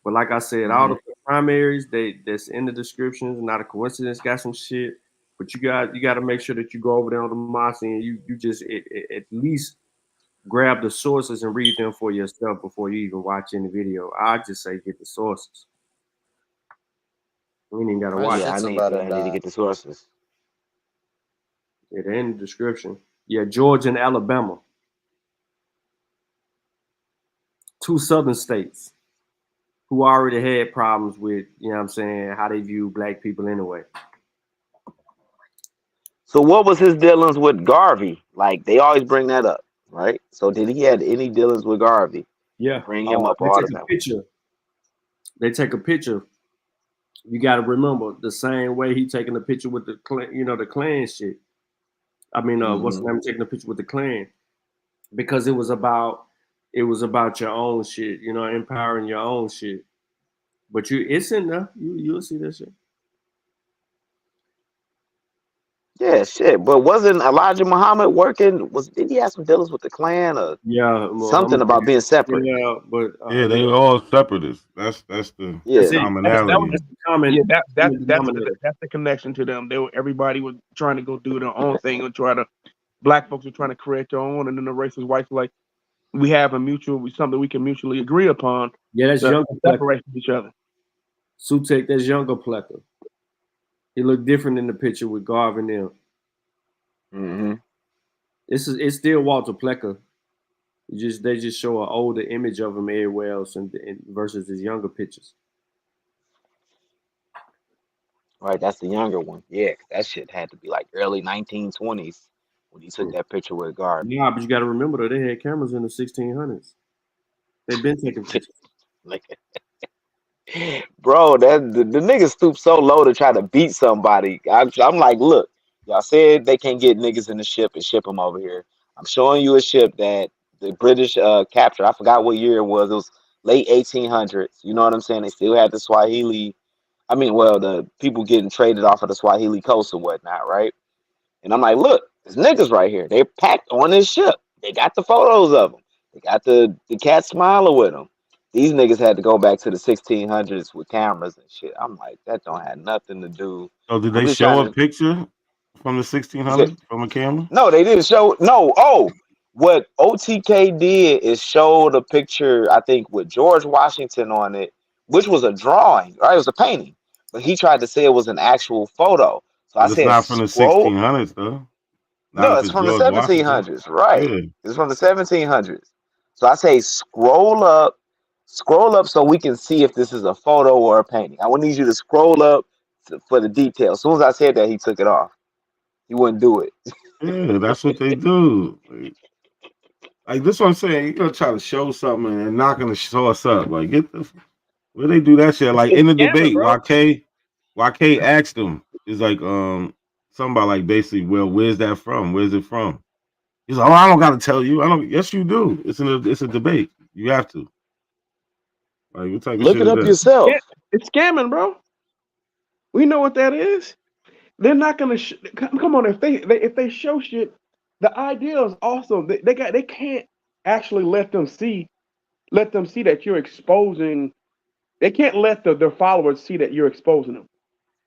But like I said, all the primaries that's in the descriptions, not a coincidence, got some shit. But you got to make sure that you go over there on the Mossy and you just at least grab the sources and read them for yourself before you even watch any video. I just say get the sources. We ain't even gotta watch. Yeah, I need to get the sources. Yeah, they're in the description. Yeah, Georgia and Alabama. 2 southern states who already had problems with, you know what I'm saying, how they view black people anyway. So what was his dealings with Garvey? Like, they always bring that up, right? So did he have any dealings with Garvey? Yeah. Bring him up They all take the a time. picture. They take a picture. You got to remember the same way he taking a picture with the Klan shit. I mean, what's the name? Taking a picture with the Klan, because it was about your own shit, you know, empowering your own shit. But it's in there. You'll see that shit. Yeah, shit. But wasn't Elijah Muhammad working? Did he have some dealings with the Klan or something about being separate? Yeah, but yeah, they were all separatists. That's the commonality. That's the connection to them. Everybody was trying to go do their own thing and black folks were trying to create their own, and then the racist whites were like, we have something we can mutually agree upon. Yeah, that's younger separate from each other. Sutek, that's younger Plecker. He looked different in the picture with Garvey and them. Mm-hmm. It's still Walter Plecker. They just show an older image of him everywhere else and versus his younger pictures. Right, that's the younger one. Yeah, that shit had to be like early 1920s when he took that picture with Garvey. Yeah, but you got to remember though, they had cameras in the 1600s. They've been taking pictures. Bro, the niggas stoop so low to try to beat somebody. I'm like, look, y'all said they can't get niggas in the ship and ship them over here. I'm showing you a ship that the British captured. I forgot what year it was. It was late 1800s. You know what I'm saying? They still had the Swahili. I mean, well, the people getting traded off of the Swahili coast and whatnot, right? And I'm like, look, there's niggas right here. They're packed on this ship. They got the photos of them. They got the cat smiler with them. These niggas had to go back to the 1600s with cameras and shit. I'm like, that don't have nothing to do. So did they show a picture from the 1600s from a camera? No, they didn't show. No. Oh, what OTK did is showed a picture, I think, with George Washington on it, which was a drawing, right? It was a painting. But he tried to say it was an actual photo. So I But it's said, not from the 1600s, though. No, it's from the 1700s, right? Yeah. It's from the 1700s. So I say scroll up so we can see if this is a photo or a painting. I need you to scroll up for the details. As soon as I said that, he took it off. He wouldn't do it. Yeah, that's what they do. Like this, what I'm saying. You're gonna try to show something and not gonna show us up. Like where they do that shit. Like in the debate, YK asked him, is like something about like basically, well, where's that from? Where's it from? He's like, oh, I don't gotta tell you. I don't. Yes, you do. It's a debate. You have to. Like, what type of Look shit it up is that? yourself. It's scamming, bro. We know what that is. They're not gonna come on. If they show shit, the idea is also they can't actually let them see that you're exposing. They can't let their followers see that you're exposing them.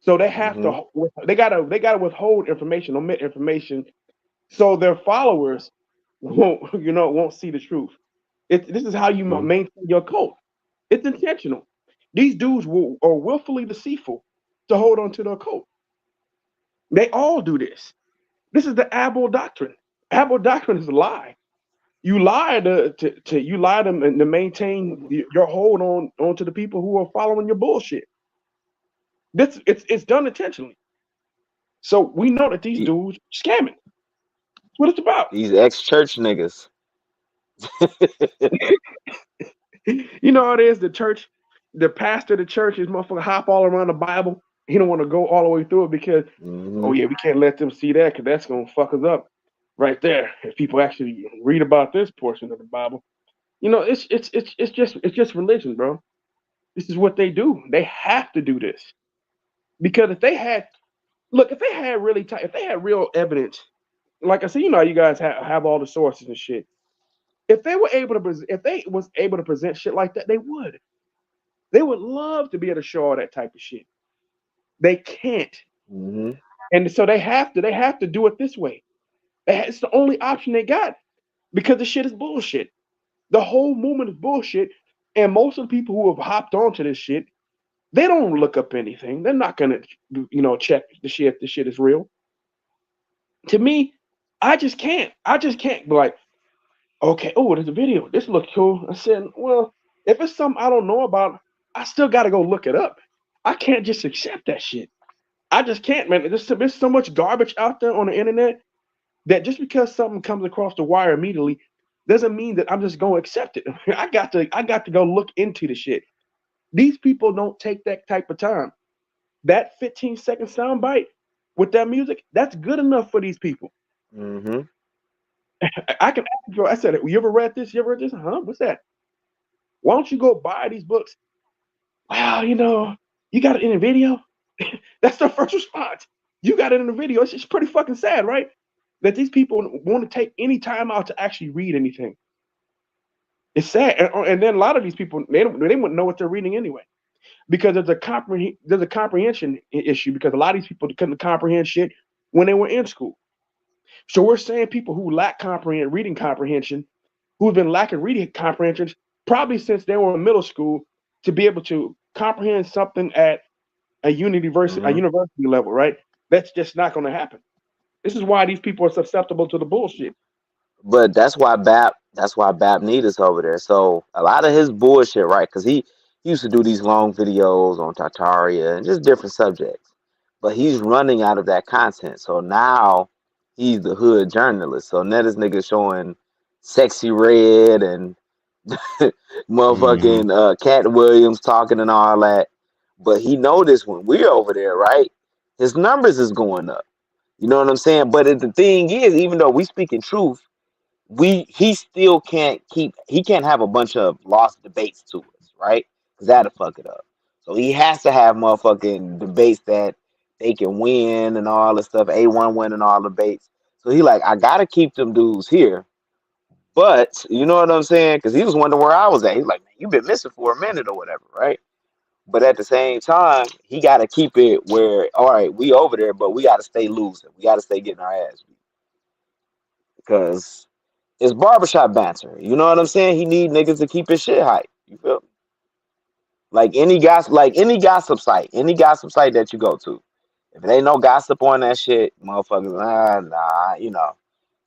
So they have Mm-hmm. to. They gotta withhold information, omit information, so their followers won't see the truth. This is how you Mm-hmm. maintain your cult. It's intentional. These dudes are willfully deceitful to hold on to their cult. They all do this. This is the Abel doctrine. Abel doctrine is a lie. You lie you lie to maintain your hold on to the people who are following your bullshit. It's done intentionally. So we know that these dudes scamming. That's what it's about. These ex-church niggas. You know how it is. The church, the pastor of the church, is motherfucker hop all around the Bible. He don't want to go all the way through it because, oh yeah, we can't let them see that because that's gonna fuck us up right there. If people actually read about this portion of the Bible, it's just religion, bro. This is what they do. They have to do this because if they had real evidence, like I said, you guys have all the sources and shit. If they was able to present shit like that, they would. They would love to be able to show all that type of shit. They can't, Mm-hmm. and so they have to do it this way. It's the only option they got because the shit is bullshit. The whole movement is bullshit, and most of the people who have hopped onto this shit, they don't look up anything. They're not gonna, check the shit if the shit is real. To me, I just can't be like, okay, oh, there's a video. This looks cool. I said, well, if it's something I don't know about, I still got to go look it up. I can't just accept that shit. I just can't, man. There's so much garbage out there on the internet that just because something comes across the wire immediately doesn't mean that I'm just going to accept it. I got to go look into the shit. These people don't take that type of time. That 15-second soundbite with that music, that's good enough for these people. Mm-hmm. I can ask you, I said, you ever read this? You ever read this? Huh? What's that? Why don't you go buy these books? Wow, you got it in a video? That's their first response. You got it in a video. It's pretty fucking sad, right? That these people want to take any time out to actually read anything. It's sad. And then a lot of these people, they wouldn't know what they're reading anyway. Because there's a comprehension issue because a lot of these people couldn't comprehend shit when they were in school. So we're saying people who lack reading comprehension, who've been lacking reading comprehension probably since they were in middle school, to be able to comprehend something at a university level, right? That's just not going to happen. This is why these people are susceptible to the bullshit. But that's why Bap need us over there. So a lot of his bullshit, right? Because he used to do these long videos on Tartaria and just different subjects. But he's running out of that content. So now he's the hood journalist. So now this nigga showing Sexy Red and motherfucking Cat Williams talking and all that. But he noticed when we're over there, right? His numbers is going up. You know what I'm saying? But the thing is, even though we speaking truth, he still can't have a bunch of lost debates to us, right? Because that'll fuck it up. So he has to have motherfucking debates that they can win and all this stuff. A1 winning all the debates. So he like, I gotta keep them dudes here. But you know what I'm saying? Because he was wondering where I was at. He's like, man, you've been missing for a minute or whatever, right? But at the same time, he gotta keep it where, all right, we over there, but we gotta stay losing. We gotta stay getting our ass beat. Because it's barbershop banter. You know what I'm saying? He need niggas to keep his shit hype. You feel me? Like any gossip site that you go to. If there ain't no gossip on that shit, motherfuckers, nah,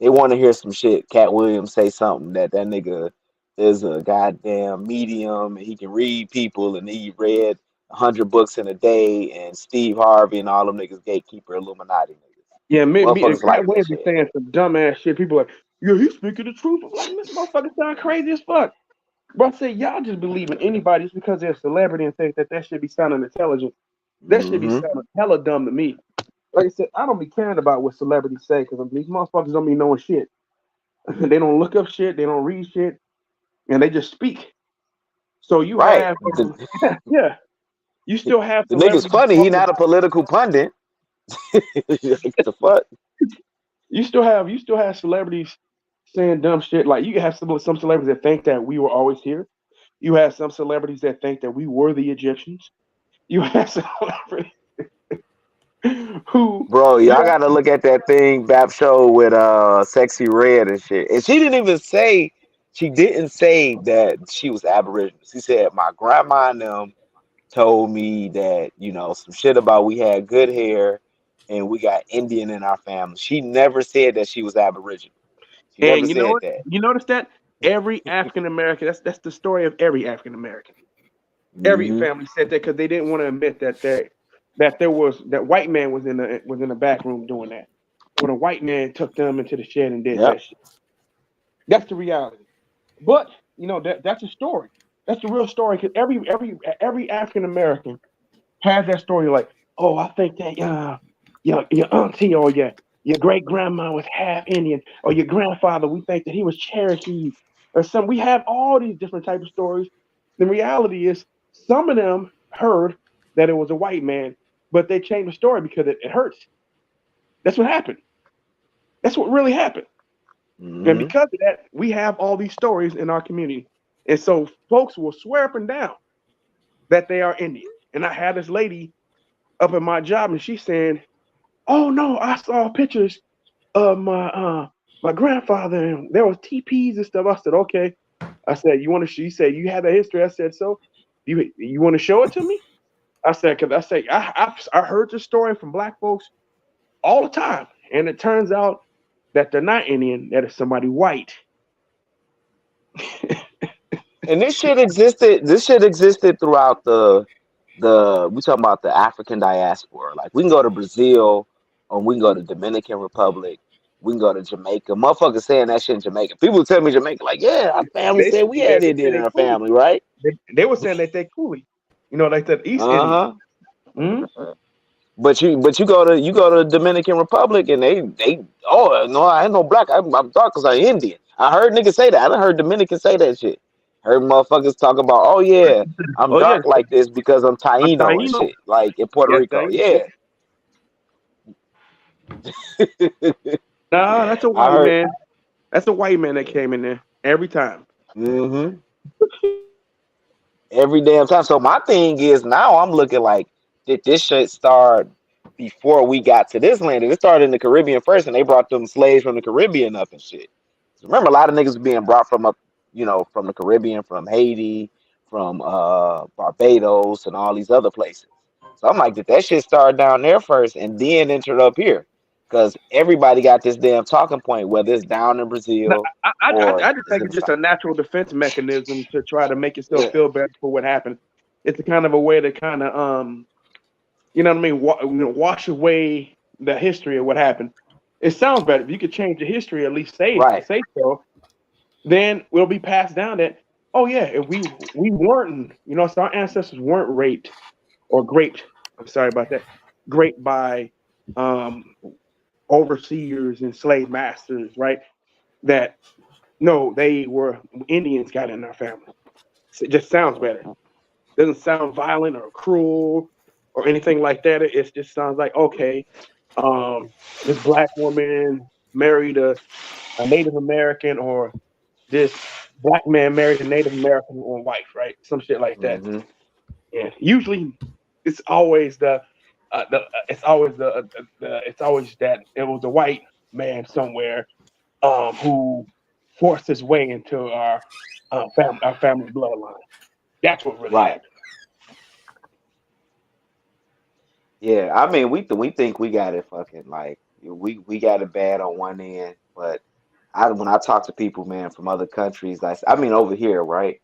they want to hear some shit. Cat Williams say something that nigga is a goddamn medium and he can read people and he read 100 books in a day, and Steve Harvey and all them niggas gatekeeper Illuminati niggas. Yeah, Motherfuckers like Cat that Williams be shit. saying some dumbass shit. People are like, yeah, he's speaking the truth. I'm like, this motherfucker sound crazy as fuck. Bro, I say y'all just believe in anybody just because they're a celebrity and think that should be sounding intelligent. That should be sounding hella dumb to me. Like I said, I don't be caring about what celebrities say because these motherfuckers don't be knowing shit. They don't look up shit. They don't read shit, and they just speak. So you have, yeah, you still have the nigga's funny. He not a political pundit. The fuck? You still have celebrities saying dumb shit. Like you have some celebrities that think that we were always here. You have some celebrities that think that we were the Egyptians. You have celebrities who Bro, y'all gotta look at that thing Bap show with Sexy Red and shit. And she didn't say that she was Aboriginal. She said my grandma and them told me that, some shit about we had good hair and we got Indian in our family. She never said that she was Aboriginal. She never and you know said what? that. You notice that every African American, that's the story of every African American. Every Mm-hmm. family said that because they didn't want to admit that white man was in the back room doing that. When a white man took them into the shed and did Yep. that shit. That's the reality. But that's a story. That's the real story. Because every African American has that story. Like, oh, I think that your auntie or your great grandma was half Indian, or your grandfather, we think that he was Cherokee, or some. We have all these different types of stories. The reality is, some of them heard that it was a white man, but they changed the story because it hurts. That's what happened. That's what really happened. Mm-hmm. And because of that, we have all these stories in our community. And so folks will swear up and down that they are Indian. And I had this lady up at my job, and she's saying, "Oh no, I saw pictures of my grandfather, and there was teepees and stuff." I said, "Okay." I said, "You want to?" She said, "You have that history." I said, "So, you want to show it to me?" I said, "Because I heard this story from black folks all the time, and it turns out that they're not Indian; that is somebody white." And this shit existed throughout we talking about the African diaspora. Like we can go to Brazil or we can go to Dominican Republic. We can go to Jamaica. Motherfuckers saying that shit in Jamaica. People tell me Jamaica, like, yeah, our family said we had Indian in our family, right? They were saying that they Cooley, like the East Indian. Mm-hmm. But you go to Dominican Republic and they oh no, I ain't no black. I'm dark because I'm Indian. I heard niggas say that. I done heard Dominicans say that shit. Heard motherfuckers talk about, oh yeah, I'm dark like this because I'm Taino and shit, like in Puerto Rico. Yeah. Nah, that's a I white heard. man. That's a white man that came in there every time. Mm-hmm. Every damn time. So my thing is now I'm looking like, did this shit start before we got to this land? It started in the Caribbean first, and they brought them slaves from the Caribbean up and shit. So remember, a lot of niggas was being brought from up, from the Caribbean, from Haiti, from Barbados, and all these other places. So I'm like, did that shit start down there first and then enter up here? Because everybody got this damn talking point, whether it's down in Brazil or I just think it's just a natural defense mechanism to try to make yourself feel better for what happened. It's a kind of a way to kind of you know what I mean, wash away the history of what happened. It sounds better if you could change the history, at least say so. Then we'll be passed down that, oh yeah, if we weren't, so our ancestors weren't raped or graped. I'm sorry about that. Graped by overseers and slave masters, right? That no, they were Indians got in our family. It just sounds better. Doesn't sound violent or cruel or anything like that. It just sounds like, okay, this black woman married a Native American, or this black man married a Native American wife, right? Some shit like that. Mm-hmm. Yeah. Usually, it's always it's always that it was a white man somewhere who forced his way into our family bloodline. That's what really happened. Yeah, I mean, we think we got it fucking like we got it bad on one end, but when I talk to people, man, from other countries, I mean over here, right?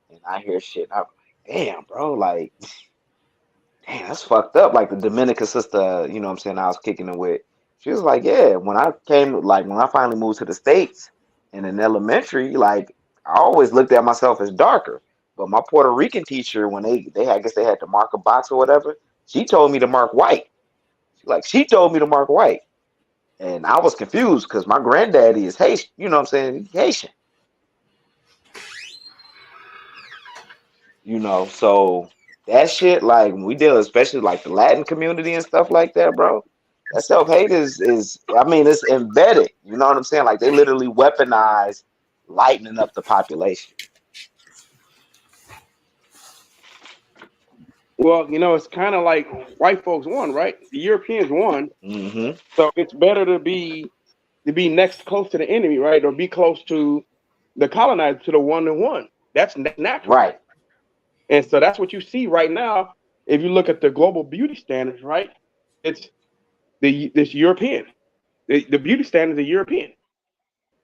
And I hear shit, I'm like, damn, bro, like, damn, that's fucked up. Like the Dominican sister, you know what I'm saying, I was kicking it with. She was like, yeah, when I finally moved to the States and in elementary, like I always looked at myself as darker. But my Puerto Rican teacher, when I guess they had to mark a box or whatever, she told me to mark white. She told me to mark white. And I was confused because my granddaddy is Haitian, you know what I'm saying? He's Haitian. So that shit, like when we deal, especially like the Latin community and stuff like that, bro. That self-hate is I mean, it's embedded. You know what I'm saying? Like they literally weaponize lightening up the population. Well, it's kind of like white folks won, right? The Europeans won, Mm-hmm. so it's better to be next close to the enemy, right, or be close to the colonizer, to the one that won. That's natural, Right. And so that's what you see right now. If you look at the global beauty standards, right, it's this European. The beauty standards are European.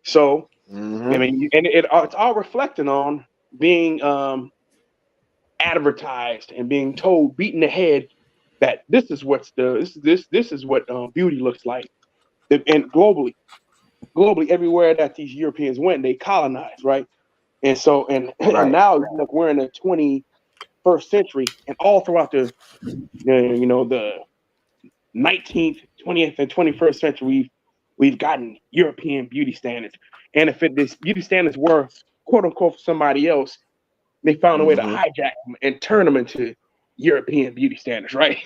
So Mm-hmm. I mean, and it's all reflecting on being advertised and being told, beaten the head, that this is what beauty looks like. And globally, everywhere that these Europeans went, they colonized, right? And so, and Right. now we're in the 21st century, and all throughout the 19th, 20th, and 21st century, we've gotten European beauty standards. And if these beauty standards were quote unquote for somebody else, they found a way to hijack them and turn them into European beauty standards, right?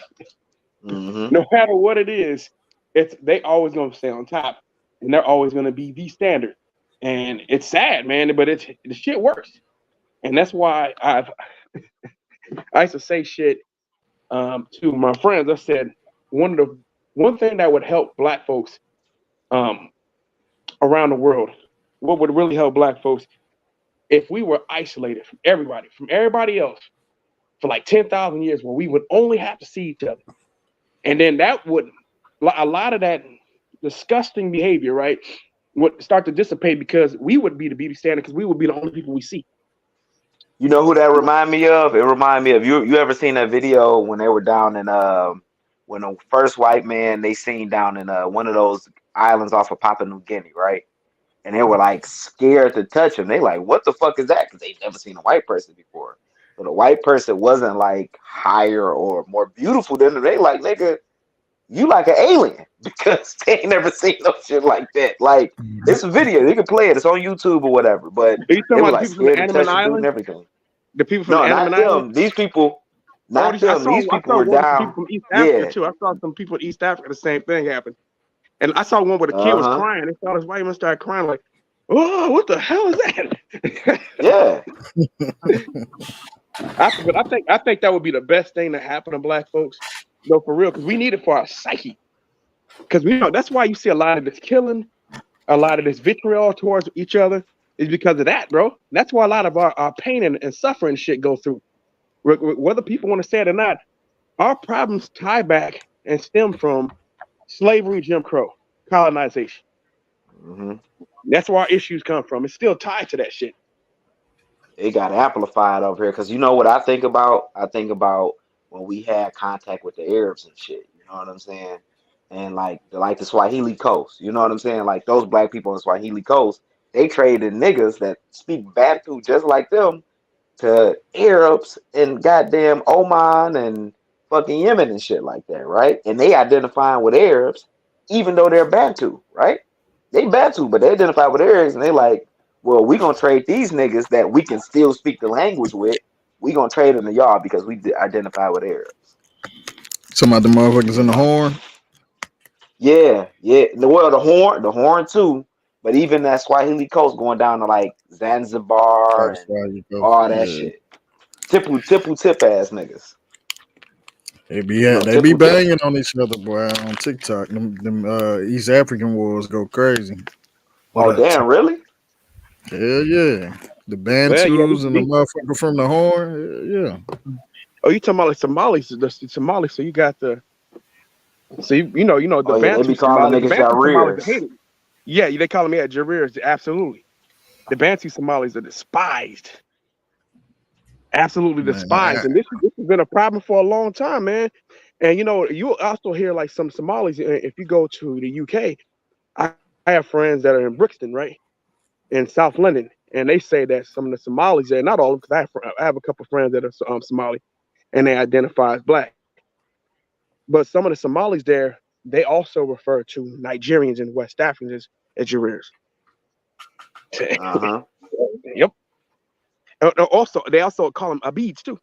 Mm-hmm. No matter what it is, they always gonna stay on top, and they're always gonna be the standard. And it's sad, man, but the shit works. And that's why I used to say shit to my friends. I said one thing that would help Black folks around the world, what would really help Black folks, if we were isolated from everybody else for like 10,000 years, where we would only have to see each other. And then that would, a lot of that disgusting behavior, right, would start to dissipate, because we would be the beauty standard, because we would be the only people we see. You know who that remind me of? It remind me of you ever seen that video when they were down in when the first white man they seen down in one of those islands off of Papua New Guinea, right? And they were like scared to touch him. They like, what the fuck is that? Because they've never seen a white person before. But a white person wasn't like higher or more beautiful than them. They like, nigga, you like an alien, because they ain't never seen no shit like that. Like, it's a video. You can play it. It's on YouTube or whatever. But Are you they talking were about like the people from scared to Andaman touch the dude and Island? everything. The people from No, Andaman not them. Island? These people, not I them. These saw people were one down. people from East Africa Yeah. too. I saw some people in East Africa, the same thing happened. And I saw one where the kid was crying. They saw this white man start crying, like, oh, what the hell is that? Yeah. I think that would be the best thing to happen to Black folks, for real, because we need it for our psyche. Because that's why you see a lot of this killing, a lot of this vitriol towards each other, is because of that, bro. That's why a lot of our pain and suffering shit goes through. Whether people want to say it or not, our problems tie back and stem from slavery, Jim Crow, colonization. Mm-hmm. That's where our issues come from. It's still tied to that shit. It got amplified over here, because you know what I think about? I think about when we had contact with the Arabs and shit. You know what I'm saying? And like the Swahili coast. You know what I'm saying? Like those Black people on the Swahili coast, they traded niggas that speak Bantu just like them to Arabs in goddamn Oman and fucking Yemen and shit like that, right? And they identifying with Arabs, even though they're Bantu, right? They Bantu, but they identify with Arabs, and they like, well, we gonna trade these niggas that we can still speak the language with. We gonna trade them to y'all because we identify with Arabs. Some of the motherfuckers in the Horn. Yeah. Well, the Horn too. But even that Swahili coast going down to like Zanzibar and all that shit. Tip ass niggas. They be banging on each other, boy, on TikTok. Them East African wars go crazy. Oh damn, really? Hell yeah. The Bantus and the motherfucker from the Horn. Yeah. Oh, you talking about like Somalis? The Somalis. So you got the. So the Bantu they be calling Somalis. The niggas Bantu Somalis are Jarirs. hated. Yeah, they call them Jarirs. Absolutely. The Bantu Somalis are despised. Absolutely despised. And this has been a problem for a long time, man. And you also hear like some Somalis. If you go to the UK, I have friends that are in Brixton, right, in South London, and they say that some of the Somalis there, not all, because I have a couple of friends that are Somali, and they identify as Black. But some of the Somalis there, they also refer to Nigerians and West Africans as Jarirs. Yep. Also, they also call them Abids too.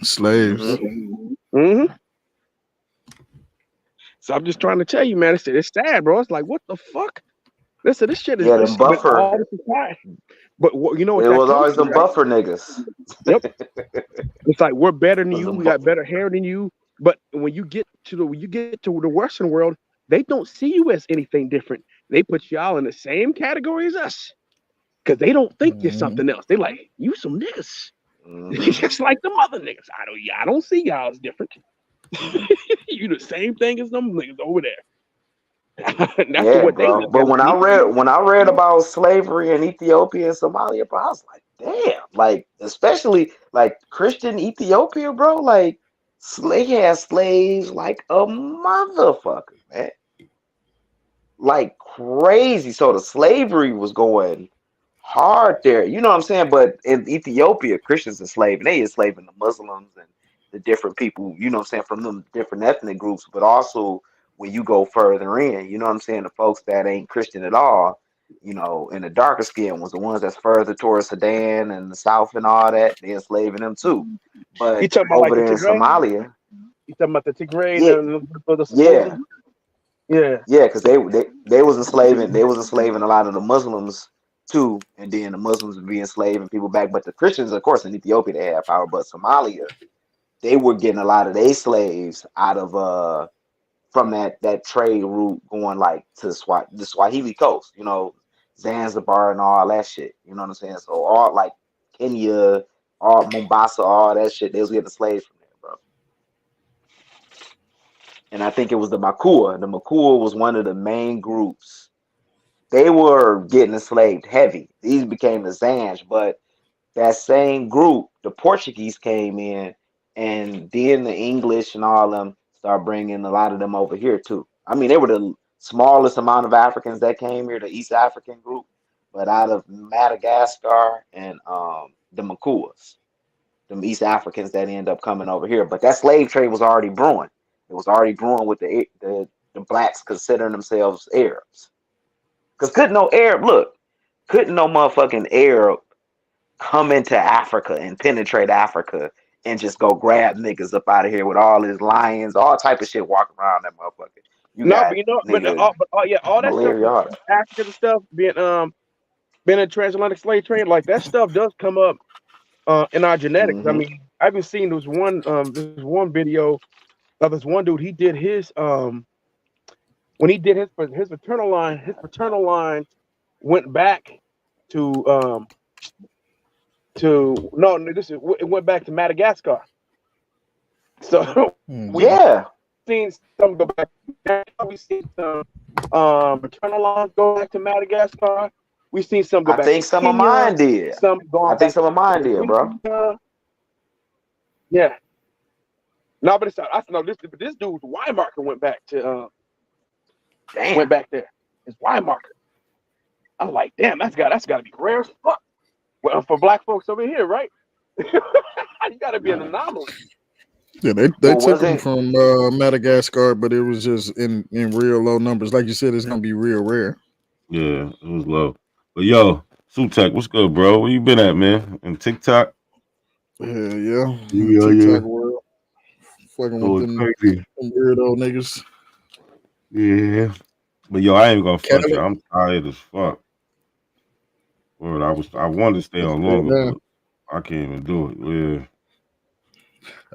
Slaves. Mm-hmm. So I'm just trying to tell you, man. It's sad, bro. It's like, what the fuck? Listen, this shit is Yeah, this them shit been all buffer. the time. But you know what It that was comes always to, them right? buffer niggas. Yep. It's like we're better than Was you. them We bu- got better hair than you. But when you get to the Western world, they don't see you as anything different. They put y'all in the same category as us because they don't think you're something else. They like you some niggas, just like the other niggas. I don't see y'all as different. You the same thing as them niggas over there. That's Yeah, what they bro. look But at. when I read about slavery in Ethiopia and Somalia, bro, I was like, damn. Like, especially like Christian Ethiopia, bro. Like, they had slaves like a motherfucker, man. Like crazy. So the slavery was going hard there. You know what I'm saying? But in Ethiopia, Christians enslaved. They enslaving the Muslims and the different people, you know what I'm saying, from them different ethnic groups, but also when you go further in, you know what I'm saying, the folks that ain't Christian at all, you know, and the darker skin was the ones that's further towards Sudan and the South and all that, they enslaving them too. You But talking about like over the there in Tigray? Somalia, You talking about the Tigray yeah, and the yeah. Muslims? Yeah. Yeah, because they was enslaving a lot of the Muslims too, and then the Muslims would be enslaving people back. But the Christians, of course, in Ethiopia they had power, but Somalia, they were getting a lot of their slaves out of from that trade route going like to the Swahili coast, you know, Zanzibar and all that shit. You know what I'm saying? So all like Kenya, all Mombasa, all that shit, they was getting the slaves from there, bro. And I think it was the Makua. The Makua was one of the main groups. They were getting enslaved heavy. These became the Zanj, but that same group, the Portuguese came in, and then the English and all of them started bringing a lot of them over here too. I mean, they were the smallest amount of Africans that came here, the East African group, but out of Madagascar and the Makuas, the East Africans that end up coming over here. But that slave trade was already brewing. It was already brewing with the blacks considering themselves Arabs. Because couldn't no motherfucking Arab come into Africa and penetrate Africa and just go grab niggas up out of here with all his lions, all type of shit walking around that motherfucker. You No, got but you know, nigga all that stuff, malaria, all that. African stuff, being in transatlantic slave trade, like that stuff does come up in our genetics. I mean, I've been seeing this one video of this one dude. He did his when he did his paternal line went back to it went back to Madagascar. So we've seen some go back. We've seen some maternal lines go back to Madagascar. We've seen some go I back think to some of Kenya. mine did. Some gone I think back some of mine to did, bro. Yeah. No, but this dude's Y marker went back to went back there. His Y marker. I'm like, damn, that's got to be rare as fuck. Well, for black folks over here, right? You got to be an anomaly. Yeah, they took them from Madagascar, but it was just in real low numbers. Like you said, it's gonna be real rare. Yeah, it was low. But yo, Sutek, what's good, bro? Where you been at, man? In TikTok? Yeah. Yeah. TikTok world. Fucking with them Crazy. weirdo niggas. Yeah. But yo, I ain't gonna front you. I'm tired as fuck. Word, I wanted to stay on longer, but I can't even do it. Yeah.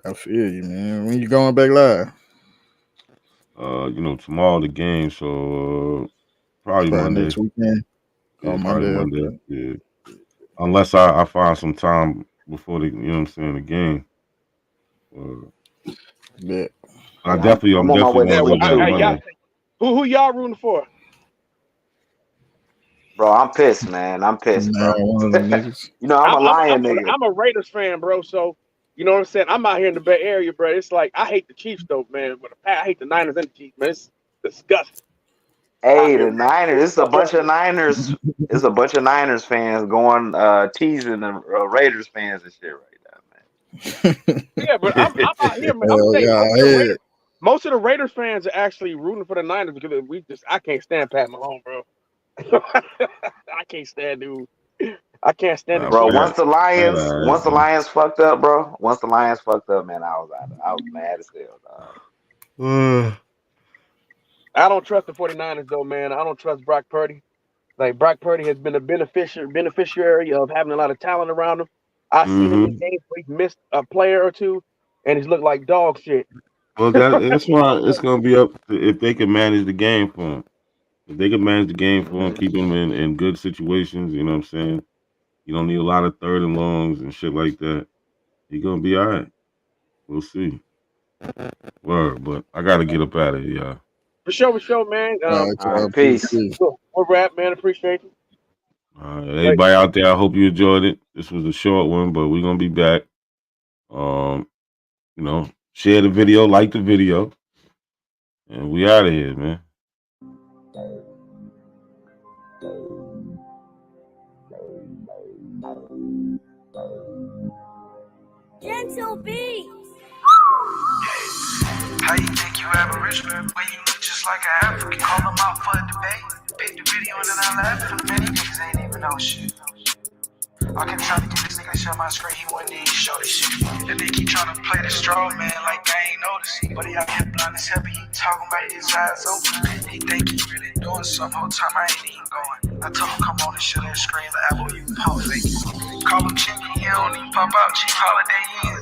I feel you, man. When you going back live? Tomorrow the game, so probably Monday. Next weekend. Yeah, Monday. Monday. Okay. Yeah. Unless I find some time before the game. Yeah. I'm definitely gonna be back Monday. Who y'all rooting for? Bro, I'm pissed, man. I'm pissed, bro. One of them niggas. You know, I'm a Lion nigga. I'm a Raiders fan, bro. So you know what I'm saying. I'm out here in the Bay Area, bro. It's like I hate the Chiefs, though, man. But I hate the Niners and the Chiefs, man. It's disgusting. Hey, the Niners. It's a bunch of Niners. It's a bunch of Niners fans going teasing the Raiders fans and shit right now, man. Yeah, but I'm out here, man. I'm saying most of the Raiders fans are actually rooting for the Niners because I can't stand Pat Mahomes, bro. I can't stand dude. I can't stand it. Bro, once the Lions fucked up, bro. Once the Lions fucked up, man, I was mad as hell, dog. I don't trust the 49ers though, man. I don't trust Brock Purdy. Like Brock Purdy has been a beneficiary of having a lot of talent around him. I've seen him in Mm-hmm. games where he's missed a player or two, and he's looked like dog shit. Well, that's why it's gonna be up to if they can manage the game for him. If they can manage the game for him, keep him in good situations, you know what I'm saying? You don't need a lot of third and longs and shit like that. You're gonna be all right. We'll see. Word, but I gotta get up out of here, y'all. For sure, man. All right, All right, y'all. peace. Peace. We're wrap, man. Appreciate you. All right, everybody out there, I hope you enjoyed it. This was a short one, but we're gonna be back. You know, share the video, like the video, and we out of here, man. Gentle beats. How you think you Aboriginal when you look just like an African? Call them out for a debate. Pick the video and then I laugh at them. Many niggas ain't even know shit. I can try to get this nigga to share my screen, he wouldn't even show this shit. That they keep trying to play the straw man like I ain't noticed. But he out here blind as hell, but he talking about his eyes open. He think he really doing something, whole time I ain't even going. I told him come on and show that screen, the apple you pump fake. Call him Jimmy, he don't even pop out, cheap holiday in.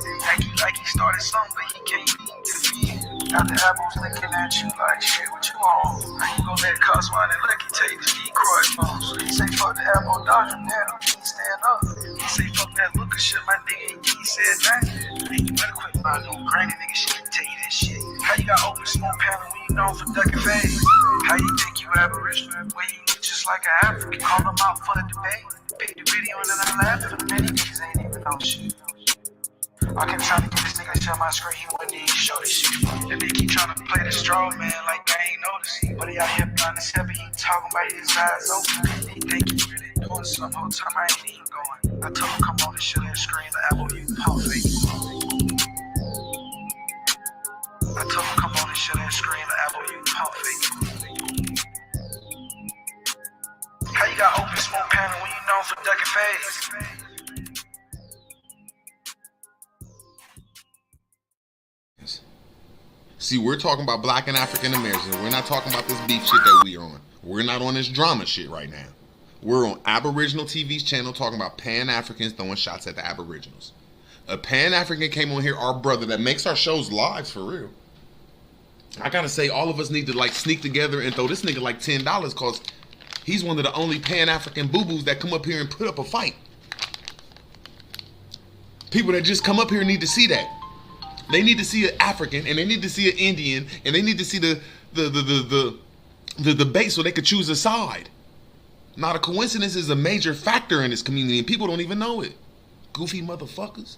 Like he started something, but he can't even get a feed. Now the apple's looking at you like shit, what you on? How you gon' let cost one and look, he take the decoy phones. He say fuck the apple, dodge him, man, he can't stand up. He say fuck that looker shit, my nigga, he said that. Hey, you better quit buying no granny nigga shit, can tell you this shit. How you got open smoke panel when you known for ducking phase? How you think you Aboriginal when you look just like an African? Call them out for the debate. Pick the video and then I laugh at them. Many niggas ain't even know shit. I can try to get this nigga to share my screen, he wouldn't even show this shit. That they keep trying to play the straw man like I ain't noticed. But he out here blind as hell, but he talking about his eyes open. He think he really doing something, whole time I ain't even going. I told him come on and show that screen, the apple you pump fake. I told him come on and show that screen, the apple you pump fake. How you got open smoke panel when you known for ducking phase? See, we're talking about Black and African Americans. We're not talking about this beef shit that we're on. We're not on this drama shit right now. We're on Aboriginal TV's channel talking about Pan-Africans throwing shots at the Aboriginals. A Pan-African came on here, our brother, that makes our shows live for real. I gotta say, all of us need to like sneak together and throw this nigga like $10 because he's one of the only Pan-African boo-boos that come up here and put up a fight. People that just come up here need to see that. They need to see an African, and they need to see an Indian, and they need to see the debate so they could choose a side. Not a coincidence is a major factor in this community, and people don't even know it. Goofy motherfuckers.